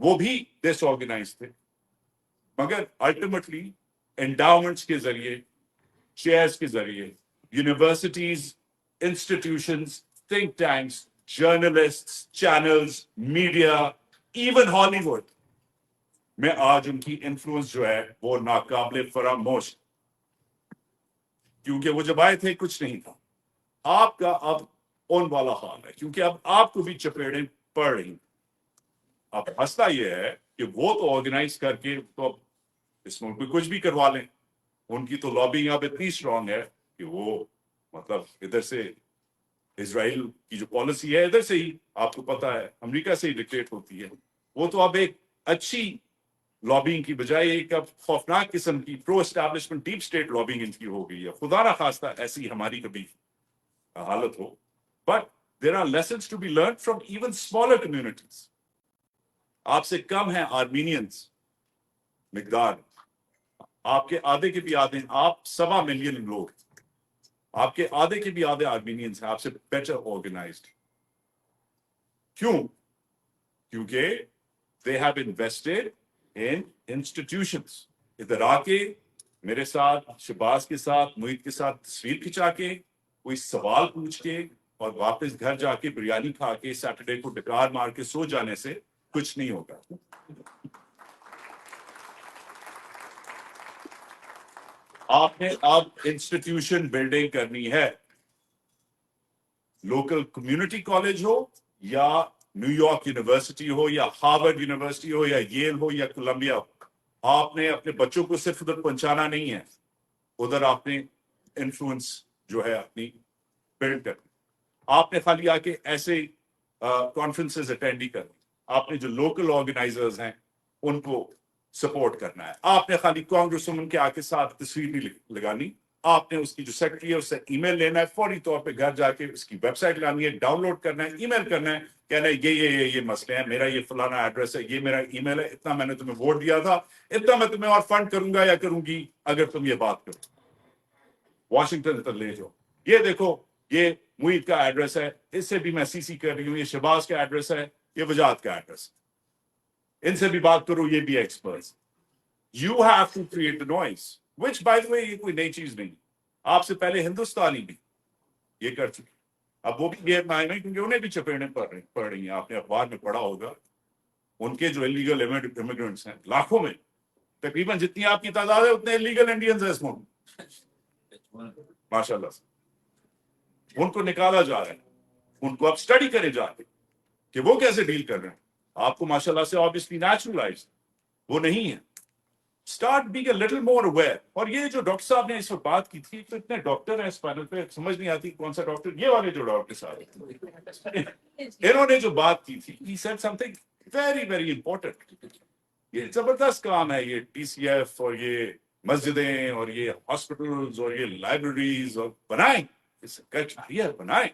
وہ بھی ڈس آرگنائز تھے. مگر الٹیمیٹلی انڈاؤمنٹس کے ذریعے, چیئرس کے ذریعے, universities, institutions, think tanks, journalist, channels, media, even ہالی ووڈ میں آج ان کی انفلوئنس جو ہے وہ ناقابل فراموش, کیونکہ وہ جب آئے تھے کچھ نہیں تھا. آپ کا اب ان والا حال ہے کیونکہ اب آپ کو بھی چپیڑیں پڑ رہی. اب مسئلہ یہ ہے کہ وہ تو آرگنائز کر کے تو اب اس ملک میں کچھ بھی کروا لیں. ان کی تو لابی اب اتنی اسٹرانگ ہے کہ وہ مطلب ادھر سے اسرائیل کی جو پالیسی ہے ادھر سے ہی آپ کو پتا ہے امریکہ سے ہی ڈکٹیٹ ہوتی ہے. وہ تو اب ایک اچھی لابنگ کی بجائے ایک اب خوفناک قسم کی پرو اسٹیبلشمنٹ ڈیپ اسٹیٹ لابنگ ان کی ہو گئی ہے. خدا نہ خواستہ ایسی ہماری کبھی حالت ہو, but there are lessons to be learn from even smaller communities. آپ سے کم ہیں آرمینینس مقدار, آپ کے آدھے کے بھی آدھے, آپ 7 ملین لوگ, آپ کے آدھے کے بھی آدھے آرمینینس ہیں آپ سے بیٹر آرگنائزڈ. کیوں؟ کیونکہ they have invested in institutions. ادھر آ کے میرے ساتھ, شہباز کے ساتھ, موئید کے ساتھ تصویر کھچا کے, کوئی سوال پوچھ کے اور واپس گھر جا کے بریانی کھا کے سیٹرڈے کو ڈکار مار کے سو جانے سے کچھ نہیں ہوگا. آپ نے اب انسٹیٹیوشن بلڈنگ کرنی ہے. لوکل کمیونٹی کالج ہو یا نیو یارک یونیورسٹی ہو یا ہارورڈ یونیورسٹی ہو یا ییل ہو یا کولمبیا ہو, آپ نے اپنے بچوں کو صرف ادھر پہنچانا نہیں ہے, ادھر آپ نے انفلوئنس جو ہے اپنی بلڈ کرنی. آپ نے خالی آ کے ایسے कॉन्फ्रेंसेस अटेंड ही करनी, आपने जो लोकल ऑर्गेनाइजर्स हैं उनको सपोर्ट करना है। आपने खाली कांग्रेस वुमन के आके साथ तस्वीर नहीं लगानी, आपने उसकी जो सेक्रेटरी है उससे ईमेल लेना है, फौरी तौर पे घर जाके उसकी वेबसाइट लानी है, डाउनलोड करना है, ईमेल करना है, कहना है ये मसले हैं, मेरा ये फलाना एड्रेस है, ये मेरा ईमेल है, इतना मैंने तुम्हें वोट दिया था, इतना मैं तुम्हें और फंड करूंगा या करूंगी अगर तुम ये बात करो। वॉशिंगटन तक ले जाओ, ये देखो ये मुईद का एड्रेस है, इससे भी मैं सीसी कर रही हूँ, ये शहबाज का एड्रेस है, ये वजाहत का एड्रेस, इनसे भी बात करो, ये भी experts. You have to create the noise, which by the way ये कोई नई चीज नहीं, आपसे पहले हिंदुस्तानी भी ये कर चुके, अब वो भी गैर मायने क्योंकि उन्हें भी चपेड़े पड़ रही हैं। आपने अखबार में पढ़ा होगा, उनके जो इलीगल इमिग्रेंट्स हैं लाखों में, तकरीबन जितनी आपकी तादाद है उतने इलीगल इंडियंस हैं इस मुल्क, माशाल्लाह से उनको निकाला जा रहा है, उनको अब स्टडी करे जाके कि वो कैसे डील कर रहे हैं। आपको माशाल्लाह से ऑब्वियसली नेचुरलाइज वो नहीं है, start being a little more aware. और ये जो डॉक्टर साहब ने इस वक्त बात की थी, तो इतने डॉक्टर हैं इस पैनल पे, समझ नहीं आती कौन सा डॉक्टर, ये वाले जो डॉक्टर साहब इन्होंने जो बात की थी, he said something very very important। ये जबरदस्त काम है ये टीसीएफ और ये मस्जिदें और ये हॉस्पिटल्स और ये लाइब्रेरीज और बनाएं, बनाएं,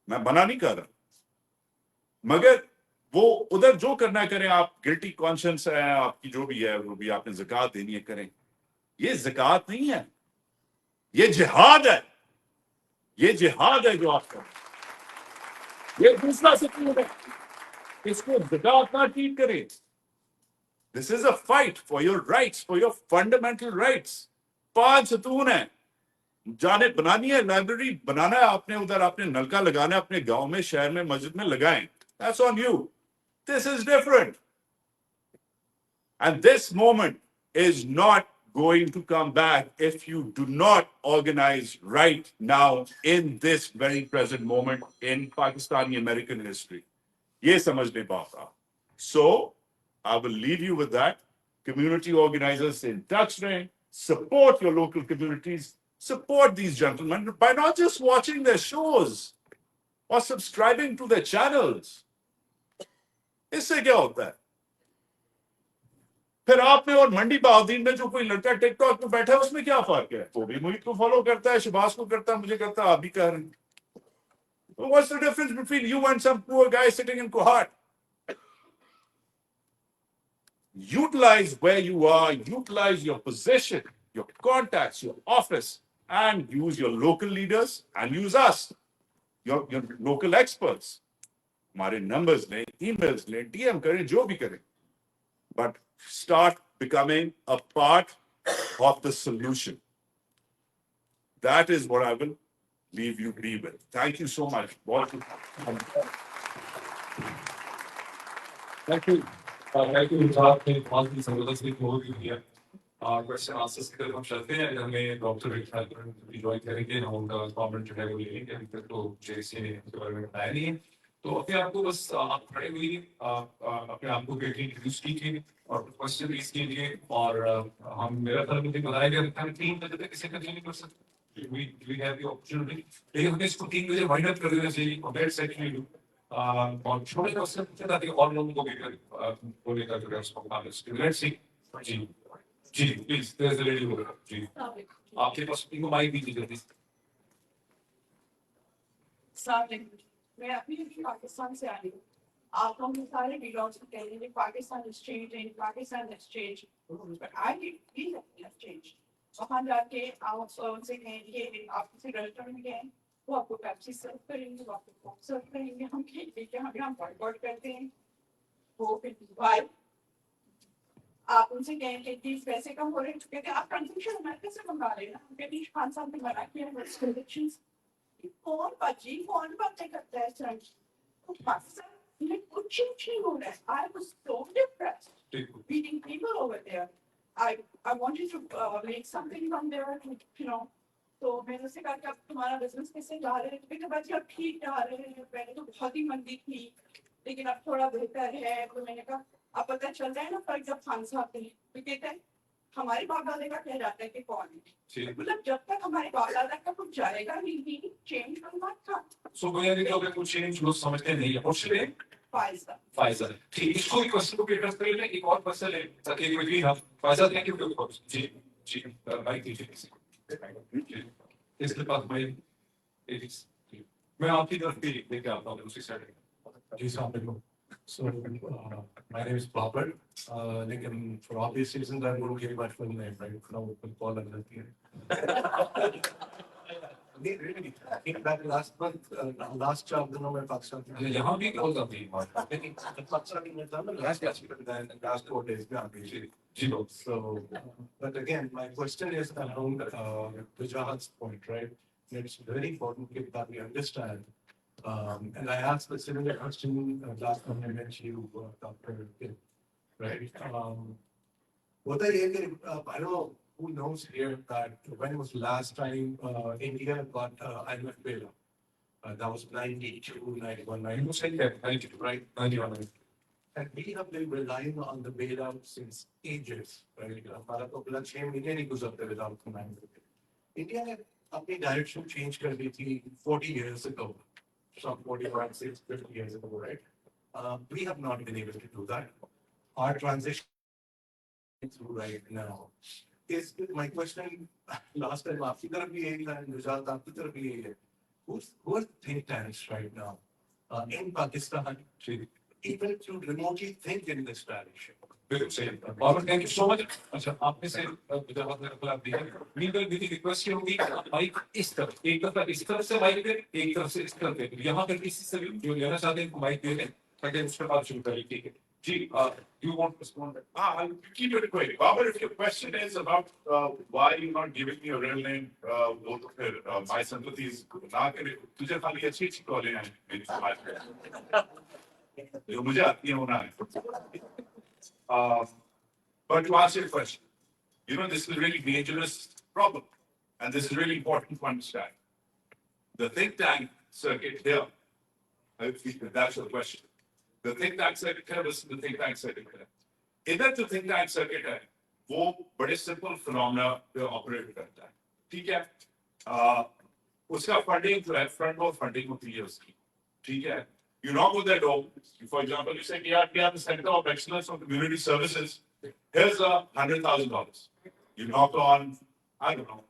मैं मना नहीं कर रहा, मगर वो उधर जो करना करें, आप गिल्टी कॉन्शियंस है आपकी जो भी है, वो भी आपने ज़कात देनी है करें। ये ज़कात नहीं है, ये जिहाद है, ये जिहाद है जो आप करें, ये दूसरा सतून है, इसको ज़कात ना ट्रीट करें। This is a fight for your rights, for your fundamental rights. 5 सतून है, जाने बनानी है, लाइब्रेरी बनाना है आपने, उधर आपने नलका लगाना है अपने गांव में, शहर में, मस्जिद में लगाएं, that's on you. This is different. And this moment is not going to come back if you do not organize right now in this very present moment in Pakistani American history. Ye samajh le paata. So, I will leave you with that. Community organizers in touch rain, support your local communities, support these gentlemen by not just watching their shows or subscribing to their channels. इससे क्या होता है? फिर आप में और मंडी बहाउद्दीन में जो कोई लड़का टिकटॉक पे बैठा है उसमें क्या फर्क है? वो भी मुझे को फॉलो करता है, शहबाज को करता है, मुझे करता है, आप भी कर रहे हैं। What's the difference between you and some poor guy sitting in Kohat? Utilize where you are, utilize your position, your contacts, your office, and use your local leaders and use us, your local experts. हमारे numbers लें, emails लें, DM करें, जो भी करें, but start becoming a part of the solution. That is what I will leave you be with. Thank you so much. Thank you. Thank you, आपने बहुत ही जबरदस्त एक ओवरव्यू दिया। क्वेश्चन आंसर्स की तरफ हम चलते हैं, हमें डॉक्टर रिक हाल्पेरिन भी ज्वाइन करेंगे, हम उनका कमेंट जो है वो लेंगे, अभी तक तो जेसी ने इसके बारे में बताया नहीं है। तो अपने आप को बस आप खड़े हुई अपने आप को इंट्रोड्यूस कीजिए और क्वेश्चन रेज कीजिए, और हम मेरा ख्याल मुझे बताया गया था 3 बजे तक किसी का नहीं कर सकते, we have the opportunity, लेकिन हमें इसको 3 बजे वाइंड अप कर देना चाहिए और दैट्स एक्चुअली डू। और छोटे क्वेश्चन पूछे ताकि और लोगों को भी बोलने का जो है उसको लेट्स सी। जी please, there is a lady over. जी आपके पास इनको माइक दीजिए जल्दी। मैं अपनी पाकिस्तान से आई हूँ, आप हम सारे वीडियोस को कह रहे हैं Pakistan is changing, Pakistan is change, but I feel that change. वहाँ जाके आप उनसे कहेंगे, आप किसी रेस्टोरेंट में गए, वो आपको पेप्सी सर्व करेंगे, वो आपको कोक सर्व करेंगे, हम कहेंगे हम यहाँ बॉयकॉट करते हैं, वो फिर वाई आप उनसे कहेंगे कि पैसे कम हो रहे हैं, कहते हैं आप कंजम्पशन अमेरिका से मंगा रहे हैं ना, हम कहते हैं खान साहब ने मना किया है, कौन बाजी कौन बातें करता है सर, पाकिस्तान में कुछ नहीं हो रहा है। I was so depressed meeting people over there. I wanted to make something from there, you know. तो मैंने उससे कहा कि अब तुम्हारा बिजनेस कैसे जा रहे हैं, तो बाजी अब ठीक जा रहे हैं, पहले तो बहुत ही मंदी थी लेकिन अब थोड़ा बेहतर है। तो मैंने कहा अब पता चल रहा है ना फर्क जब खान साहब थे, तो कहते हैं हमारे बाप दादा का कह जाता है कि कौन है, मतलब जब तक हमारे बाप दादा का कुछ जाएगा नहीं, चेंज करना था। So when you look at change, लोग समझते नहीं है. What's your name? Pfizer. Pfizer. ठीक, इसको भी क्वेश्चन को एड्रेस कर लें. एक और क्वेश्चन है. सकेली में भी हम Pfizer थैंक यू फॉर जी जी माइक दीजिए किसी को. इसके पास माइक मैं आपकी तरफ भी लेके आता हूँ उसी साइड. जी साहब. So my name is Babur. लेकिन for obvious reasons I won't give my full name. Right now we'll call it that. Really, I think that last month, last job, the number of Pakistan. यहाँ भी call करती है. लेकिन Pakistan में था ना last year, but then last 4 days में आ गई. जी लोग. So, but again, my question is around Wajahat's point, right? It's very important that we understand. And I asked the similar question last time I met you, Dr. Gill, right? What I don't know who knows here that when was the last time India got IMF bailout? That was 92, 91, 92, right? 91. And we have been relying on the bailout since ages, right? हमारा तो अगला 6 महीने नहीं गुजरते without command. India ने अपनी direction change कर दी थी 40 years ago. Some 45, 50 years ago, right? We have not been able to do that. Our transition through right now is my question. Last time, आपकी तरफ भी यही था, गुजरात आपकी तरफ भी यही है. Who are think tanks right now in Pakistan, even to remotely think in this direction? बिल्कुल सही. और थैंक यू सो मच. अच्छा आप में से जवाब मेरे को आप दीजिए. मीडिया की रिक्वेस्ट होगी माइक इस तरफ, एक तरफ इस तरफ से माइक दे, एक तरफ से इस तरफ दे. यहाँ पर किसी से भी जो लेना चाहते हैं माइक दे दें ताकि उस पर बात शुरू करें. ठीक है जी. You want to respond? I'll keep it quick. Baba, if your question is about why you're not giving me a real name, both of it, my sympathies, ना करे. तुझे खाली अच्छी कॉलें हैं मेरी समाज में. जो मुझे आती है होना है. But to answer your question, you know, this is a really dangerous problem, and this is really important to understand. The think tank circuit here, if that's your question. The think tank circuit here versus the think tank circuit here. इधर जो think tank circuit है, वो बड़े simple phenomena पे operate करता है. ठीक है? उसका funding जो है, front door funding होती है उसकी. ठीक है? You knock on their door. For example, you say, "Yeah, we are the Center of Excellence of Community Services. Here's $100,000." You knock on, I don't know,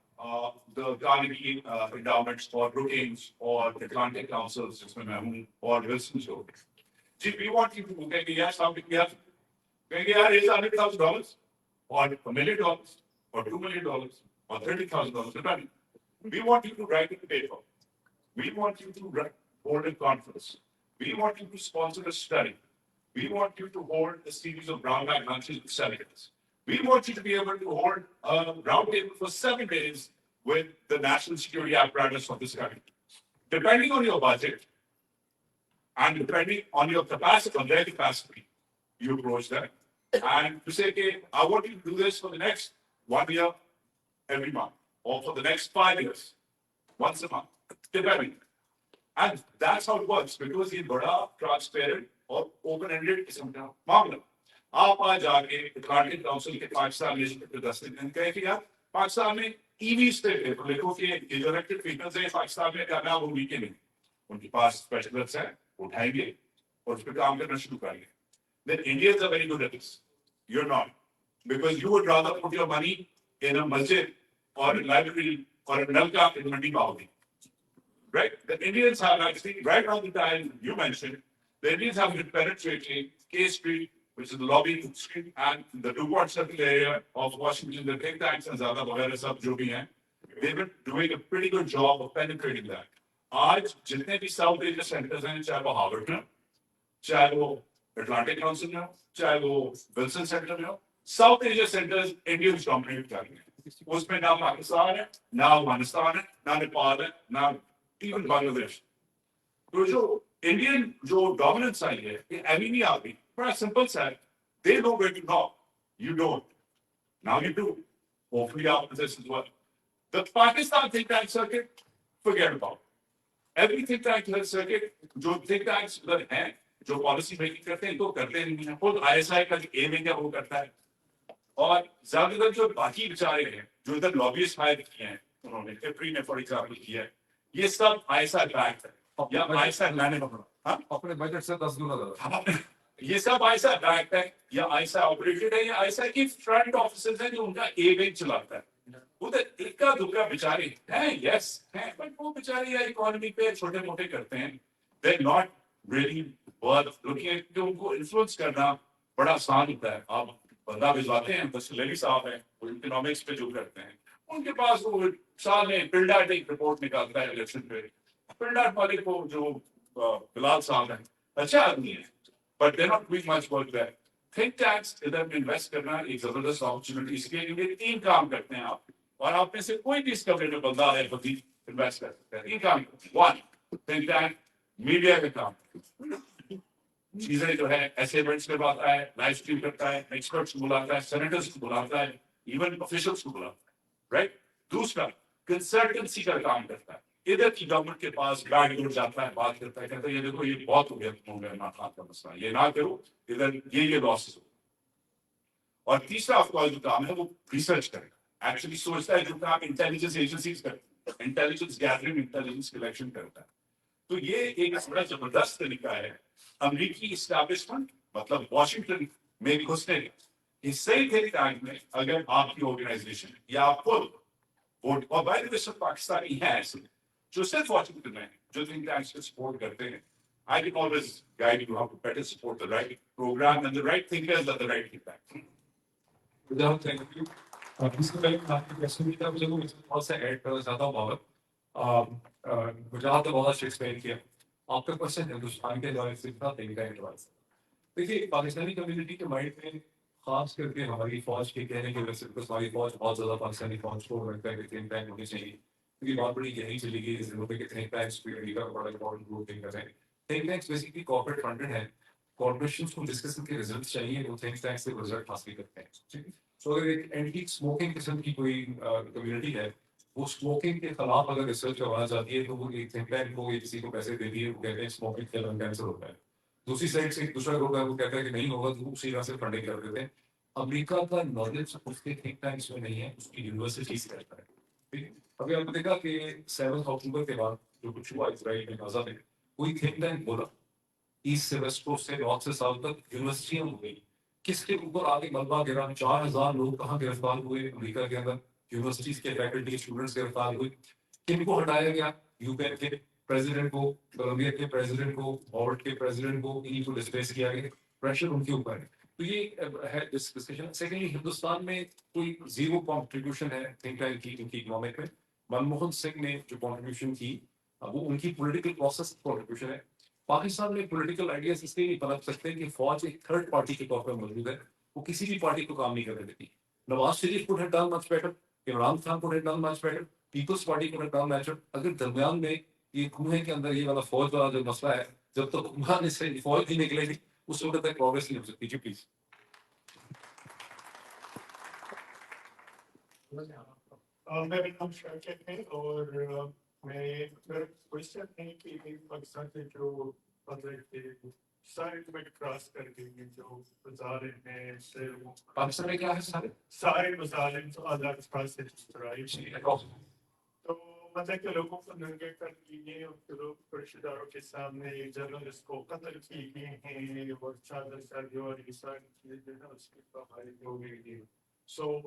the Carnegie endowments or Brookings or the Atlantic Councils, or Wilson's. Gee, we want you to do yes, something we have. Here's $100,000 or $1 million or $2 million or $30,000, depending. We want you to write a paper. We want you to hold a conference. We want you to sponsor a study. We want you to hold a series of brown bag lunches with senators. We want you to be able to hold a round table for 7 days with the national security apparatus of this country. Depending on your budget and depending on your capacity, on their capacity, you approach them. And you say, okay, I want you to do this for the next 1 year, every month, or for the next 5 years, once a month, depending. And that's how it works, because ये बड़ा transparent और open-ended किस्म का मामला. आप आज जाके Atlantic Council के पाकिस्तान लेजिस्लेटिव पे दस्तखत दें कहें कि यार पाकिस्तान में EVs पे पेपर लिखो कि elected vehicles हैं पाकिस्तान में करना वो weekend नहीं. उनके पास specialists हैं, उठाएंगे और उस पर काम करना शुरू करेंगे. Then Indians are very good at this. You're not, because you would rather put your money in a masjid or a library or a nalka in Mandi Bahudi. Right? The Indians have actually, right around the time you mentioned, the Indians have been penetrating K Street, which is the lobby street, and the DuPont Circle area of Washington, the think tanks and Zada Vagara sab jo bhi hain. They've been doing a pretty good job of penetrating that. आज जितने भी South Asia centers हैं, चाहे वो Harvard में, चाहे वो Atlantic Council में हो, चाहे वो Wilson Center में हो, South Asia centers Indians dominate कर रहे हैं. उसमें ना पाकिस्तान है, ना अफगानिस्तान है, ना नेपाल है, ना even Bangladesh. तो जो Indian जो dominance आई है, ये अभी नहीं आ गई. बड़ा simple सा है. They know where to knock. You don't. Now you do. Hopefully after this as well. The Pakistan think tank circuit, forget about it. Every think tank circuit, जो think tanks उधर हैं, जो policy making करते हैं, तो करते नहीं हैं. खुद ISI का जो aim है क्या वो करता है. और ज्यादातर जो बाकी बेचारे हैं, जो इधर lobbyist hire किए हैं, उन्होंने Halperin ने for example किया है, ये सब ISI backed है. یا ایسا لانے کا ہاں اپنے بجٹ سے 10 گنا زیادہ. یہ سب ایسا ڈائریکٹ ہے یا ایسا آپریٹڈ ہے یا ایسا کہ فرنٹ آفیسز ہیں جو ان کا ایک ایک چلاتا ہے. ادھر اکا دکا بیچارے ہیں یس ہیں بٹ وہ بیچارے یا اکانومی پہ چھوٹے موٹے کرتے ہیں. They not really worth looking کہ ان کو انفلوئنس کرنا بڑا آسان ہوتا ہے. آپ بندہ بھجواتے ہیں بس لیڈی صاحب ہیں وہ اکنامکس پہ جو کرتے ہیں ان کے پاس وہ سال میں پلڈاٹ ایک رپورٹ نکالتا ہے الیکشن پہ. پلڈاٹ والے کو جو بلال صاحب ہیں اچھا آدمی ہے but they not doing much work there. Think tanks ادھر میں انویسٹ کرنا ایک زبردست اپرچونیٹی. اس کے لیے 3 کام کرتے ہیں آپ اور آپ میں سے کوئی بھی اس کمرے میں بندہ ہے بندی انویسٹ کر سکتا ہے. 3 کام. 1 تھنک ٹینک میڈیا کا کام چیزیں جو ہے ایسے ایونٹس کرواتا ہے لائف اسٹریم کرتا ہے ایکسپرٹس کو بلاتا ہے سینیٹرس کو بلاتا ہے ایون آفیشلس کو بلاتا ہے رائٹ. دوسرا کنسلٹنسی کا کام کرتا ہے. ادھر کی گورنمنٹ کے پاس گائیڈ ہو جاتا ہے بات کرتا ہے کہتا ہے یہ دیکھو یہ بہت ہو گیا عمران خان کا مسئلہ یہ نہ کرو ادھر یہ لاسز ہو. اور تیسرا آپ کا جو کام ہے وہ ریسرچ کرے گا ایکچولی سوچتا ہے جو کام انٹیلیجنس ایجنسیز کرتے ہیں انٹیلیجنس گیدرنگ انٹیلیجنس کلیکشن کرتا ہے. تو یہ ایک بڑا زبردست طریقہ ہے امریکی اسٹیبلشمنٹ مطلب واشنگٹن میں گھسنے کا. اس صحیح تھے ٹائم میں اگر آپ کی آرگنائزیشن یا آپ خود ووٹ اور بائی دا سب پاکستانی ہیں ایسے جو صرف واشنگٹن میں جو تھنک ٹینکس کو سپورٹ کرتے ہیں. I can always guide you how to better support the right program and the right thinkers at the right impact. Wajahat, thank you. اس سے پہلے آپ کی کوشچن بھی تھا مجھے وہ تھوڑا سا ایڈ کرنا چاہتا ہوں بابر. وجاہت نے بہت اچھا ایکسپلین کیا. آپ کا کوشچن ہندوستان کے حوالے سے تھا طریقہ کے حوالے سے. دیکھیے پاکستانی کمیونٹی کے مائنڈ میں خاص کر کے ہماری فوج کے کہنے کی وجہ سے ہماری فوج بہت زیادہ پاکستانی فوج کو رکھتا ہے کہ تھنک ٹینک ہونی چاہیے کیونکہ بہت بڑی گہری چلی گئی اس دنوں کے تھنک ٹینکس بھی امریکہ کا بڑا امپورٹنٹ رول پلے کر رہے ہیں. Think tanks basically corporate funded ہیں. کارپوریشنس کو جس قسم کے ریزلٹ چاہیے وہ تھنک ٹینک سے ریزلٹ حاصل کرتے ہیں. سو اگر ایک اینٹی اسموکنگ قسم کی کوئی کمیونٹی ہے وہ اسموکنگ کے خلاف اگر ریسرچ کروانا چاہتی ہے تو وہ ایک تھنک ٹینک کو کسی کو پیسے دیتی ہے وہ کہتے ہیں اسموکنگ سے لنگ کینسر ہوتا ہے. دوسری سائڈ سے ایک دوسرا گروپ ہے وہ کہتا ہے کہ نہیں ہوگا تو اسی طرح سے فنڈنگ کر دیتے ہیں. امریکہ کا نالج اس کے تھنک ٹینکس میں نہیں ہے اس کی یونیورسٹی سے رہتا ہے. ابھی آپ نے دیکھا کہ 7 اکتوبر کے بعد جو کچھ ہوا اسرائیل میں غزہ میں کوئی تھنک ٹینک بولا ایسٹ سے ویسٹ کوسٹ سے نارتھ سے ساؤتھ تک یونیورسٹیاں ہو گئی. کس کے اوپر آگے ملبہ گرا 4000 لوگ کہاں گرفتار ہوئے امریکہ کے اندر یونیورسٹیز کے فیکلٹی اسٹوڈنٹس گرفتار ہوئے. کن کو ہٹایا گیا؟ یو پین کے پریزیڈنٹ کو کولمبیا کے پریزیڈنٹ کو ہارورڈ کے پریزیڈنٹ کو انہیں کو ڈسپلیس کیا گیا. پریشر ان کے اوپر ہے. تو یہ ہے ڈسکشن. سیکنڈلی ہندوستان میں کوئی زیرو کانٹریبیوشن ہے تھنک ٹینک کی ان کی اکنامک میں. منموہن سنگھ نے جو کانٹریبیوشن کی وہ ان کی پولیٹیکل پروسیس کانٹریبیوشن ہے. پاکستان میں پولیٹیکل آئیڈیاز اس لیے نہیں پنپ سکتے کہ فوج ایک تھرڈ پارٹی کے طور پر موجود ہے. وہ کسی بھی پارٹی کو کام نہیں کرنے دیتی. نواز شریف کو done much better Imran Khan کو done much better Peoples Party کو ڈن میچر. اگر درمیان میں یہ کنویں کے اندر یہ والا فوج والا جو مسئلہ ہے جب تک عمران سے فوج نہیں نکلے گی اس وقت تک پروگریس نہیں ہو سکتی. جی پلیز. میرا نام شاکر ہے اور میں میرا کوشچن ہے کہ پاکستان کے جو سارے لمٹ کراس کر گئی جو مظالم ہیں پاکستان میں کیا ہے سارے مظالم تو آزاد کراس تو مطلب کہ لوگوں کو ننگے کر دیے اور لوگ رشتے داروں کے سامنے جرنلسٹ کو قتل کی گئے ہیں اور چادر شادی اور یہ ساری چیزیں جو ہے اس کی پابندی ہو گئی ہے. سو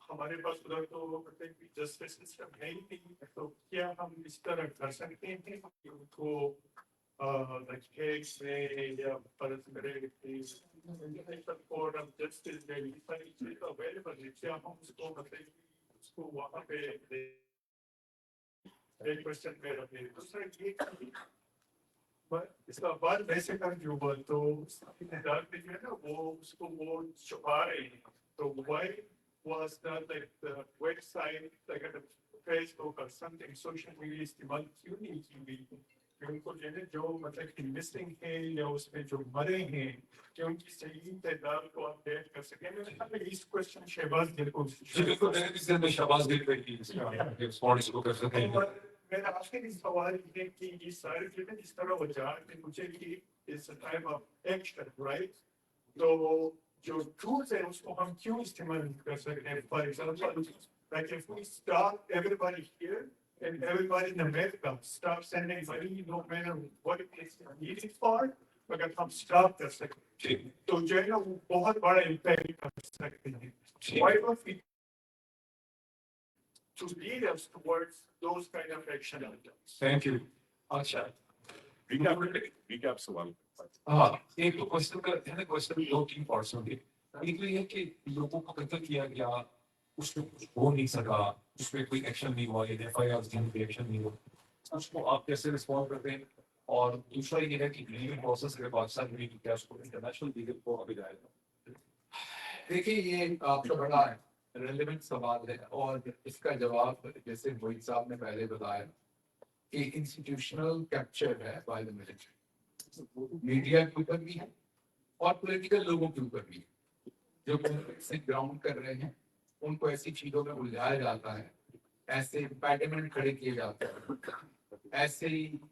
ہمارے پاس ادھر تو مطلب کہ جسٹس سسٹم ہے ہی نہیں. تو کیا ہم اس طرح کر سکتے ہیں کہ ان کو کیس میں یا فرض کرے کورٹ آف جسٹس میں یہ ساری چیزیں اویلیبل ہے کیا ہم اس کو مطلب اس کو وہاں پہ ایک کوشچن میرا ہے. دوسرا یہ کہ اس کا بعد ویسے کا جو ہوا تو ادارے میں جو ہے نا وہ اس کو وہ چھپا رہے ہیں. تو Y was that like the website like a Facebook or something social media استعمال کیوں نہیں کی گئی کہ ان کو جو ہے جو مطلب کہ مسنگ ہے یا اس میں جو مرے ہیں کہ ان کی صحیح تعداد کو اپڈیٹ کر سکیں. میں نے اس کوشچن شہباز گل کو شہباز گل پہ رسپانس کو کر سکتے ہیں. میرا آخری سوال یہ ہے کہ یہ سارے جو ہے جس طرح وجاہت نے مجھے کہ اس ٹائم آف ایکشن رائٹ تو جو ٹولس ہیں اس کو ہم کیوں استعمال کر سکتے ہیں. For example like if we stop everybody here and everybody in America stop sending money, no matter what it is needed for, अगर हम stop कर सकते हैं, तो जो है ना वो बहुत बड़ा impact कर सकते हैं. Why don't we to lead us towards those kind of action items? Thank you. अच्छा recap सवाल. हाँ, एक तो क्वेश्चन करते हैं ना, क्वेश्चन दो तीन पार्ट्स होंगे. एक तो ये कि लोगों को कत्ल किया गया, उसमें कुछ हो नहीं सका, उसमें कोई एक्शन नहीं हुआ, ये FIR की एक्शन नहीं हुआ, उसको आप कैसे रिस्पॉन्ड करते हैं? और दूसरा ये है कि लीगल प्रोसेस अगर पाकिस्तान में क्या उसको इंटरनेशनल लीगल को अभी जाएगा? देखिए, ये आपका बड़ा रेलेवेंट सवाल है और इसका जवाब जैसे मोहित साहब ने पहले बताया कि इंस्टीट्यूशनल कैप्चर है बाय द मिलिट्री, मीडिया के ऊपर भी है और पॉलिटिकल लोगों के ऊपर भी है, जो से ग्राउंड कर रहे हैं उनको ऐसी चीजों में उलझाया जाता है, ऐसे इम्पेडिमेंट खड़े किए जाते हैं, ऐसे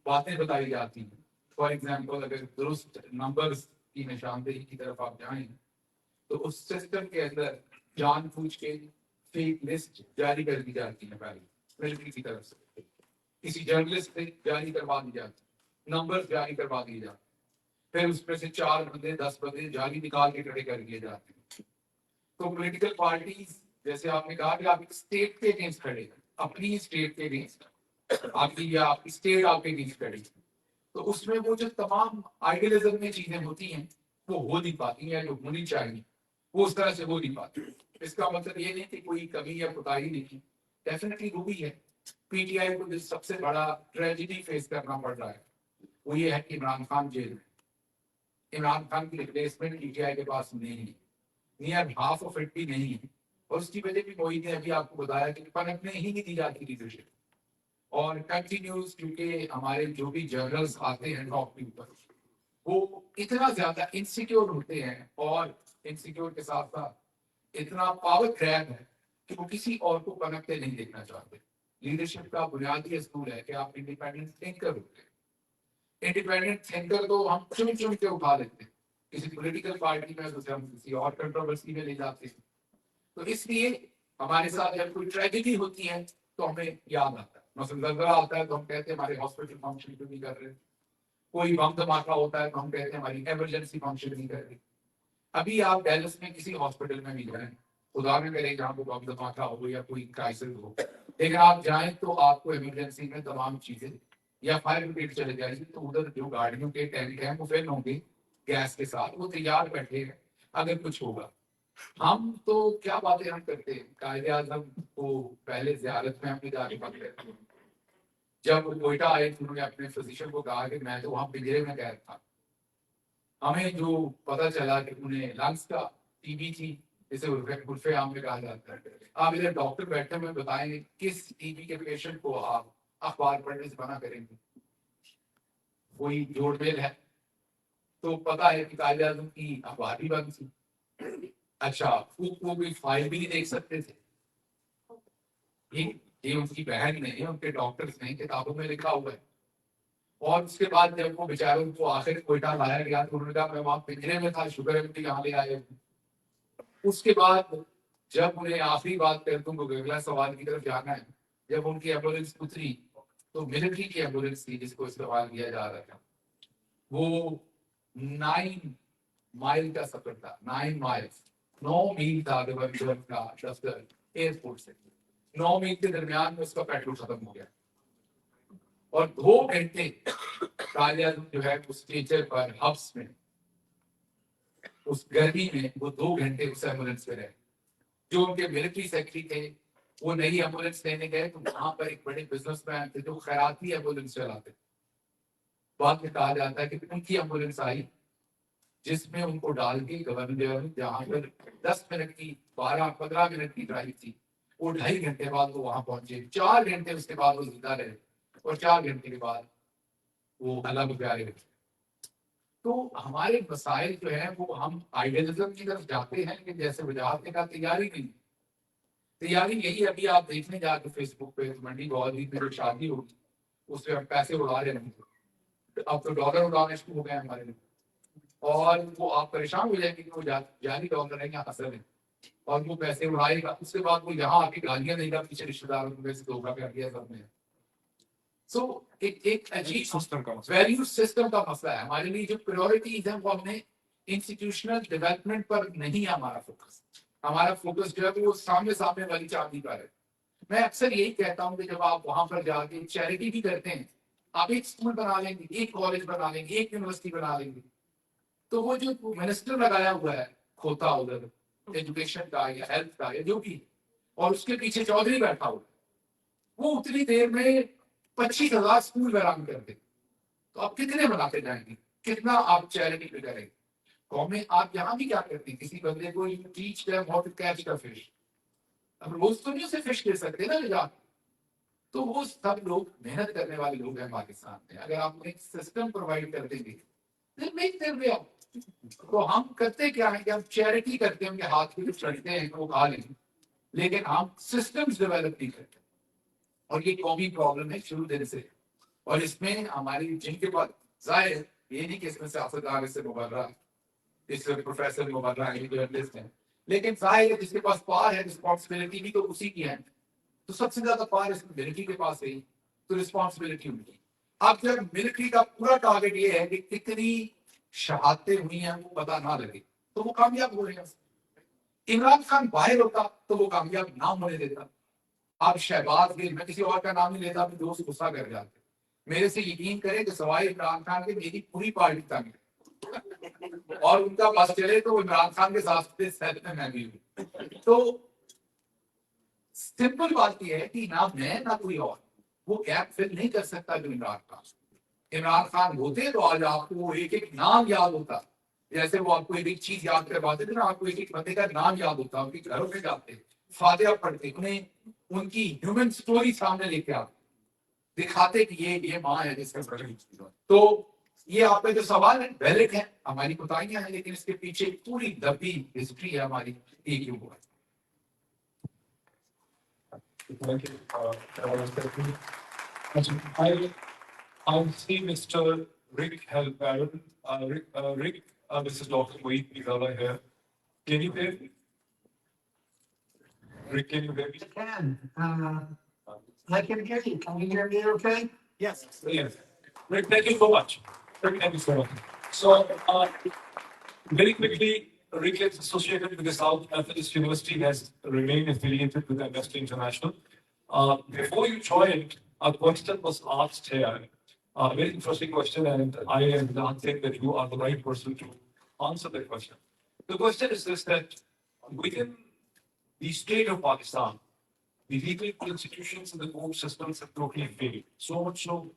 बातें बताई जाती हैं. फॉर एग्जाम्पल, अगर दुरुस्त नंबर्स की निशानदेही की तरफ आप जाएं तो उस सिस्टम के अंदर जानबूझ के फेक लिस्ट जारी कर दी जाती है, पहले मिलिट्री की तरफ से किसी जर्नलिस्ट से जारी करवा दी जाती, नंबर्स जारी करवा दिए जाते, फिर उसमें से 4 बंदे 10 बंदे जाली निकाल के खड़े कर दिए जाते हैं. तो पॉलिटिकल पार्टीज, जैसे आपने कहा कि आप स्टेट के अगेंस्ट खड़े हैं, अपनी स्टेट के अगेंस्ट, आपकी या आपकी स्टेट आपके अगेंस्ट खड़ी, तो उसमें वो जो तमाम आइडियलिज्म में चीजें होती हैं वो हो नहीं पाती हैं, जो होनी चाहिए वो उस तरह से हो नहीं पाती. इसका मतलब ये नहीं कि कोई कमी या कोताही नहीं, डेफिनेटली हुई है. पीटीआई को जो सबसे बड़ा ट्रेजेडी फेस करना पड़ रहा है वो ये है कि इमरान खान जेल में. इमरान खान की रिप्लेसमेंट पीटीआई के पास नहीं है, नियर हाफ ऑफ इट भी नहीं है. और उसकी वजह भी मोहित ने अभी आपको बताया कि पनपने ही नहीं दी जाती लीडरशिप. और कंटिन्यूज, क्योंकि हमारे जो भी जर्नल्स आते हैं टॉप के ऊपर, वो इतना ज्यादा इनसिक्योर होते हैं और इनसिक्योर के साथ साथ इतना पावर ग्रैब है कि वो किसी और को पनपते नहीं देखना चाहते. लीडरशिप का बुनियादी असूल है कि आप इंडिपेंडेंट थिंकर होते हैं. इंडिपेंडेंट थिंकर को हम चुन चुन के उठा लेते हैं, किसी पॉलिटिकल पार्टी में उसे हम किसी और कंट्रोवर्सी में ले जाते हैं. तो इसलिए हमारे साथ जब कोई ट्रेजेडी होती है तो हमें याद आता है, मसलन जलजला आता है तो हम कहते हैं हमारे हॉस्पिटल फंक्शन क्यों नहीं कर रहे. कोई बम धमाका होता है तो हम कहते हैं हमारी इमरजेंसी फंक्शन नहीं कर रही. अभी आप डैलस में किसी हॉस्पिटल में भी जाएं, उदाहरण करें जहाँ पे बम धमाका हो या कोई क्राइसिस हो, लेकिन आप जाएं तो आपको इमरजेंसी में तमाम चीजें या फायर ब्रिगेड चले जाएगी तो उधर जो गाड़ियों के टैंक हैं वो फिल होंगे गैस के साथ, वो तैयार बैठे हैं अगर कुछ होगा. हम तो क्या बातें हम करते हैं. कायदे आजम को पहले जियारत में हमने जाके बात करते हैं, जब वो कोयटा आए तो उन्होंने अपने फिजिशियन को कहा कि मैं तो वहां पिंजरे में कैद था. हमें जो पता चला कि उन्हें लंग्स का टीबी थी, जिसे उर्फे आम में कहा जाता है. आप इधर डॉक्टर बैठे हुए बताएंगे किस टीबी के पेशेंट को आप अखबार पढ़ने से मना करेंगे. कोई जोड़मेल है. तो पता है कि कायदे आजम की अखबार भी बंद थी. अच्छा, वो भी फाइल भी नहीं देख सकते थे. ये उनकी बहन ने, उनके डॉक्टर्स ने किताबों में लिखा हुआ है. और उसके बाद जब वो बेचारों को आखिर कोयटा लाया गया तो उन्होंने कहा मैं वहां पिंजरे में था, शुगर है मुझे यहाँ ले आए. उसके बाद जब उन्हें आखिरी बात कर दूं, अगला सवाल की तरफ जाना है, जब उनकी एम्बुलेंस उतरी तो मिलिट्री की एम्बुलेंस थी जिसको इस्तेमाल किया जा रहा था. वो 9 माइल का सफर था, 9 माइल्स, 9 मील था गवर्नर का दफ्तर एयरपोर्ट से. 9 मील के दरमियान में उसका पेट्रोल खत्म हो गया और 2 घंटे जो है उस टीचर पर हब्स में, उस गर्मी में वो 2 घंटे उस एम्बुलेंस में रहे. जो उनके मिलिट्री सेक्रेटरी थे वो नई एम्बुलेंस लेने गए तो वहां पर एक बड़े बिजनेसमैन थे जो खैराती एम्बुलेंस चलाते. बाद में कहा जाता है कि उनकी एम्बुलेंस आई जिसमें उनको डाल के गवर्नर जहाँ पर 10 मिनट की 12-15 मिनट की ड्राइव थी, वो 2.5 घंटे बाद वो वहां पहुंचे. 4 घंटे उसके बाद वो जिंदा रहे और 4 घंटे के बाद वो अल्लाह को प्यारे रहे. तो हमारे मसाइल जो है वो हम आइडियलिज्म की तरफ जाते हैं कि जैसे वजाहत ने कहा तैयारी नहीं. तैयारी यही अभी आप देखने जाके फेसबुक पे मंडी गौरी में जो शादी होगी उससे हम पैसे उड़ा रहे हैं. अब तो डॉलर उड़ाने शुरू हो गए हमारे लिए और वो आप परेशान हो जाएंगे कि वो जाली डॉलर है या असल है और वो पैसे उड़ाएगा. उसके बाद वो यहाँ आके गालियां देगा पीछे रिश्तेदारों को, वैसे धोखा कर दिया सबने. सो एक अजीब सिस्टम का वैल्यू सिस्टम का मसला है हमारे लिए जो प्रायोरिटीज हैं वो हमने इंस्टीट्यूशनल डेवलपमेंट पर नहीं है हमारा फोकस जो है वो सामने सामने वाली चाबी पर है मैं अक्सर यही कहता हूँ कि जब आप वहां पर जाके चैरिटी भी करते हैं आप एक स्कूल बना लेंगे एक कॉलेज बना लेंगे एक यूनिवर्सिटी बना लेंगे तो वो जो मिनिस्टर लगाया हुआ है खोता उधर एजुकेशन का या हेल्थ का या जो भी और उसके पीछे चौधरी बैठा हुआ वो उतनी देर में 25,000 स्कूल वैरान कर दे तो आप कितने बनाते जाएंगे कितना आप चैरिटी पे करेंगे कौमें आप यहाँ भी क्या करते हैं किसी बंदे को you teach them how to catch the fish अब रोज तो नहीं उसे फिश दे सकते ना ले जाके तो वो सब लोग मेहनत करने वाले लोग हैं पाकिस्तान में अगर आप एक सिस्टम प्रोवाइड कर देंगे then make their way out. तो हम करते क्या है कि हम चैरिटी करते हैं उनके हाथ में चढ़ते हैं वो खा लेंगे लेकिन हम सिस्टम्स डेवलप नहीं करते और ये कौमी प्रॉब्लम है शुरू दिन से और इसमें हमारी जिनके पास जाहिर ये नहीं कि इसमें सियासतदान इससे मुबर्रा है इससे प्रोफेसर मुबर्रा है जर्नलिस्ट हैं लेकिन जाहिर है जिसके पास पावर है रिस्पॉन्सिबिलिटी भी तो उसी की है तो सबसे ज्यादा पावर इस मिलिट्री के पास है तो रिस्पॉन्सिबिलिटी उनकी अब जब मिलिट्री का पूरा टारगेट ये है कि कितनी शहादतें हुई हैं वो पता ना लगे तो वो कामयाब हो रहे हैं इमरान खान बाहर होता तो वो कामयाब ना होने देता आप शहबाज गिल मैं किसी और का नाम नहीं लेता अपने दोस्त गुस्सा कर जाते मेरे से यकीन करें कि सवाई इमरान खान के मेरी पूरी पार्टी तंग और उनका बस चले तो इमरान खान के साथ में मैं भी हूँ तो सिंपल बात यह है कि ना मैं ना कोई और वो गैप फिल नहीं कर सकता जो इमरान खान होते तो आज आपको एक एक नाम याद होता जैसे वो आपको एक एक चीज याद करवाते थे ना आपको एक एक बंदे का नाम याद होता उनके घरों में जाते फातिहा पढ़ते उन्हें उनकी ह्यूमन स्टोरी सामने लेके आते दिखाते कि ये माँ है जिसका तो ये आपका जो सवाल है वैलिड है हमारी कोताहियां हैं लेकिन इसके पीछे पूरी लंबी हिस्ट्री है हमारी एक युग है Thank you. I see Mr. Rick Halperin. Rick, this is Dr. Moeed Pirzada here. Can you hear me? Rick, can you hear me? I can. I can hear you. Can you hear me okay? Yes. Yes. Rick, thank you so much. Rick, thank you so much. So, very quickly, Rick is associated with the South Methodist University, has remained affiliated with Amnesty International. Before you joined, a question was asked here. A very interesting question, and I am not think that you are the right person to answer that question. The question is this, that within the state of Pakistan, the legal institutions and the court systems have totally failed. So much so,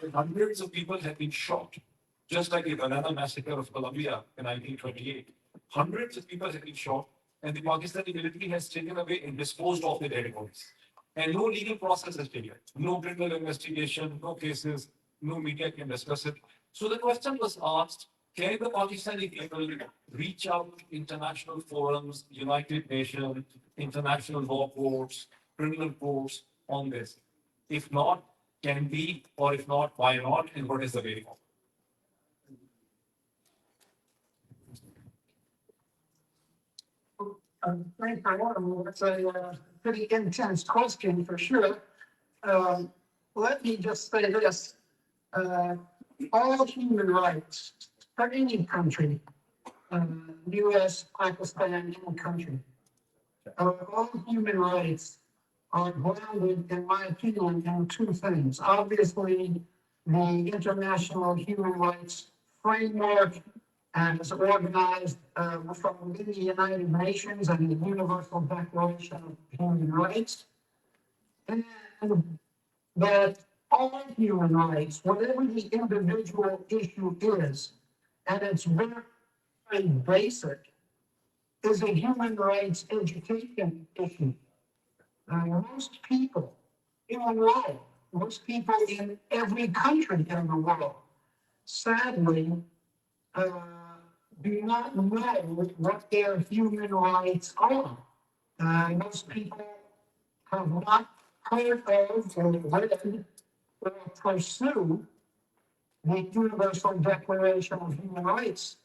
that hundreds of people have been shot, just like the banana massacre of Colombia in 1928. Hundreds of people have been shot, and the Pakistani military has taken away and disposed of the dead bodies. And no legal process has taken, no criminal investigation, no cases, no media can discuss it. So the question was asked, can the Pakistani people reach out to international forums, United Nations, international law courts, criminal courts on this? If not, can we, or if not, why not, and what is the way forward? Thank you. It's a pretty intense question for sure. Let me just say this. All human rights for any country, US, Pakistan, any country, all human rights are grounded, in my opinion, in two things. Obviously, the international human rights framework and is organized from within the United Nations and the Universal Declaration of Human Rights. And that all human rights, whatever the individual issue is, and it's very, very basic, is a human rights education issue. Most people in the world, most people in every country in the world, sadly, do not know what their human rights are. Most people have not heard of or read or pursue the Universal Declaration of Human Rights.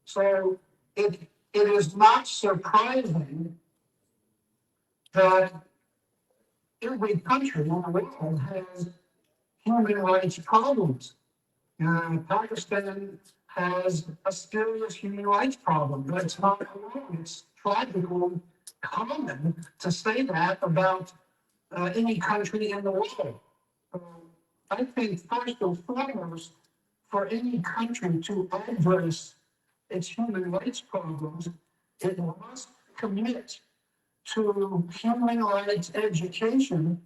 So it is not surprising that every country in the world has human rights problems. Pakistan has a serious human rights problem, but it's not alone. It's tragically common to say that about any country in the world. Uh, I think first and foremost, for any country to address its human rights problems, it must commit to human rights education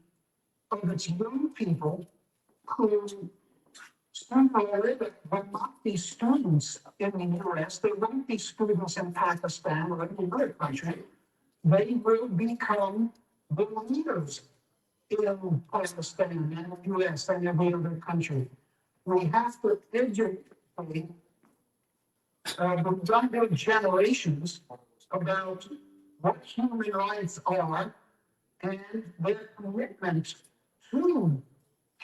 of its young people who similarly will not be students in the US, they won't be students in Pakistan or any other country. They will become the leaders in Pakistan and the US and every other country. We have to educate the younger generations about what human rights are and their commitment to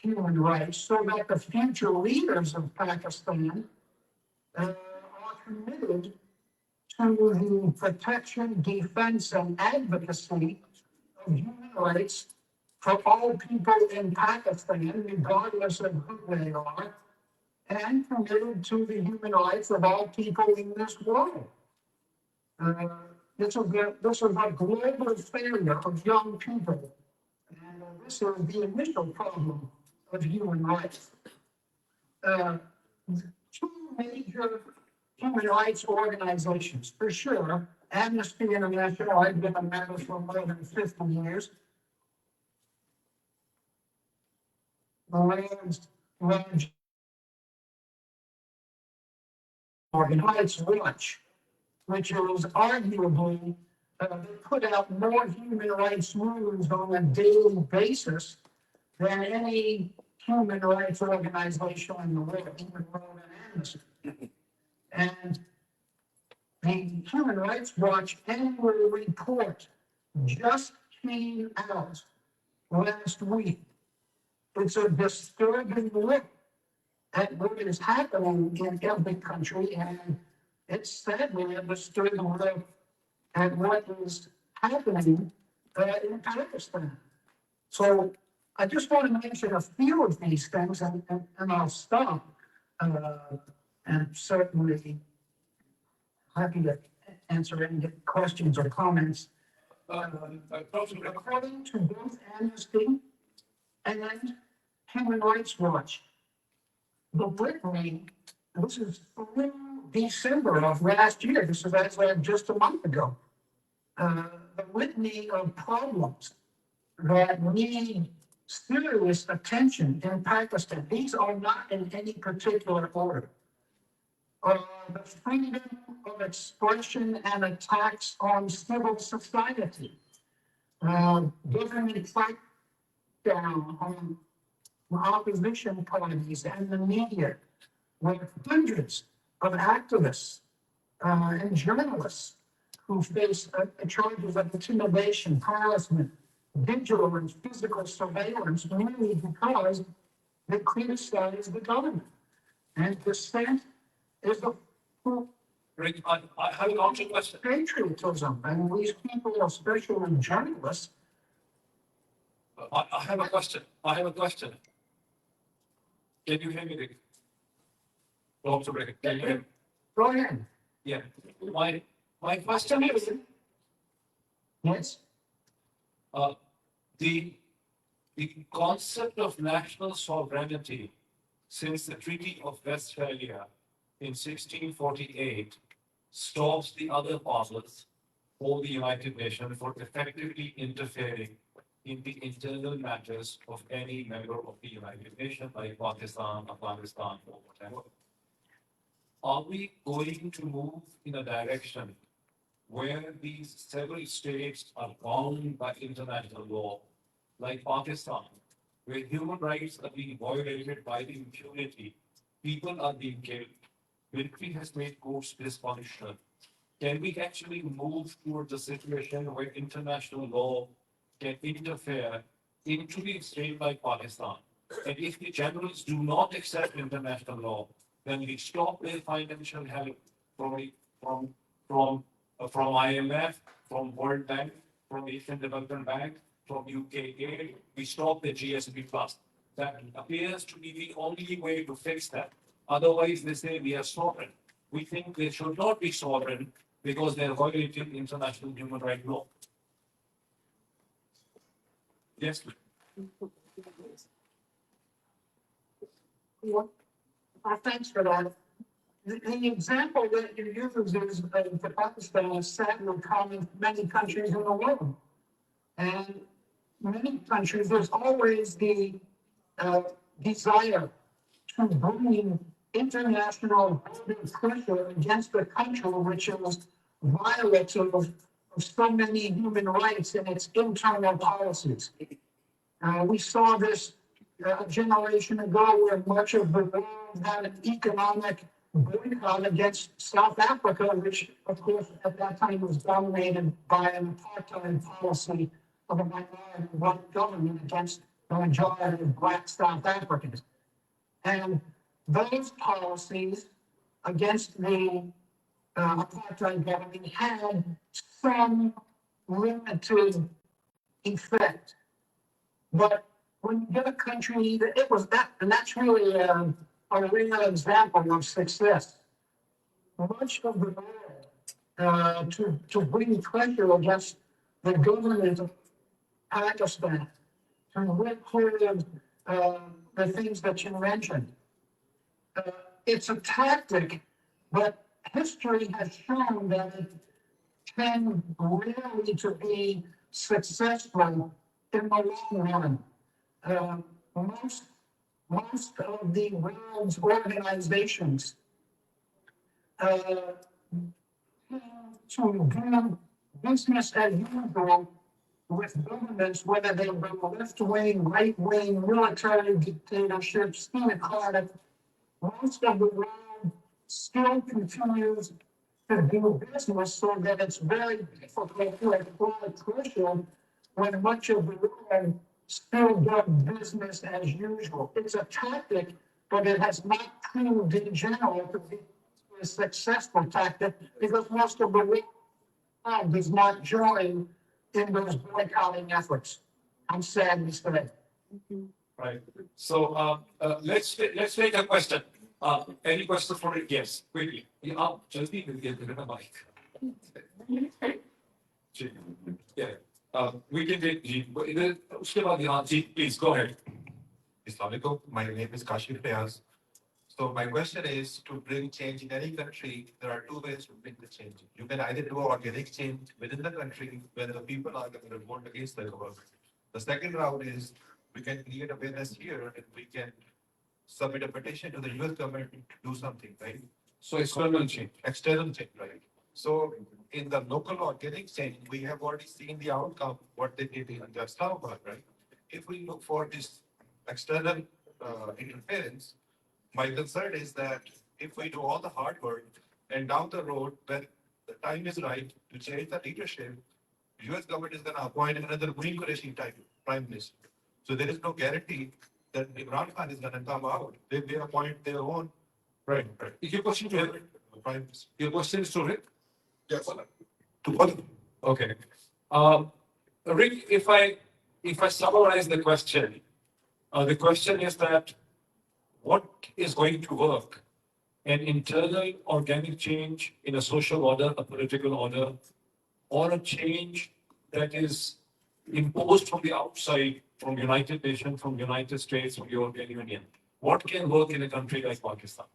human rights so that the future leaders of Pakistan are committed to the protection, defense, and advocacy of human rights for all people in Pakistan, regardless of who they are, and committed to the human rights of all people in this world. This is a global failure of young people, and this is the initial problem of human rights. Two major human rights organizations, for sure, Amnesty International, I've been a member for more than 50 years. The world's largest Human Rights Watch, which is arguably, they put out more human rights news on a daily basis than any human rights organization in the world, even more than Amnesty. And the Human Rights Watch annual report just came out last week. It's a disturbing look at what is happening in every country, and it's sadly a disturbing look at what is happening in Pakistan. So I just want to mention a few of these things, and I'll stop. And certainly happy to answer any questions or comments. According to both Amnesty and Human Rights Watch, the litany, this is through December of last year, this is actually just a month ago, the litany of problems that need serious attention in Pakistan. These are not in any particular order. The freedom of expression and attacks on civil society, government crackdown on opposition parties and the media, with hundreds of activists and journalists who face charges of intimidation, harassment, digital and physical surveillance, merely because they criticize the government. And dissent is a Rick, I have an answer question. patriotism, and these people, especially journalists. I have a question. I have a question. Can you hear me, Rick? Dr. Rick, can you hear me? Go ahead. Yeah. My question is, Yes. The concept of national sovereignty since the Treaty of Westphalia in 1648 stops the other powers or the United Nations for effectively interfering in the internal matters of any member of the United Nations, like Pakistan, Afghanistan, or whatever. Are we going to move in a direction where these several states are bound by international law, like Pakistan, where human rights are being violated by the impunity, people are being killed, military has made courts dysfunctional? Can we actually move towards a situation where international law can interfere into the state like Pakistan? And if the generals do not accept international law, then we stop their financial help from IMF, from World Bank, from Asian Development Bank, from UK aid. We stop the GSP plus. That appears to be the only way to fix that. Otherwise, they say we are sovereign. We think they should not be sovereign because they are violating international human rights law. Yes, Well, thanks for that. The example that you use is that Pakistan is sadly common in many countries in the world. And many countries, there's always the desire to bring international pressure against the country which is violative of so many human rights in its internal policies. We saw this a generation ago where much of the world had an economic boycott against South Africa, which of course at that time was dominated by an apartheid policy of a minority white government against the majority of black South Africans. And those policies against the apartheid government had some limited effect. But when you get a country that it was that, and that's really a real example of success. Much of the world to bring pressure against the government of Pakistan to withhold the things that you mentioned. It's a tactic, but history has shown that it can really to be successful in the long run. Most of the world's organizations to do business as usual with governments, whether they be left-wing, right-wing, military dictatorships, democratic, most of the world still continues to do business so that it's very difficult to apply pressure when much of the world still does business as usual. It's a tactic, but it has not proved in general to be a successful tactic because most of the world does not join in those boycotting efforts. I'm sad to say. right. So let's take a question. Any question for it? Yes, quickly. Jaldi will get the mic. Yeah. We can take Jeet. Uske baad Jeet, please go ahead. Assalamualaikum. My name is Kashif Fayaz. So my question is to bring change in any country, there are two ways to bring the change. You can either do organic change within the country where the people are going to revolt against the government. The second route is we can create awareness here and we can submit a petition to the US government to do something, right? So external change. External change, right? So in the local organic change, we have already seen the outcome, what they did in Islamabad, right? If we look for this external interference, my concern is that if we do all the hard work and down the road, when the time is right to change the leadership, US government is going to appoint another Green Qureshi type prime minister. So there is no guarantee that Imran Khan is going to come out. They appoint their own. Right. Your question to Rick? Prime minister. Your question is to Rick? Yes. To what? Okay. Rick, if I summarize the question is that what is going to work? An internal organic change in a social order, a political order, or a change that is imposed from the outside, from United Nations, from United States, from European Union. What can work in a country like Pakistan?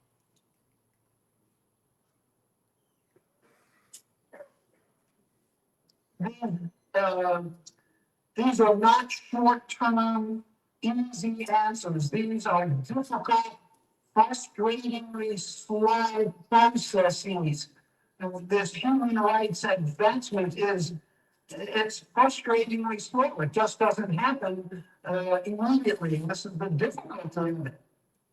These are not short-term, easy answers. These are difficult, frustratingly slow processes. And this human rights advancement it's frustratingly slow. It just doesn't happen immediately. This is the difficulty in it.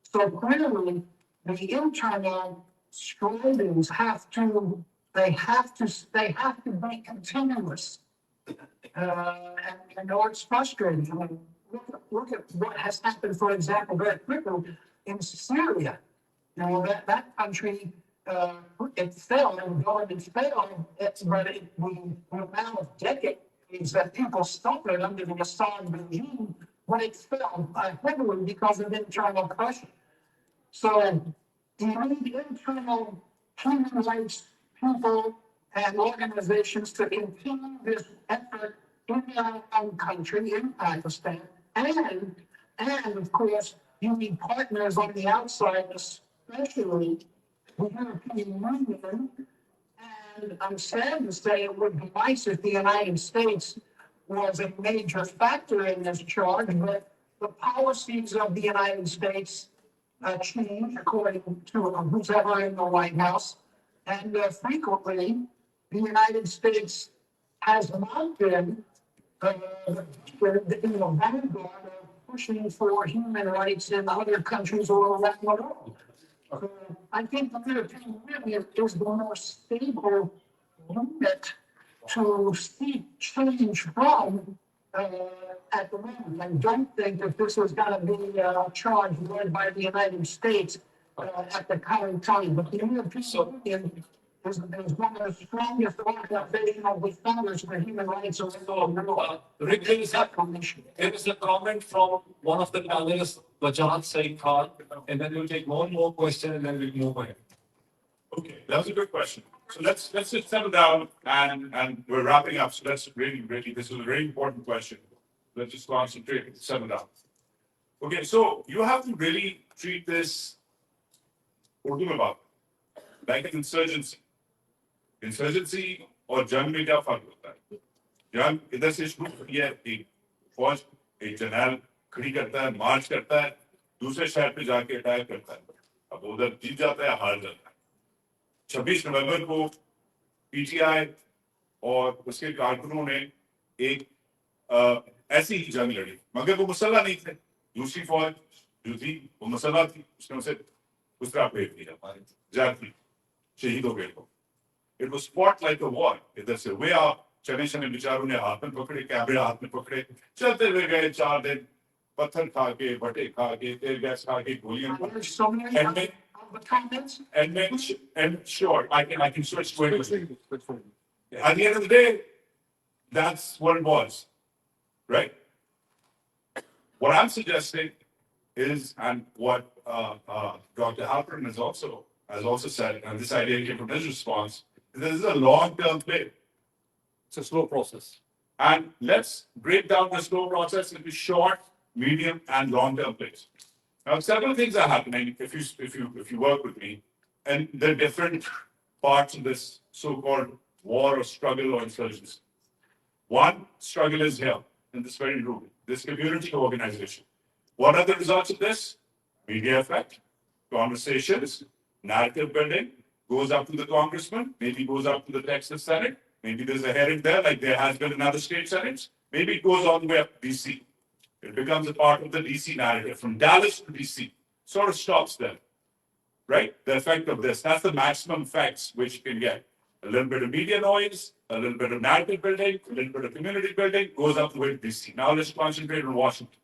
So clearly, the internal strivings have to be continuous. And I know it's frustrating. I mean, look at what has happened, for example, very quickly in Syria. You know, that country, it fell, and the government failed, but the amount of decades that people suffered under the Assad regime but it fell heavily because of internal pressure. So you need internal human rights people and organizations to continue this effort in their own country, in Pakistan, and of course, you need partners on the outside, especially the European Union. And I'm sad to say it would be nice if the United States was a major factor in this charge, but the policies of the United States change according to who's ever in the White House. And frequently, the United States has not been in the vanguard of pushing for human rights in other countries all around the world. I think the European Union is the more stable unit to see change from at the moment. I don't think that this is going to be a charge led by the United States at the current time. But the European Union is one of the strongest organizational defenders for human rights around the world. Rick, there is a comment from one of the panelists, Wajahat S.Khan, and then we'll take one more question and then we'll move ahead. Okay, that was a good question. So let's just settle down and we're wrapping up. So let's really, this is a very important question. Let's just concentrate and settle down. Okay, so you have to really treat this like an insurgency. Insurgency और जंग में क्या फर्क होता है? जंग इधर से शुरू होती है, एक फौज एक जनरल खड़ी करता है, मार्च करता है, दूसरे शहर पे जाके अटैक करता है. अब उधर जीत जाता है, हार जाता है. 26 नवंबर को पीटीआई और उसके कारकुनों ने एक ऐसी ही जंग लड़ी, मगर वो मुसल्ला नहीं थे. दूसरी फौज जो थी वो मुसल्ला थी, उसने उसे उस तरह फेंक दिया, जाती शहीद हो गए. It was fought like a war. इधर से वे आप चने बेचारों ने हाथ में पकड़े, कैमरे हाथ में पकड़े, चलते हुए गए 4 दिन, पत्थर खा के, बटे खा के, तेल गैस खा के, गोलियां. And sure, I can switch quickly. At the end of the day, that's what it was, right? What I'm suggesting is, and what Dr. Halperin has also said, and this idea came from his response, this is a long-term play. It's a slow process. And let's break down the slow process into short, medium, and long-term plays. Now, several things are happening if you work with me, and there are different parts of this so-called war or struggle or insurgency. One struggle is here in this very room, this community organization. What are the results of this? Media effect, conversations, narrative building, goes up to the congressman, maybe goes up to the Texas Senate, maybe there's a hearing there like there has been in other state senates, maybe it goes all the way up to DC. It becomes a part of the DC narrative. From Dallas to DC, sort of stops there, right? The effect of this, that's the maximum effects which you can get. A little bit of media noise, a little bit of narrative building, a little bit of community building, goes up the way to DC. Now let's concentrate on Washington.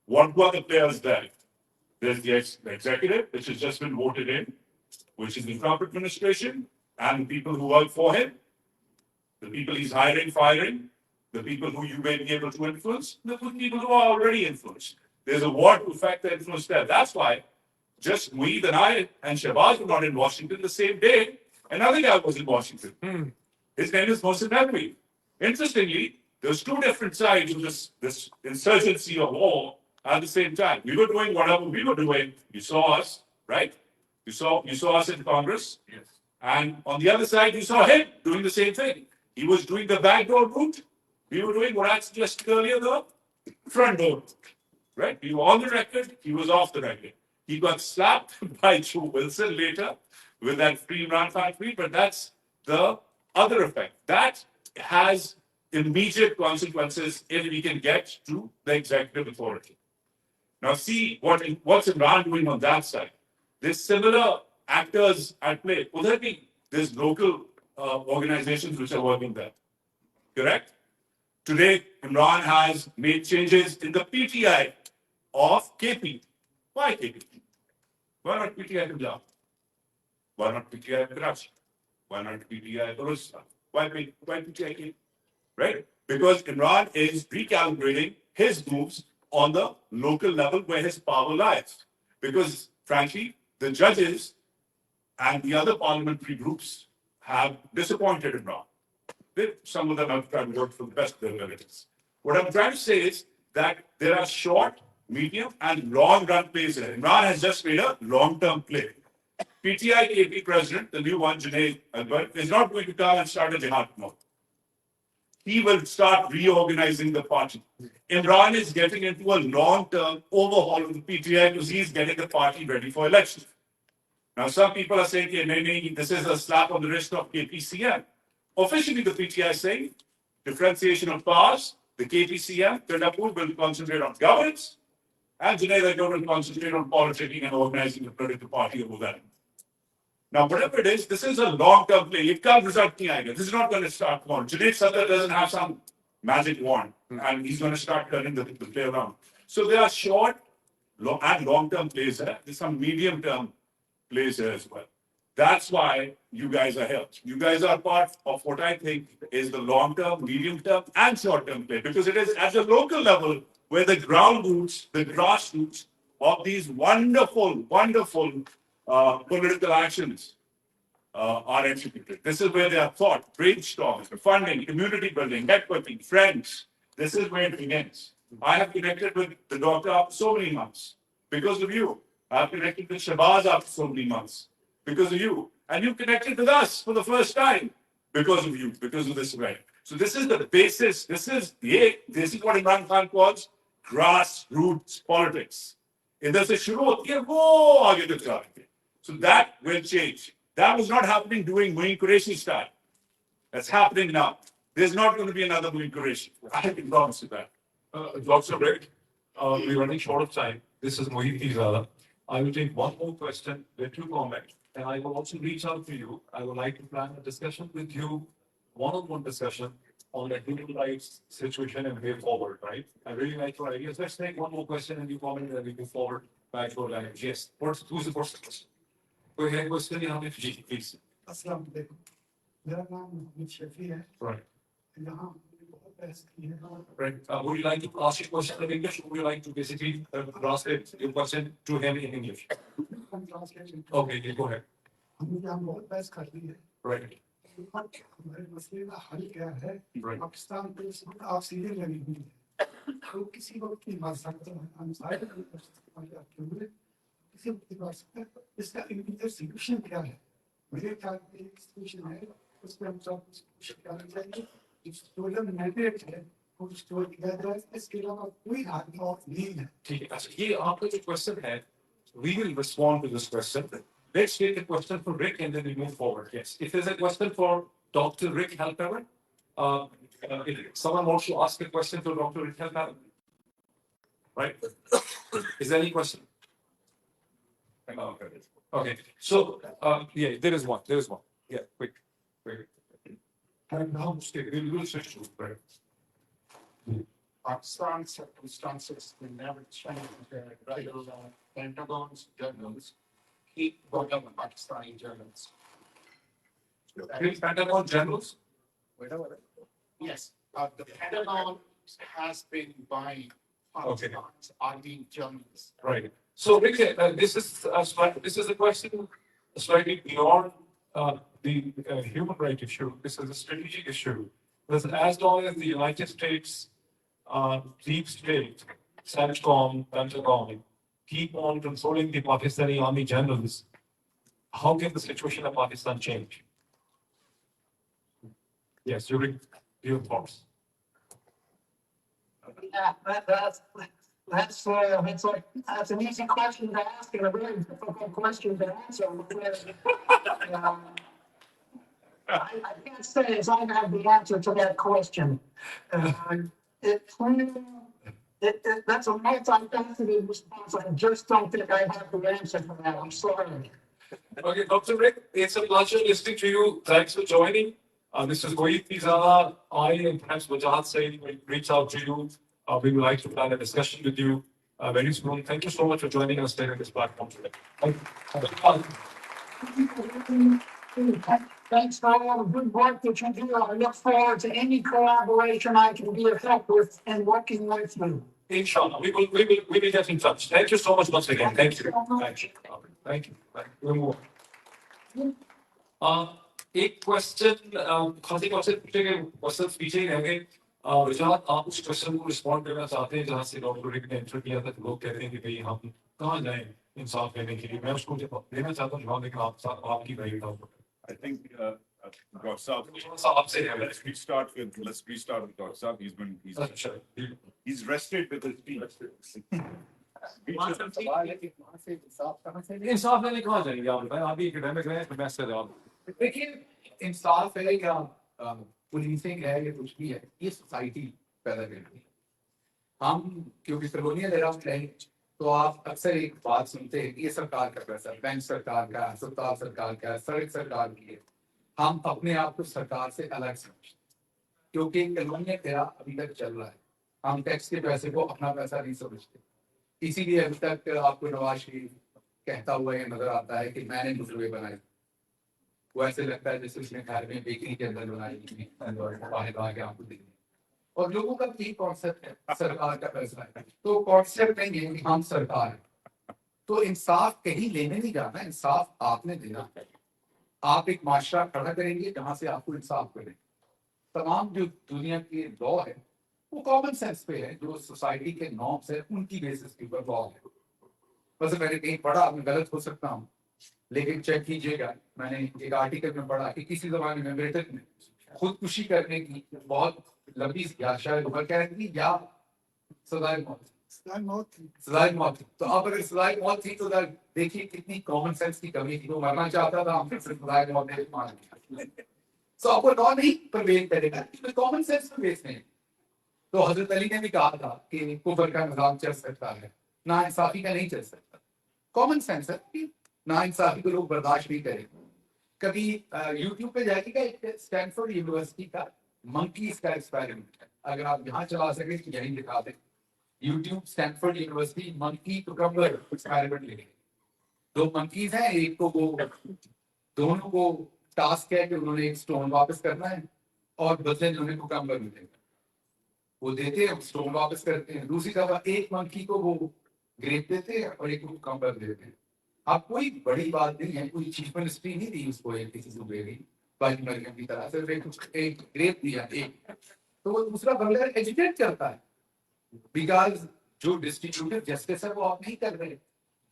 What were the players there? There's the executive, which has just been voted in, which is the Trump administration, and the people who work for him, the people he's hiring, firing, the people who you may be able to influence, the people who are already influenced. There's a war to affect the influence there. That's why just Moeed and I and Shahbaz were not in Washington the same day. Another guy was in Washington. His name is Moeed Pirzada. Interestingly, there's two different sides of this insurgency or war at the same time. We were doing whatever we were doing. You saw us, right? You saw us in Congress. Yes. And on the other side, you saw him doing the same thing. He was doing the backdoor route. We were doing what I suggested earlier, the front door, right? We were on the record. He was off the record. He got slapped by Joe Wilson later with that free Imran Khan tweet, but that's the other effect. That has immediate consequences if we can get to the executive authority. Now see what's Imran doing on that side. There's similar actors at play. There's local organizations which are working there. Correct? Today, Imran has made changes in the PTI of KP. Why KP? Why not PTI Punjab? Why not PTI Karachi? Why not PTI Balochistan? Why PTI KP? Right? Because Imran is recalibrating his moves on the local level where his power lies. Because frankly, the judges and the other parliamentary groups have disappointed Imran. Some of them have tried to work for the best of their abilities. What I'm trying to say is that there are short, medium, and long run plays here. Imran has just made a long-term play. PTI KP president, the new one, Junaid Akbar, is not going to come and start a jihad mode. He will start reorganizing the party. Imran is getting into a long-term overhaul of the PTI because he's getting the party ready for election. Now, some people are saying, this is a slap on the wrist of KPCM. Officially, the PTI is saying differentiation of powers. The KPCM, Tendapur, will concentrate on governance, and Junaid Akbar will concentrate on politicking and organizing the political party over that. Now, whatever it is, this is a long-term play. It can't result in anger. This is not going to start tomorrow. Junaid Sadar doesn't have some magic wand, and he's going to start turning the play around. So there are short and long-term plays there. There's some medium-term plays here as well. That's why you guys are here. You guys are part of what I think is the long-term, medium-term, and short-term play, because it is at the local level where the ground roots, the grassroots of these wonderful, wonderful political actions are executed. This is where they are thought, brainstorming, funding, community building, networking, friends. This is where it begins. I have connected with the doctor after so many months because of you. I have connected with Shahbaz after so many months because of you. And you connected with us for the first time because of you, because of this event. So this is the basis. This is what Imran Khan calls grassroots politics. इधर से शुरू होती है वो आगे तक जाती है. So that will change. That was not happening during Moeed Qureshi's time. That's happening now. There's not going to be another Moeed Qureshi. I can promise you that. Dr. Rick, we're running short of time. This is Moeed Pirzada. I will take one more question, let you comment, and I will also reach out to you. I would like to plan a discussion with you, one-on-one discussion on the human rights situation and way forward, right? I really like your ideas. Let's take one more question and you comment and then we move forward back to our language. Yes, who's the first question? Go ahead, question, please. अस्सलाम वालेकुम मेरा नाम मोहम्मद शफी है Right. यहाँ बहुत बहस की है Right. Would you like to ask your question in English or would you like to basically translate your question to him in English? हम ट्रांसलेशन Okay, go ahead. हमने यहाँ बहुत बहस कर ली है Right. हमारे मसले का हल क्या है Right. पाकिस्तान पे इस वक्त आप सीधे लगी हुई है तो किसी वक्त की मर सकते हैं हम सारे किसी वक्त की मर सकते हैं इसका इमीडिएट सॉल्यूशन क्या है मेरे ख्याल में एक सॉल्यूशन है उसमें हम सब कोशिश करना चाहिए जो मैंडेट है वो स्टोर किया जाए इसके अलावा कोई हाथ और नहीं है ठीक है अच्छा ये आपका जो क्वेश्चन है we will respond to this question. Let's take a question for Rick and then we move forward. Yes. If there's a question for Dr. Rick Halperin, if someone wants to ask a question to Dr. Rick Halperin, right? Is there any question? Okay. So, yeah, there is one. There is one. Yeah, quick. And now we'll switch to Pakistan circumstances will never change their regular Pentagon's generals keep working with Pakistani generals. Pentagon generals? Yes, the Pentagon has been buying Pakistan's army generals. Right. So, Rick, this is a question slightly beyond the human rights issue. This is a strategic issue. Because as long as the United States deep state, CENTCOM, Pentagon, keep on controlling the Pakistani army generals, how can the situation of Pakistan change? Yes, your thoughts. Yeah, that's an easy question to ask and a very difficult question to answer. I can't say as I have the answer to that question. That's a multifaceted response. I just don't think I have the answer for that. I'm sorry. Okay, Dr. Rick, it's a pleasure listening to you. Thanks for joining. This is Moeed Pirzada. I and perhaps Wajahat Said will reach out to you. We would like to plan a discussion with you very soon. Thank you so much for joining us there on this platform today. Thanks for all the good work that you do. I look forward to any collaboration I can be of help with and working with you. Inshallah, we will get in touch. Thank you so much once again. Thank you. Thank you. We'll move on. एक question खासी question पूछेंगे, question पीछे ही रहेंगे। विजात, आप उस question को respond करना चाहते हैं जहां से डॉक्टर रिक ने आंसर किया था कि लोग कहते हैं कि भाई हम कहाँ जाएं इंसाफ लेने के लिए? मैं उसको देना चाहता हूँ जवाब, लेकिन आपकी राय था। I think Dr. Saab, let's restart with Dr. Saab. He's rested with his team. इंसाफ लेने कहाँ जाएंगे आप बताएं? आप भी एकेडमिक हैं, प्रोफेसर आप। देखिए, इंसाफ है या पुलिसिंग है या कुछ भी है, ये सोसाइटी पैदा करती है। हम क्योंकि कॉलोनियल एरा में रहे, तो आप अक्सर एक बात सुनते हैं कि ये सरकार का पैसा, बैंक सरकार का, अस्पताल सरकार का, सड़क सरकार की है। हम अपने आप को सरकार से अलग समझते हैं, क्योंकि कॉलोनियल एरा अभी तक चल रहा है। हम टैक्स के पैसे को अपना पैसा नहीं समझते, इसीलिए अभी तक आपको नवाज शरीफ कहता हुआ ये नजर आता है कि मैंने मोटरवे बनाई। वो ऐसे लगता है जैसे उसने घर में बेकरी के अंदर बनाई बाहर आके आपको देंगे। और लोगों का यही कॉन्सेप्ट है, सरकार का पैसा है, तो कॉन्सेप्ट नहीं है कि हम सरकार है। तो इंसाफ कहीं लेने नहीं जाना, इंसाफ आपने देना है। आप एक माशरा खड़ा करेंगे जहां से आपको इंसाफ करें। तमाम जो दुनिया के लॉ है वो कॉमन सेंस पे है, जो सोसाइटी के नॉर्म्स है उनकी बेसिस के ऊपर लॉ है। बस मैंने कहीं पढ़ा, मैं गलत हो सकता हूँ, लेकिन चेक कीजिएगा, मैंने एक आर्टिकल में पढ़ा कि किसी जमाने में ब्रिटेन में खुदकुशी करने की बहुत लंबी या शायद उम्र कह रही थी या सजाए मौत थी। तो अब अगर सजाए मौत थी तो देखिए कितनी कॉमन सेंस की कमी थी। वो मरना चाहता था, हमने सिर्फ सजाए मौत ने मान लिया। तो आपको लॉ नहीं प्रवेश करेगा, कॉमन सेंस प्रवेश नहीं। तो हजरत अली ने भी कहा था कि कुफर का निजाम चल सकता है, ना इंसाफी का नहीं चल सकता। कॉमन सेंस है कि ना इंसाफी को लोग बर्दाश्त नहीं करेंगे। कभी यूट्यूब पे जाएगा, एक स्टैनफोर्ड यूनिवर्सिटी का मंकीज का एक्सपेरिमेंट है, अगर आप यहाँ चला सके तो यही दिखा दें। YouTube Stanford university monkey cucumber experiment लिखे। दो मंकीज हैं, एक को वो दोनों को टास्क है कि उन्होंने एक स्टोन वापस करना है और बदले में उन्हें कुकम्बर मिलेगा। वो देते हैं, स्टोन वापस करते हैं। दूसरी दफा एक मंकी को वो ग्रेप देते हैं और एक को कुकम्बर देते हैं। अब कोई बड़ी बात नहीं है, कोई चीफ मिनिस्ट्री नहीं दी उसको एक किसी सूबे की बाकी मरियम की तरह से एक ग्रेप दिया एक, तो वो दूसरा बंदा एजुकेट करता है। बिकॉज जो डिस्ट्रीब्यूटिव जस्टिस है वो आप नहीं कर रहे,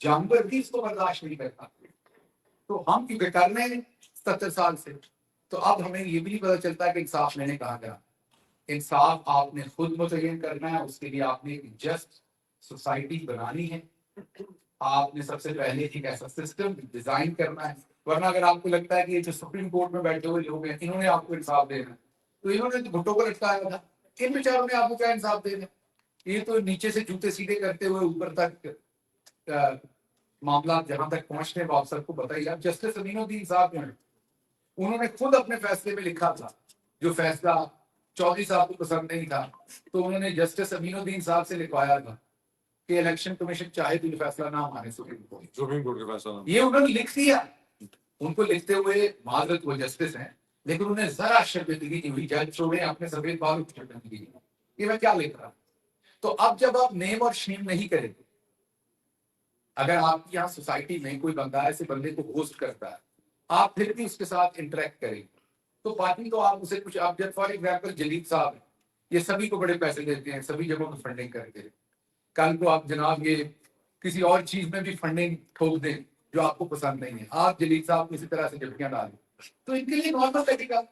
जानवर भी इसको बर्दाश्त नहीं करता। तो हम क्योंकि कर रहे हैं 70 साल से, तो अब हमें ये भी नहीं पता चलता कि इंसाफ मैंने कहा गया। इंसाफ आपने खुद मुतय्यन करना है, उसके लिए आपने एक जस्ट सोसाइटी बनानी है। आपने सबसे पहले एक ऐसा सिस्टम डिजाइन करना है, वरना अगर आपको लगता है कि ये जो सुप्रीम कोर्ट में बैठे हुए लोग हैं इन्होंने आपको इंसाफ देना, तो इन्होंने तो भुट्टो को लटकाया था, इन बेचारों ने आपको क्या इंसाफ देना? ये तो नीचे से जूते सीधे करते हुए ऊपर तक मामला जहां तक पहुंचने वो आप सबको बताइए। जस्टिस अमीनुद्दीन साहब जो है उन्होंने खुद अपने फैसले में लिखा था, जो फैसला चौधरी साहब को पसंद नहीं था, तो उन्होंने जस्टिस अमीनुद्दीन साहब से लिखवाया था कि इलेक्शन कमीशन चाहे तो ये फैसला ना माने सुप्रीम कोर्ट का फैसला। ये उन्होंने लिख दिया। उनको लिखते हुए माजरत वो जस्टिस हैं, लेकिन उन्हें जरा शर्मिंदगी नहीं हुई। जज छोड़े अपने सफेद बाल की शर्मिंदगी, ये मैं क्या लिख रहा। तो अब जब आप नेम और शेम नहीं करेंगे, अगर आपकी यहाँ सोसाइटी में कोई बंदा ऐसे बंदे को होस्ट करता है, आप फिर भी उसके साथ इंटरेक्ट करेंगे, तो बाकी तो आप उसे कुछ, आप जब फॉर एग्जाम्पल जलील साहब ये सभी को बड़े पैसे देते हैं, सभी जगहों पर फंडिंग करते हैं। कल को आप जनाब ये किसी और चीज में भी फंडिंग ठोक दें जो आपको पसंद नहीं है, आप जलील साहब इसी तरह से जबकियां डालें, तो इनके लिए नॉर्मल लगेगा।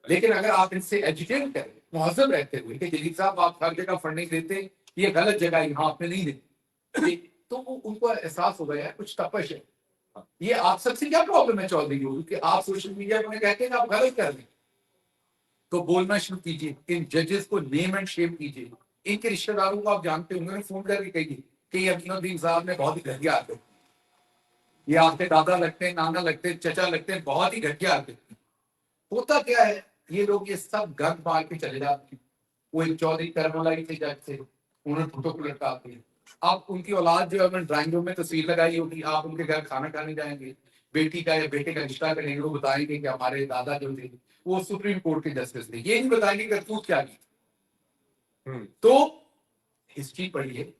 लेकिन अगर आप इनसे एजुकेट करें मुहज़्ज़ब रहते हुए कि जलील साहब आप हर जगह फंडिंग देते हैं, ये गलत जगह है, यहाँ आपने नहीं देती, तो उनको एहसास हो गया कुछ तपश है। ये आप सबसे क्या प्रॉब्लम है चौधरी को कि आप सोशल मीडिया में कहते हैं आप गलत कर रहे हैं, तो बोलना शुरू कीजिए। इन जजेस को नेम एंड शेम कीजिए। इनके रिश्तेदारों को आप जानते होंगे, फोन करके कहिए कि ये अमीनुद्दीन साहब ने बहुत ही घटिया आते, ये आपके दादा लगते हैं, नाना लगते हैं, चचा लगते हैं, बहुत ही घटिया आते। होता क्या है, ये लोग ये सब गंद मार के चले जाते हैं। वो एक चौधरी करमलाई थे जज से, उन्होंने फोटो को लटकाते हैं। आप उनकी औलाद जो है उन्होंने ड्राइंग रूम में तस्वीर लगाई होगी, आप उनके घर खाना खाने जाएंगे, बेटी का या बेटे का रिश्ता करेंगे, वो बताएंगे कि हमारे दादा जो थे वो सुप्रीम कोर्ट के जस्टिस थे, ये नहीं बताएंगे करतूत क्या की। तो ہسٹری پڑھیے,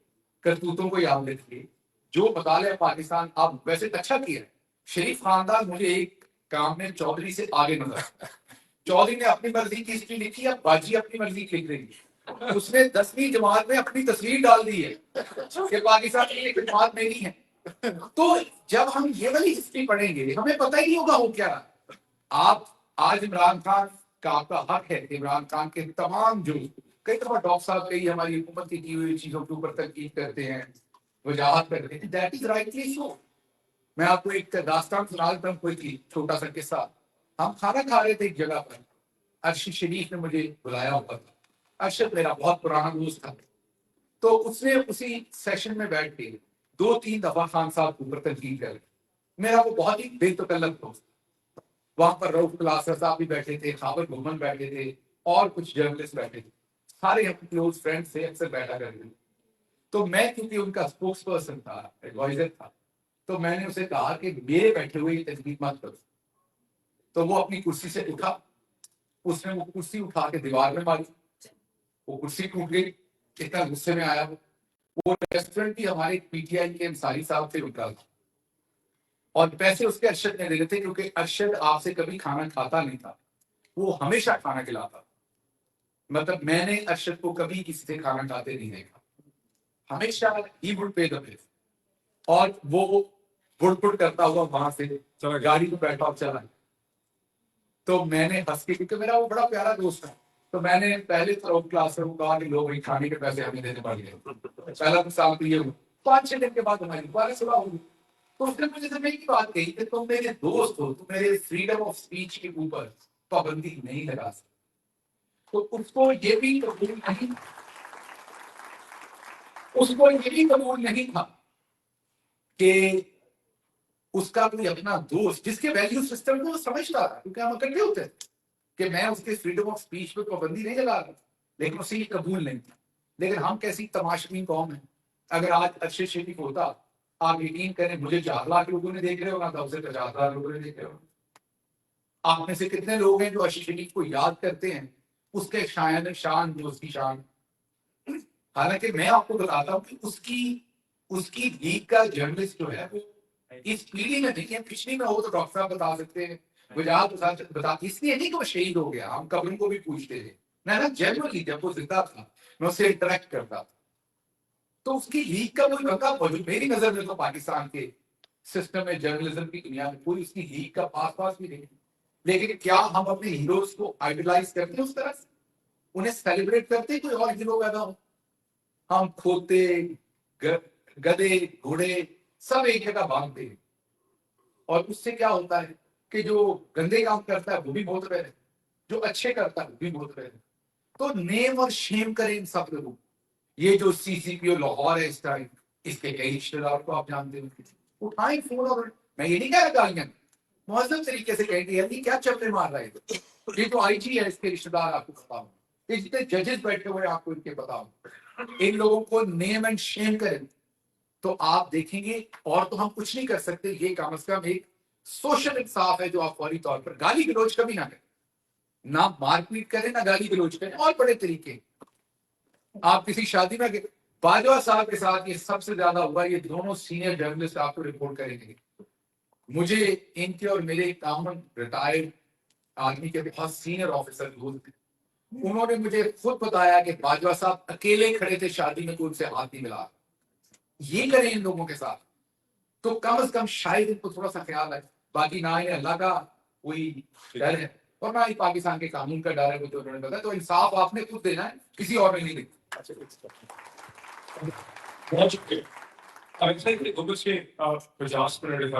کرتوتوں کو یاد رکھیے. جو مطالعہ پاکستان اب ویسے اچھا کیا ہے, شریف خاندان مجھے ایک کام میں چودھری سے آگے نظر آتا ہے. چودھری نے اپنی مرضی کی ہسٹری لکھی ہے, باجی اپنی مرضی کی لکھ رہی ہے. اس نے 10ویں جماعت میں اپنی تصویر ڈال دی ہے کہ پاکستان کی ایک جماعت میری ہے. تو جب ہم یہ والی ہسٹری پڑھیں گے ہمیں پتہ ہی نہیں ہوگا ہو کیا. آپ آج عمران خان کا آپ کا حق ہے کہ عمران خان کے تمام جو کئی دفعہ ڈاکٹر صاحب کئی ہماری حکومت کی ہوئی چیزوں کے اوپر تنقید کرتے ہیں, وجاہت کرتے ہیں, دیٹ از رائٹلی سو. میں آپ کو ایک داستان سنا دیتا ہوں, کوئی چھوٹا سا قصہ. ہم کھانا کھا رہے تھے ایک جگہ پر, ارشد شریف نے مجھے بلایا ہوا تھا. ارشد میرا بہت پرانا دوست تھا. تو اس نے اسی سیشن میں بیٹھ کے 2-3 دفعہ خان صاحب کے اوپر تنقید کر. میرا وہ بہت ہی بے تکلف دوست. وہاں پر رؤف کلاسر صاحب بھی بیٹھے تھے, خابر گھومن بیٹھے تھے, اور کچھ جرنلسٹ بیٹھے تھے. سارے ہم کلوز فرینڈ سے اکثر بیٹھا کرتے تھے. تو میں کیونکہ ان کا اسپوکس پرسن تھا, ایڈوائزر تھا, تو میں نے اسے کہا کہ میرے بیٹھے ہوئے تنقید مت کرو. تو وہ اپنی کرسی سے اٹھا, اس نے وہ کرسی اٹھا کے دیوار میں ماری, وہ کرسی ٹوٹ گئی. اتنا غصے میں آیا وہ ریسٹورینٹ بھی ہمارے پی ٹی آئی کے انصاری صاحب سے اٹھا تھا, اور پیسے اس کے ارشد نے دینے تھے کیونکہ ارشد آپ سے کبھی کھانا کھاتا نہیں تھا, وہ ہمیشہ کھانا کھلاتا. مطلب میں نے ارشد کو کبھی کسی سے کھانا کھاتے نہیں دیکھا, ہمیشہ ہی وڈ پے دا بل. اور وہ بڑ بڑ کرتا ہوا وہاں سے گاڑی میں بیٹھا اور چلا. تو میں نے ہنس کے, کیونکہ میرا وہ بڑا پیارا دوست تھا, تو میں نے پہلے تو کلاس میں کہا کہ لوگ کھانے کے پیسے ہمیں دینے پڑ گئے. پہلا مثال تو یہ ہوا. 5-6 دن کے بعد ہماری دوبارہ صبح ہوئی. تو اس نے مجھے سے ایک بات کہی کہ تم میرے دوست ہو, تم میرے فریڈم آف اسپیچ کے اوپر پابندی نہیں لگا سکتے. تو اس کو یہ بھی قبول نہیں تھا کہ اس کا کوئی اپنا دوست جس کے ویلیو سسٹم کو وہ سمجھتا تھا, کیونکہ ہم اکٹھے ہوتے ہیں, کہ میں اس کے فریڈم آف اسپیچ پہ پابندی نہیں لگا رہا, لیکن اسے یہ قبول نہیں تھا. لیکن ہم کیسی تماشبین قوم ہیں. اگر آج ارشد شریف ہوتا, آپ یقین کریں مجھے 4 لاکھ لوگوں نے دیکھ رہے ہو, 50 لاکھ لوگوں نے دیکھ رہے ہو. آپ میں سے کتنے لوگ ہیں جو ارشد شریف کو یاد کرتے ہیں, اس کے شان جو اس کی شان. حالانکہ میں آپ کو بتاتا ہوں کہ اس کی لیگ کا جرنلسٹ جو ہے وہ اس پیڑھی میں نہیں ہے. پچھلی میں ہو تو ڈاکٹر صاحب بتا سکتے ہیں, وجاہت بتا, اس لیے نہیں کہ وہ شہید ہو گیا, ہم قبر کو بھی پوچھتے تھے. میں جنرلی جب وہ زندہ تھا میں اس سے انٹریکٹ کرتا تھا. تو اس کی لیگ کا کوئی بندہ موجود میری نظر میں تو پاکستان کے سسٹم میں جرنلزم کی دنیا میں کوئی اس کی لیگ کا پاس بھی نہیں. لیکن کیا ہم اپنے ہیروز کو آئیڈلائز کرتے ہیں اس طرح سے, انہیں سیلیبریٹ کرتے ہیں کوئی اور ہیرو پیدا ہو؟ ہم کھوتے, گدے, گھوڑے سب ایک جگہ باندھتے ہیں, اور اس سے کیا ہوتا ہے کہ جو گندے کام کرتا ہے وہ بھی بہت رہے, جو اچھے کرتا ہے وہ بھی بہت رہے. تو نیم اور شیم کریں ان سب لوگوں. یہ جو سی سی پی او لاہور ہے اس ٹائم, اس کے کئی رشتے دار کو آپ جانتے ہیں, اٹھائیں فون. اور میں یہ نہیں کہہ رہا گالیاں, مہذب طریقے سے کہیں گے یعنی کیا چپے مار رہے ہیں. یہ جو آئی جی ہے اس کے رشتے دار آپ کو پتا ہوں, یہ جتنے ججز بیٹھے ہوئے آپ کو ان کے پتا ہوں, ان لوگوں کو نیم اینڈ شیم کریں تو آپ دیکھیں گے. اور تو ہم کچھ نہیں کر سکتے, یہ کم از کم ایک سوشل انصاف ہے جو آپ فوری طور پر گالی گلوچ کبھی نہ کریں, نہ مار پیٹ کریں نہ گالی گلوچ کریں. اور بڑے طریقے آپ کسی شادی میں باجوہ صاحب کے ساتھ یہ سب سے زیادہ ہوا, یہ دونوں سینئر جرنلسٹ آپ کو رپورٹ کریں گے. مجھے ان کے اور میرے کامن ریٹائرڈ آرمی کے بہت سینئر آفیسر دوست تھے, انہوں نے مجھے خود بتایا کہ باجوہ صاحب اکیلے کھڑے تھے شادی میں, کوئی ان سے ہاتھ نہیں ملا. یہ کریں ان لوگوں کے ساتھ تو کم از کم شاید ان کو تھوڑا سا خیال ہے. باقی نہ انہیں اللہ کا کوئی ڈر ہے اور نہ ہی پاکستان کے قانون کا ڈر ہے, وہ جو انہوں نے بتایا. تو انصاف آپ نے خود دینا ہے, کسی اور نے نہیں دینا. بہت شکریہ. I think it was 50 minutes